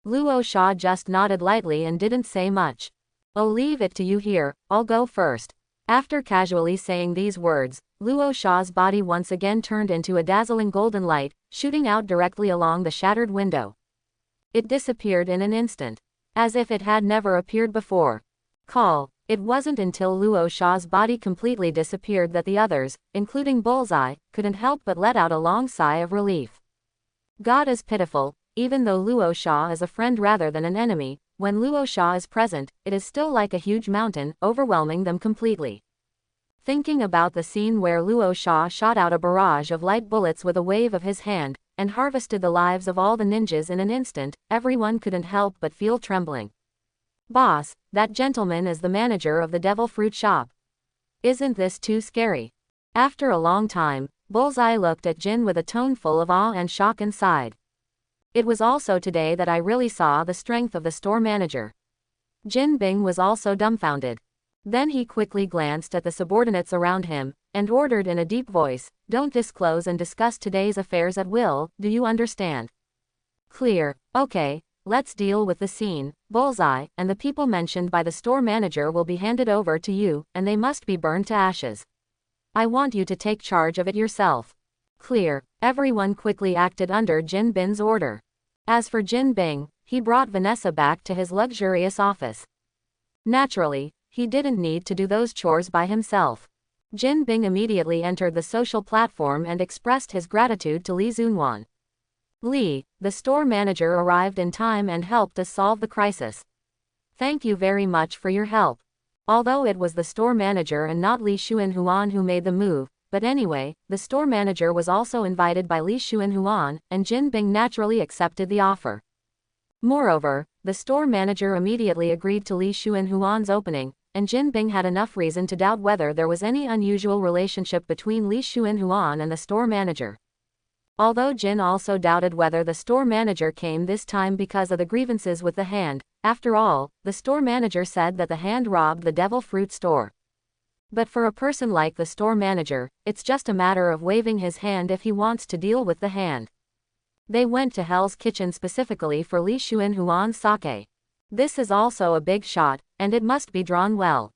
Luos Shaw just nodded lightly and didn't say much. I'll leave it to you here, I'll go first. After casually saying these words, Luo Shaw's body once again turned into a dazzling golden light, shooting out directly along the shattered window. It disappeared in an instant, as if it had never appeared before. It wasn't until Luo Shaw's body completely disappeared that the others, including Bullseye, couldn't help but let out a long sigh of relief. God is pitiful. Even though Luo Shaw is a friend rather than an enemy, when Luo Shaw is present, it is still like a huge mountain, overwhelming them completely. Thinking about the scene where Luo Shaw shot out a barrage of light bullets with a wave of his hand, and harvested the lives of all the ninjas in an instant, everyone couldn't help but feel trembling. Boss, that gentleman is the manager of the Devil Fruit Shop. Isn't this too scary? After a long time, Bullseye looked at Jin with a tone full of awe and shock and sighed. It was also today that I really saw the strength of the store manager. Jin Bing was also dumbfounded. Then he quickly glanced at the subordinates around him, and ordered in a deep voice, "Don't disclose and discuss today's affairs at will, do you understand?" Clear. Okay, let's deal with the scene. Bullseye, and the people mentioned by the store manager will be handed over to you, and they must be burned to ashes. I want you to take charge of it yourself. Clear. Everyone quickly acted under Jin Bing's order. As for Jin Bing, he brought Vanessa back to his luxurious office. Naturally, he didn't need to do those chores by himself. Jin Bing immediately entered the social platform and expressed his gratitude to Li Zunwan. Li, the store manager, arrived in time and helped us solve the crisis. Thank you very much for your help. Although it was the store manager and not Li Xuanhuan who made the move, but anyway, the store manager was also invited by Li Xuanhuan, and Jin Bing naturally accepted the offer. Moreover, the store manager immediately agreed to Li Xuanhuan's opening, and Jin Bing had enough reason to doubt whether there was any unusual relationship between Li Xuanhuan and the store manager. Although Jin also doubted whether the store manager came this time because of the grievances with the hand. After all, the store manager said that the hand robbed the Devil Fruit store. But for a person like the store manager, it's just a matter of waving his hand if he wants to deal with the hand. They went to Hell's Kitchen specifically for Li Xuanhuan's sake. This is also a big shot, and it must be drawn well.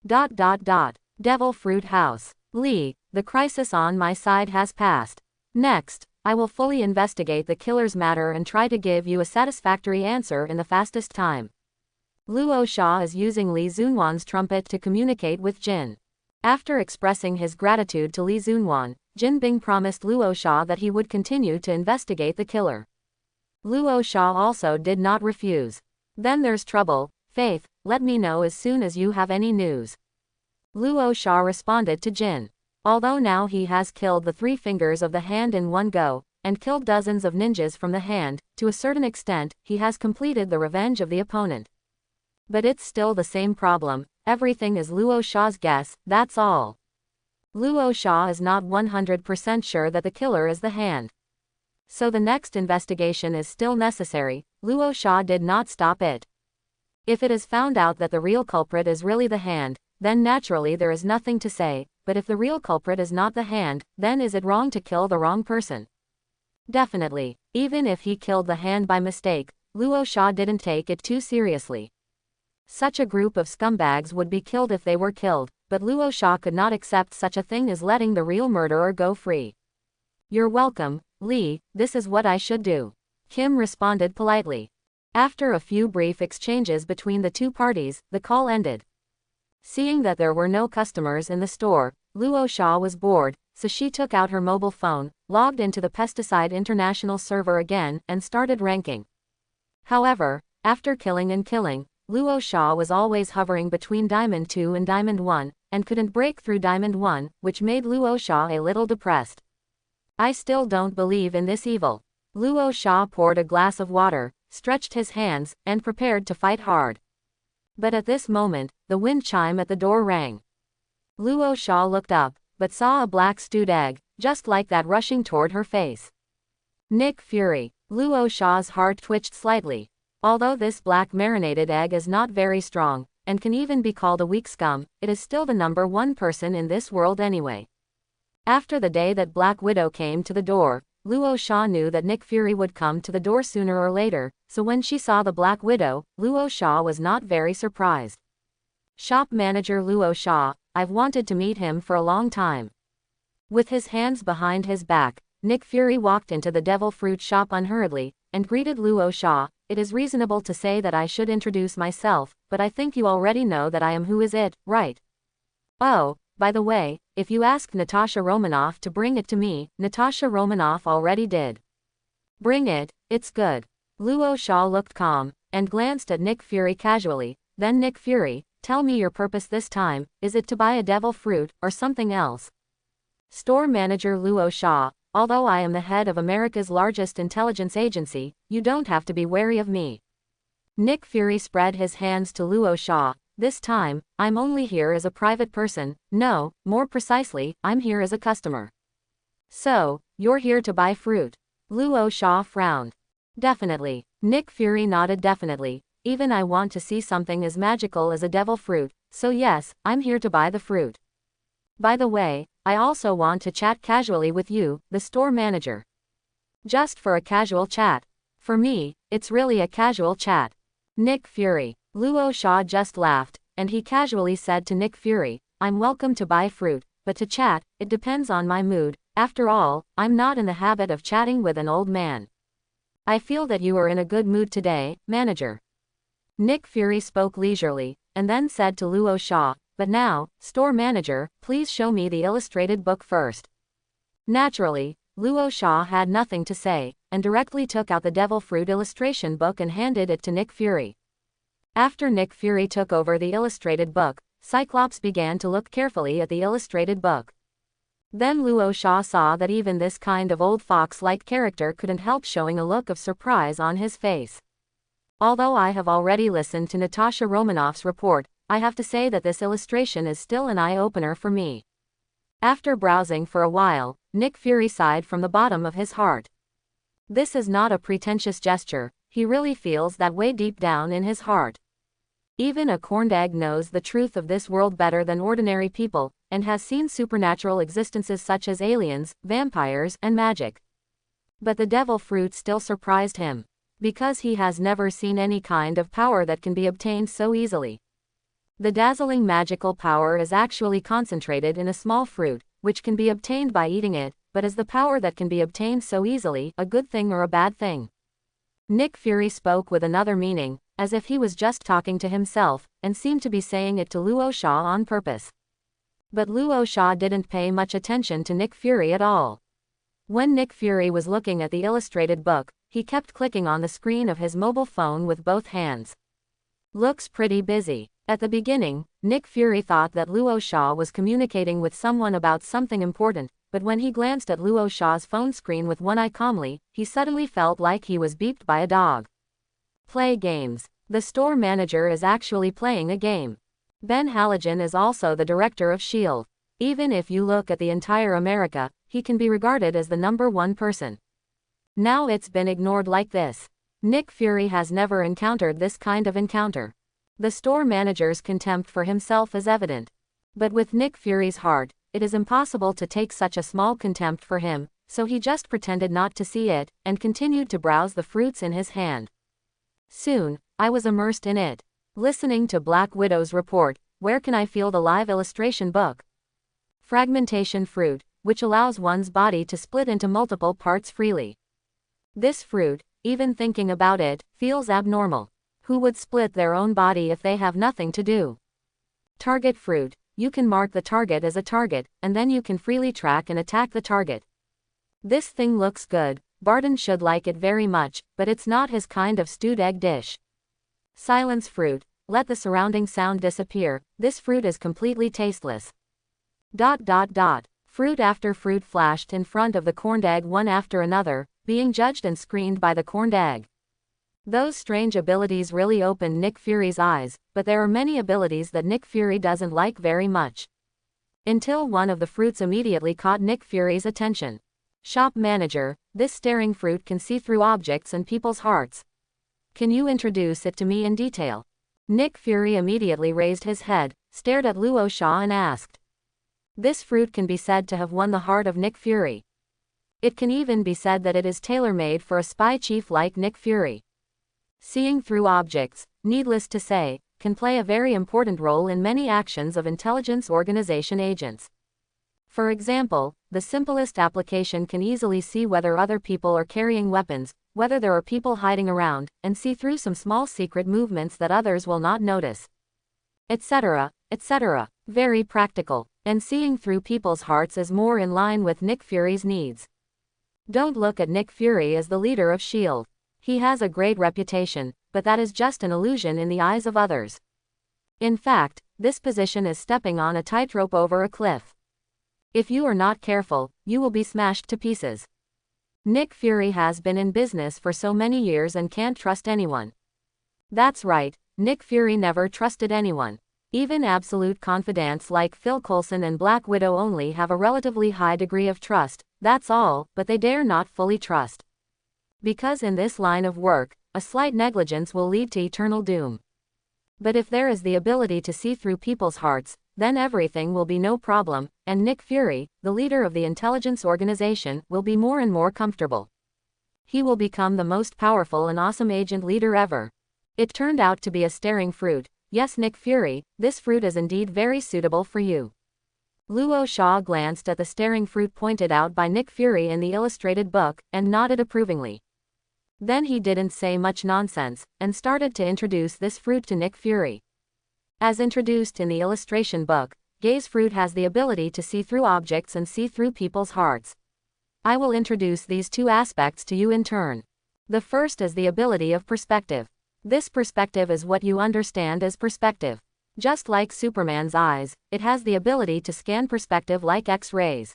Devil Fruit House. Li, the crisis on my side has passed. Next, I will fully investigate the killer's matter and try to give you a satisfactory answer in the fastest time. Luo Shaw is using Li Zunwan's trumpet to communicate with Jin. After expressing his gratitude to Li Zunwan, Jin Bing promised Luo Shaw that he would continue to investigate the killer. Luo Shaw also did not refuse. Then there's trouble, Faith, let me know as soon as you have any news. Luo Shaw responded to Jin. Although now he has killed the 3 fingers of the hand in one go, and killed dozens of ninjas from the hand, to a certain extent, he has completed the revenge of the opponent. But it's still the same problem, everything is Luo Shaw's guess, that's all. Luo Shaw is not 100% sure that the killer is the hand. So the next investigation is still necessary. Luo Shaw did not stop it. If it is found out that the real culprit is really the hand, then naturally there is nothing to say, but if the real culprit is not the hand, then is it wrong to kill the wrong person? Definitely. Even if he killed the hand by mistake, Luo Shaw didn't take it too seriously. Such a group of scumbags would be killed if they were killed, but Luo Shaw could not accept such a thing as letting the real murderer go free. You're welcome, Li, this is what I should do. Kim responded politely. After a few brief exchanges between the two parties, the call ended. Seeing that there were no customers in the store, Luo Shaw was bored, so she took out her mobile phone, logged into the Pesticide International server again, and started ranking. However, after killing and killing, Luo Shaw was always hovering between Diamond 2 and Diamond 1, and couldn't break through Diamond 1, which made Luo Shaw a little depressed. I still don't believe in this evil. Luo Shaw poured a glass of water, stretched his hands, and prepared to fight hard. But at this moment, the wind chime at the door rang. Luo Shaw looked up, but saw a black stewed egg, just like that, rushing toward her face. Nick Fury. Luo Shaw's heart twitched slightly. Although this black marinated egg is not very strong, and can even be called a weak scum, it is still the #1 person in this world anyway. After the day that Black Widow came to the door, Luo Shaw knew that Nick Fury would come to the door sooner or later, so when she saw the Black Widow, Luo Shaw was not very surprised. Shop manager Luo Shaw, I've wanted to meet him for a long time. With his hands behind his back, Nick Fury walked into the devil fruit shop unhurriedly, and greeted Luos Shaw. It is reasonable to say that I should introduce myself, but I think you already know that I am who is it, right? Oh, by the way, if you asked Natasha Romanoff to bring it to me, Natasha Romanoff already did. Bring it, it's good. Luos Shaw looked calm, and glanced at Nick Fury casually. Then Nick Fury, tell me your purpose this time, is it to buy a devil fruit, or something else? Store manager Luos Shaw, although I am the head of America's largest intelligence agency, you don't have to be wary of me. Nick Fury spread his hands to Luos Shaw. This time, I'm only here as a private person. No, more precisely, I'm here as a customer. So, you're here to buy fruit? Luos Shaw frowned. Definitely. Nick Fury nodded definitely. Even I want to see something as magical as a devil fruit, so yes, I'm here to buy the fruit. By the way, I also want to chat casually with you, the store manager. Just for a casual chat. For me, it's really a casual chat. Nick Fury. Luos Shaw just laughed, and he casually said to Nick Fury, I'm welcome to buy fruit, but to chat, it depends on my mood. After all, I'm not in the habit of chatting with an old man. I feel that you are in a good mood today, manager. Nick Fury spoke leisurely, and then said to Luos Shaw, but now, store manager, please show me the illustrated book first. Naturally, Luos Shaw had nothing to say, and directly took out the devil fruit illustration book and handed it to Nick Fury. After Nick Fury took over the illustrated book, Cyclops began to look carefully at the illustrated book. Then Luos Shaw saw that even this kind of old fox-like character couldn't help showing a look of surprise on his face. Although I have already listened to Natasha Romanoff's report, I have to say that this illustration is still an eye-opener for me. After browsing for a while, Nick Fury sighed from the bottom of his heart. This is not a pretentious gesture, he really feels that way deep down in his heart. Even a corned egg knows the truth of this world better than ordinary people, and has seen supernatural existences such as aliens, vampires, and magic. But the devil fruit still surprised him, because he has never seen any kind of power that can be obtained so easily. The dazzling magical power is actually concentrated in a small fruit, which can be obtained by eating it, but is the power that can be obtained so easily a good thing or a bad thing? Nick Fury spoke with another meaning, as if he was just talking to himself, and seemed to be saying it to Luos Shaw on purpose. But Luos Shaw didn't pay much attention to Nick Fury at all. When Nick Fury was looking at the illustrated book, he kept clicking on the screen of his mobile phone with both hands. Looks pretty busy. At the beginning, Nick Fury thought that Luos Shaw was communicating with someone about something important, but when he glanced at Luos Shaw's phone screen with one eye calmly, he suddenly felt like he was beeped by a dog. Play games. The store manager is actually playing a game. Ben Halligan is also the director of S.H.I.E.L.D. Even if you look at the entire America, he can be regarded as the #1 person. Now it's been ignored like this. Nick Fury has never encountered this kind of encounter. The store manager's contempt for himself is evident. But with Nick Fury's heart, it is impossible to take such a small contempt for him, so he just pretended not to see it, and continued to browse the fruits in his hand. Soon, I was immersed in it. Listening to Black Widow's report, where can I feel the live illustration book? Fragmentation fruit, which allows one's body to split into multiple parts freely. This fruit, even thinking about it, feels abnormal. Who would split their own body if they have nothing to do? Target fruit. You can mark the target as a target, and then you can freely track and attack the target. This thing looks good. Barton should like it very much, but it's not his kind of stewed egg dish. Silence fruit. Let the surrounding sound disappear. This fruit is completely tasteless. ... Fruit after fruit flashed in front of the corned egg one after another, being judged and screened by the corned egg. Those strange abilities really opened Nick Fury's eyes, but there are many abilities that Nick Fury doesn't like very much. Until one of the fruits immediately caught Nick Fury's attention. Shop manager, this staring fruit can see through objects and people's hearts. Can you introduce it to me in detail? Nick Fury immediately raised his head, stared at Luos Shaw and asked. This fruit can be said to have won the heart of Nick Fury. It can even be said that it is tailor-made for a spy chief like Nick Fury. Seeing through objects, needless to say, can play a very important role in many actions of intelligence organization agents. For example, the simplest application can easily see whether other people are carrying weapons, whether there are people hiding around, and see through some small secret movements that others will not notice. Etc., etc. Very practical. And seeing through people's hearts is more in line with Nick Fury's needs. Don't look at Nick Fury as the leader of S.H.I.E.L.D. He has a great reputation, but that is just an illusion in the eyes of others. In fact, this position is stepping on a tightrope over a cliff. If you are not careful, you will be smashed to pieces. Nick Fury has been in business for so many years and can't trust anyone. That's right, Nick Fury never trusted anyone. Even absolute confidants like Phil Coulson and Black Widow only have a relatively high degree of trust, that's all, but they dare not fully trust. Because in this line of work, a slight negligence will lead to eternal doom. But if there is the ability to see through people's hearts, then everything will be no problem, and Nick Fury, the leader of the intelligence organization, will be more and more comfortable. He will become the most powerful and awesome agent leader ever. It turned out to be a staring fruit. Yes, Nick Fury, this fruit is indeed very suitable for you. Luos Shaw glanced at the staring fruit pointed out by Nick Fury in the illustrated book, and nodded approvingly. Then he didn't say much nonsense, and started to introduce this fruit to Nick Fury. As introduced in the illustration book, Gaze fruit has the ability to see through objects and see through people's hearts. I will introduce these two aspects to you in turn. The first is the ability of perspective. This perspective is what you understand as perspective. Just like Superman's eyes, it has the ability to scan perspective like X-rays.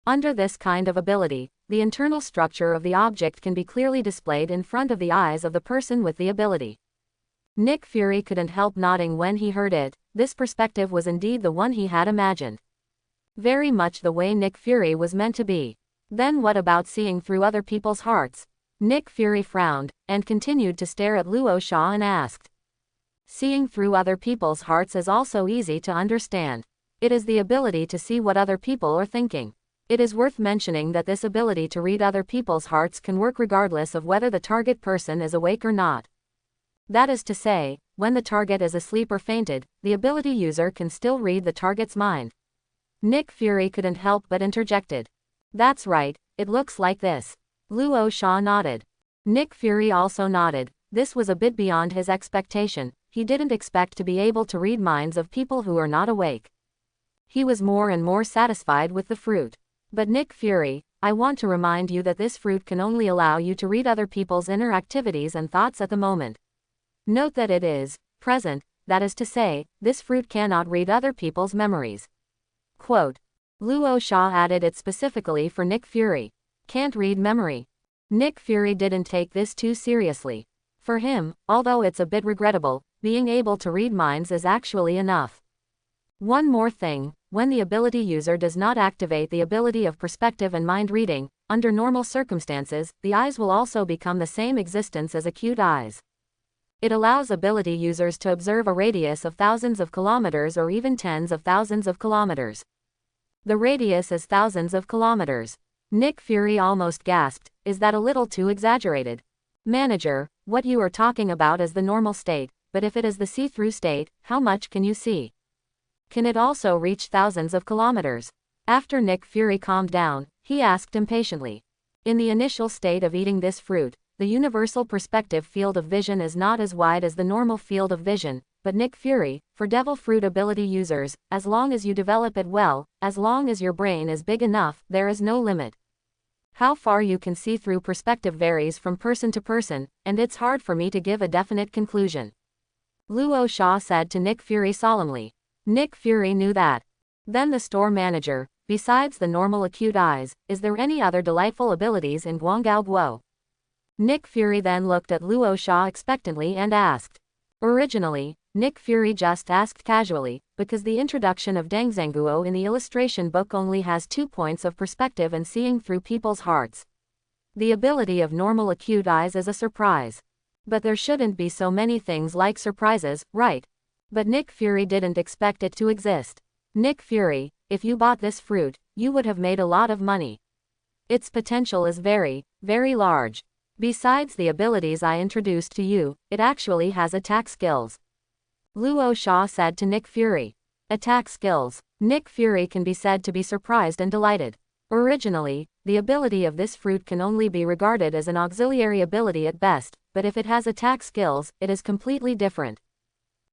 Under this kind of ability, the internal structure of the object can be clearly displayed in front of the eyes of the person with the ability. Nick Fury couldn't help nodding when he heard it. This perspective was indeed the one he had imagined. Very much the way Nick Fury was meant to be. Then what about seeing through other people's hearts? Nick Fury frowned, and continued to stare at Luos Shaw and asked. Seeing through other people's hearts is also easy to understand. It is the ability to see what other people are thinking. It is worth mentioning that this ability to read other people's hearts can work regardless of whether the target person is awake or not. That is to say, when the target is asleep or fainted, the ability user can still read the target's mind. Nick Fury couldn't help but interjected. That's right, it looks like this. Luos Shaw nodded. Nick Fury also nodded. This was a bit beyond his expectation. He didn't expect to be able to read minds of people who are not awake. He was more and more satisfied with the fruit. But Nick Fury, I want to remind you that this fruit can only allow you to read other people's inner activities and thoughts at the moment. Note that it is present, that is to say, this fruit cannot read other people's memories. Quote. Luos Shaw added it specifically for Nick Fury. Can't read memory. Nick Fury didn't take this too seriously. For him, although it's a bit regrettable, being able to read minds is actually enough. One more thing, when the ability user does not activate the ability of perspective and mind reading, under normal circumstances, the eyes will also become the same existence as acute eyes. It allows ability users to observe a radius of thousands of kilometers or even tens of thousands of kilometers. The radius is thousands of kilometers. Nick Fury almost gasped, is that a little too exaggerated? Manager, what you are talking about is the normal state, but if it is the see-through state, how much can you see? Can it also reach thousands of kilometers? After Nick Fury calmed down, he asked impatiently. In the initial state of eating this fruit, the universal perspective field of vision is not as wide as the normal field of vision, but Nick Fury, for devil fruit ability users, as long as you develop it well, as long as your brain is big enough, there is no limit. How far you can see through perspective varies from person to person, and it's hard for me to give a definite conclusion. Luos Shaw said to Nick Fury solemnly. Nick Fury knew that. Then the store manager, besides the normal acute eyes, is there any other delightful abilities in Guangao Guo? Nick Fury then looked at Luos Shaw expectantly and asked. Originally, Nick Fury just asked casually, because the introduction of Dengzhenguo in the illustration book only has 2 points of perspective and seeing through people's hearts. The ability of normal acute eyes is a surprise. But there shouldn't be so many things like surprises, right? But Nick Fury didn't expect it to exist. Nick Fury, if you bought this fruit, you would have made a lot of money. Its potential is very, very large. Besides the abilities I introduced to you, it actually has attack skills. Luos Shaw said to Nick Fury. Attack skills. Nick Fury can be said to be surprised and delighted. Originally, the ability of this fruit can only be regarded as an auxiliary ability at best, but if it has attack skills, it is completely different.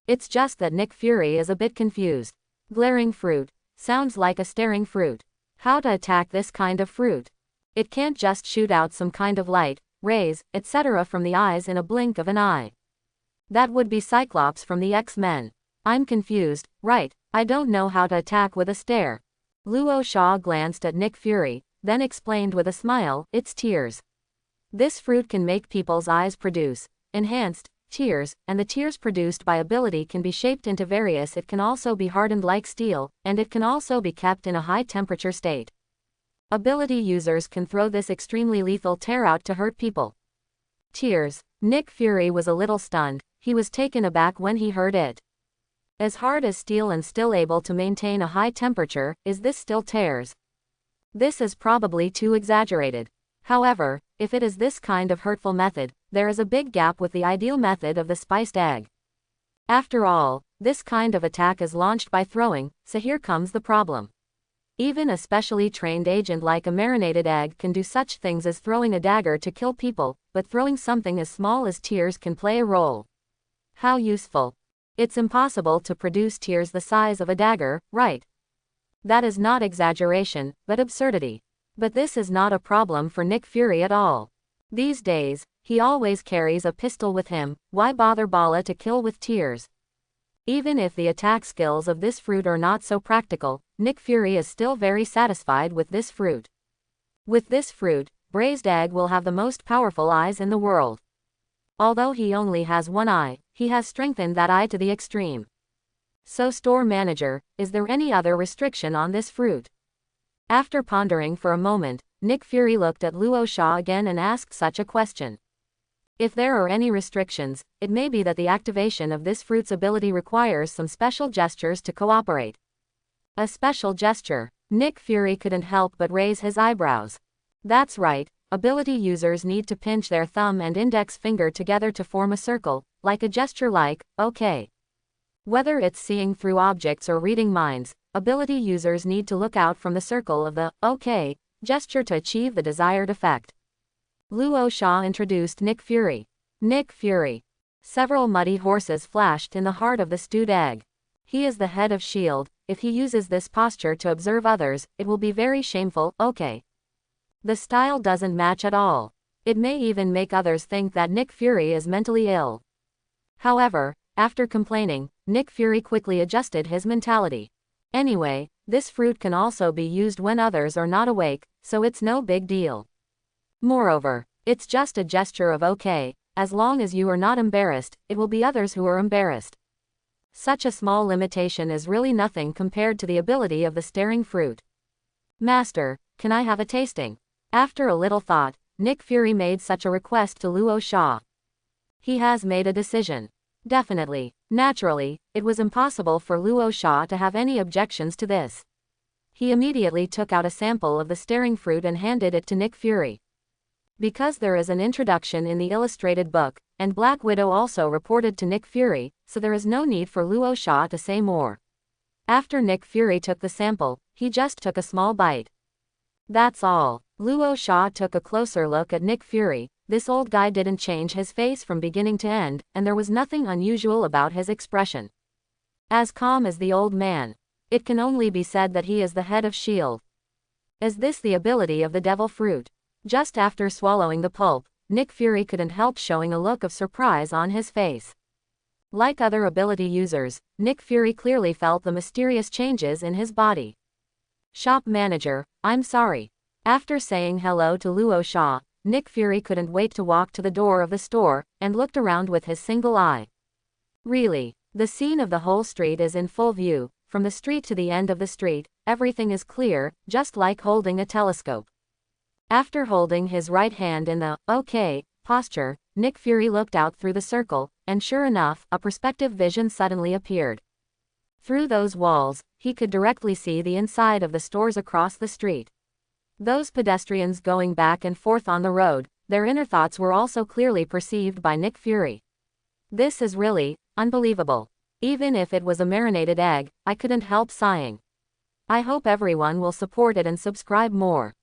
It's just that Nick Fury is a bit confused. Glaring fruit. Sounds like a staring fruit. How to attack this kind of fruit? It can't just shoot out some kind of light, rays, etc. from the eyes in a blink of an eye. That would be Cyclops from the X-Men. I'm confused, right? I don't know how to attack with a stare. Luos Shaw glanced at Nick Fury, then explained with a smile, it's tears. This fruit can make people's eyes produce enhanced tears, and the tears produced by ability can be shaped into various. It can also be hardened like steel, and it can also be kept in a high temperature state. Ability users can throw this extremely lethal tear out to hurt people. Tears. Nick Fury was a little stunned. He was taken aback when he heard it. As hard as steel and still able to maintain a high temperature, is this still tears? This is probably too exaggerated. However, if it is this kind of hurtful method, there is a big gap with the ideal method of the spiced egg. After all, this kind of attack is launched by throwing, so here comes the problem. Even a specially trained agent like a marinated egg can do such things as throwing a dagger to kill people, but throwing something as small as tears can play a role. How useful. It's impossible to produce tears the size of a dagger, right? That is not exaggeration, but absurdity. But this is not a problem for Nick Fury at all. These days, he always carries a pistol with him. Why bother Bala to kill with tears? Even if the attack skills of this fruit are not so practical, Nick Fury is still very satisfied with this fruit. With this fruit, Braised Egg will have the most powerful eyes in the world. Although he only has one eye, he has strengthened that eye to the extreme. So store manager, is there any other restriction on this fruit? After pondering for a moment, Nick Fury looked at Luos Shaw again and asked such a question. If there are any restrictions, it may be that the activation of this fruit's ability requires some special gestures to cooperate. A special gesture. Nick Fury couldn't help but raise his eyebrows. That's right, ability users need to pinch their thumb and index finger together to form a circle, like a gesture like, okay. Whether it's seeing through objects or reading minds, ability users need to look out from the circle of the, okay, gesture to achieve the desired effect. Luos Shaw introduced Nick Fury. Nick Fury. Several muddy horses flashed in the heart of the stewed egg. He is the head of S.H.I.E.L.D., if he uses this posture to observe others, it will be very shameful, okay. The style doesn't match at all. It may even make others think that Nick Fury is mentally ill. However, after complaining, Nick Fury quickly adjusted his mentality. Anyway, this fruit can also be used when others are not awake, so it's no big deal. Moreover, it's just a gesture of okay, as long as you are not embarrassed, it will be others who are embarrassed. Such a small limitation is really nothing compared to the ability of the staring fruit. Master, can I have a tasting? After a little thought, Nick Fury made such a request to Luos Shaw. He has made a decision. Definitely, naturally, it was impossible for Luos Shaw to have any objections to this. He immediately took out a sample of the staring fruit and handed it to Nick Fury. Because there is an introduction in the illustrated book, and Black Widow also reported to Nick Fury, so there is no need for Luos Shaw to say more. After Nick Fury took the sample, he just took a small bite. That's all. Luos Shaw took a closer look at Nick Fury. This old guy didn't change his face from beginning to end, and there was nothing unusual about his expression. As calm as the old man. It can only be said that he is the head of S.H.I.E.L.D. Is this the ability of the devil fruit? Just after swallowing the pulp, Nick Fury couldn't help showing a look of surprise on his face. Like other ability users, Nick Fury clearly felt the mysterious changes in his body. Shop manager, I'm sorry. After saying hello to Luos Shaw, Nick Fury couldn't wait to walk to the door of the store, and looked around with his single eye. Really, the scene of the whole street is in full view, from the street to the end of the street, everything is clear, just like holding a telescope. After holding his right hand in the, okay, posture, Nick Fury looked out through the circle, and sure enough, a perspective vision suddenly appeared. Through those walls, he could directly see the inside of the stores across the street. Those pedestrians going back and forth on the road, their inner thoughts were also clearly perceived by Nick Fury. This is really unbelievable. Even if it was a marinated egg, I couldn't help sighing. I hope everyone will support it and subscribe more.